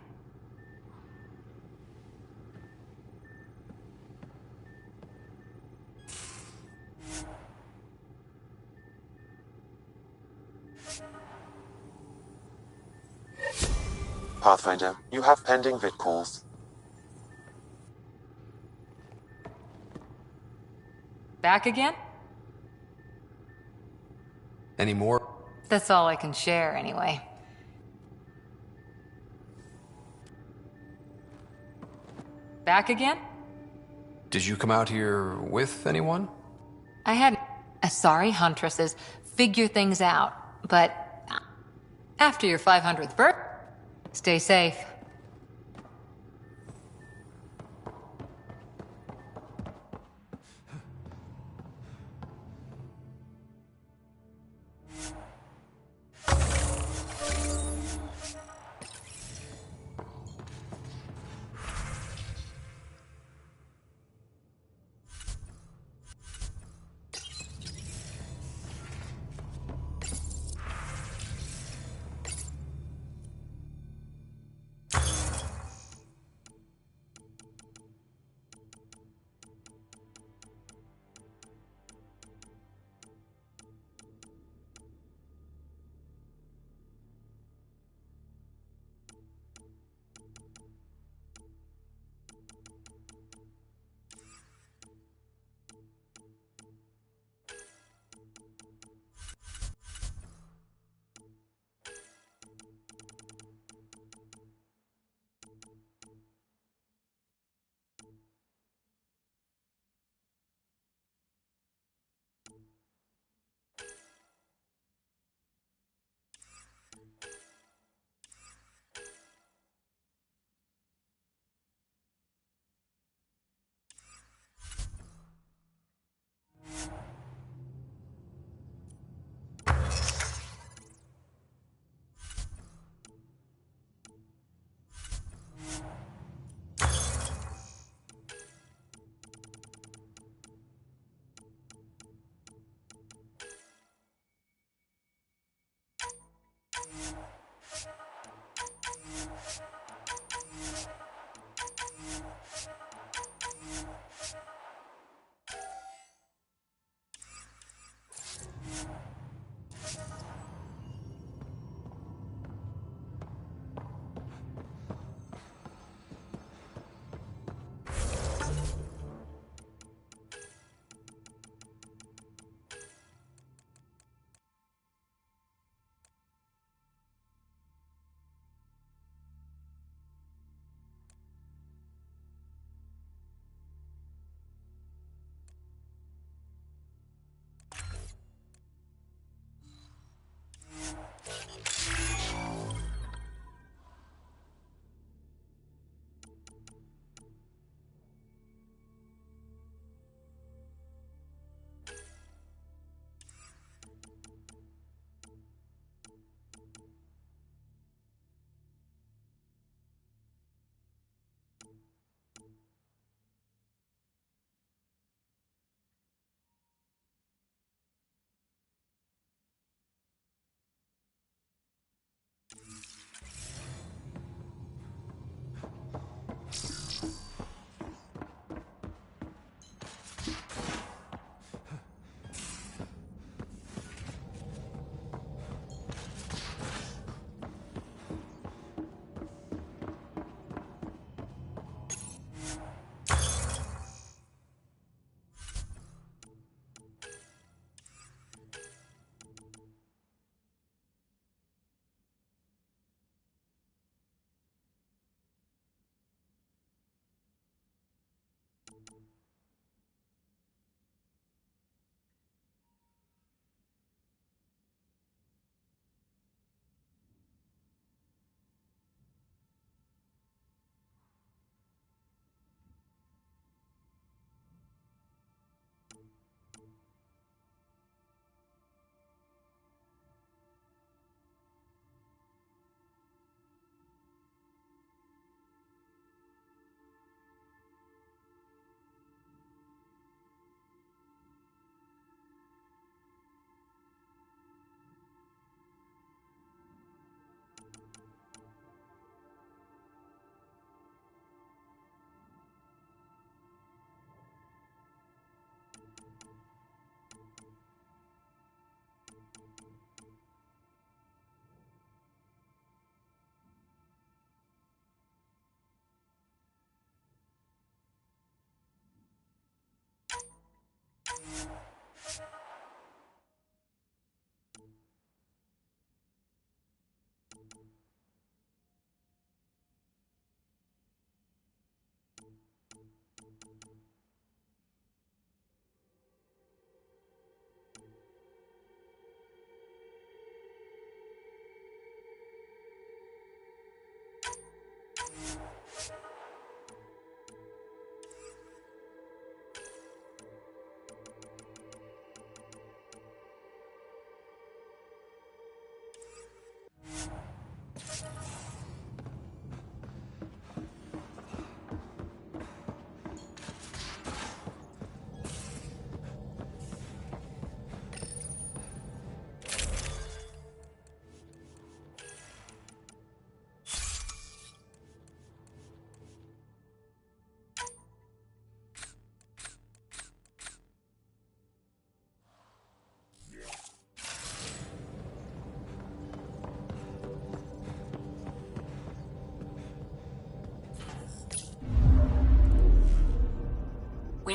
Pathfinder, you have pending vid calls. Back again? Any more? That's all I can share, anyway. Back again? Did you come out here with anyone? I had Asari huntresses figure things out, but after your 500th birthday, stay safe.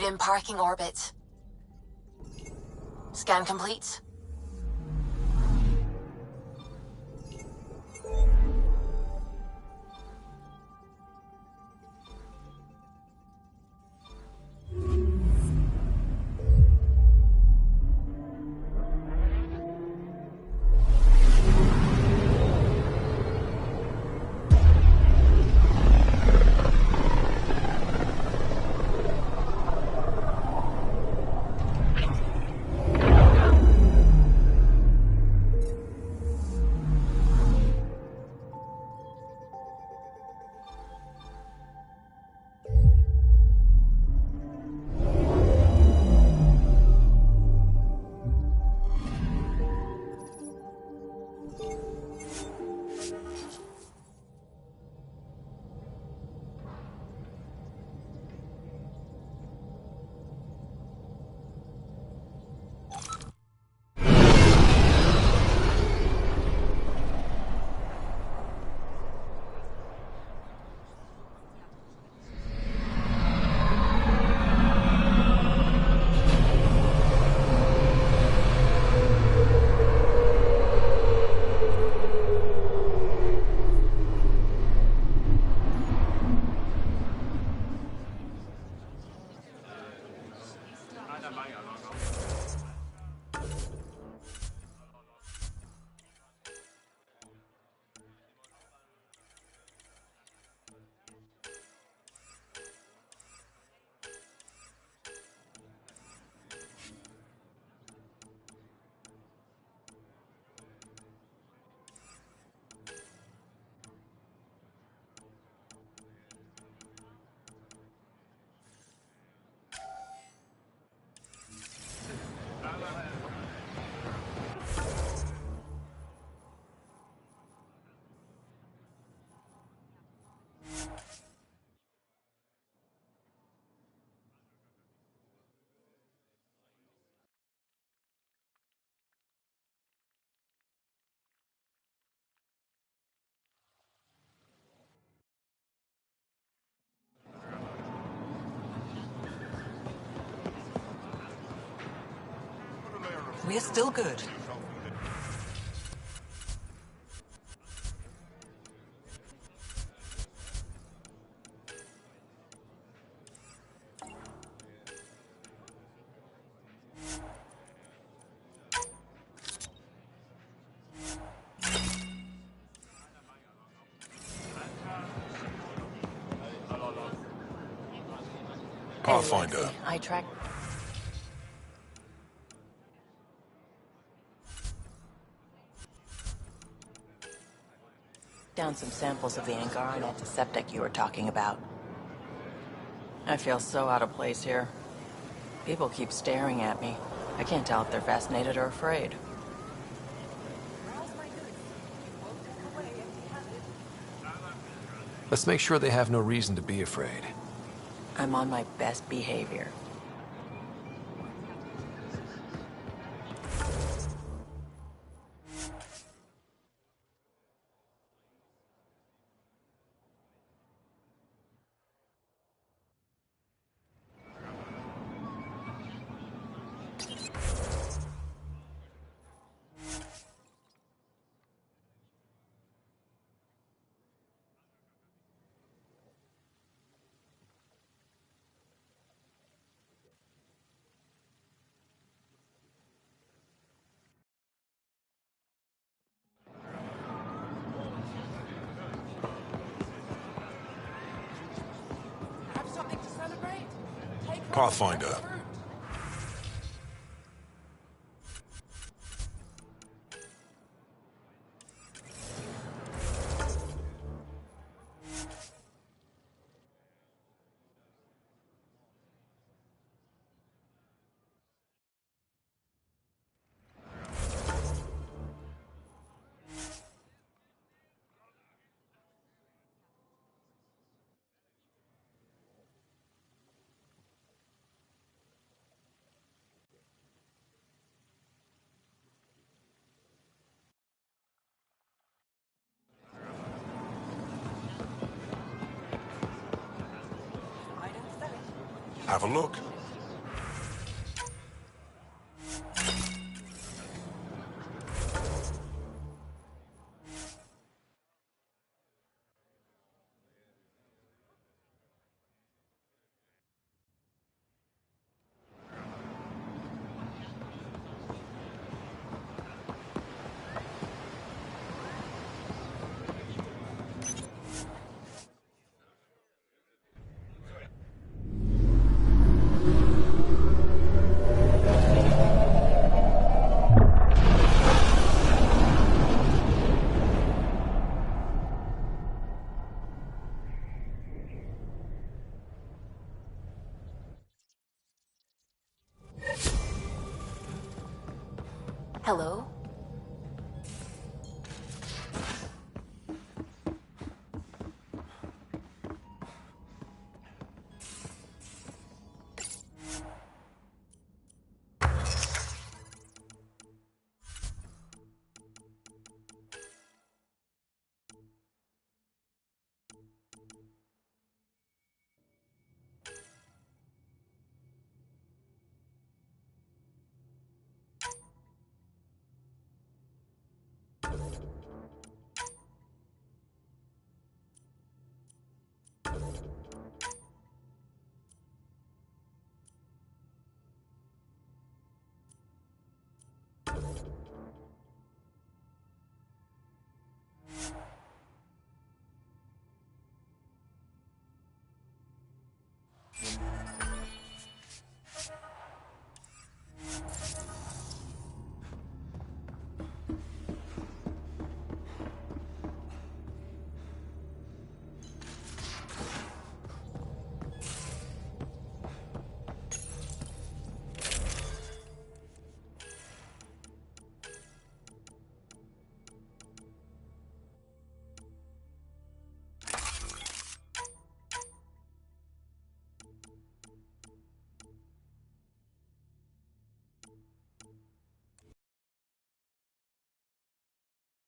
Booted in parking orbit. Scan complete. We're still good. Pathfinder. I track. Down some samples of the Angaran antiseptic you were talking about. I feel so out of place here. People keep staring at me. I can't tell if they're fascinated or afraid. Let's make sure they have no reason to be afraid. I'm on my best behavior. Pathfinder. Have a look. Hello?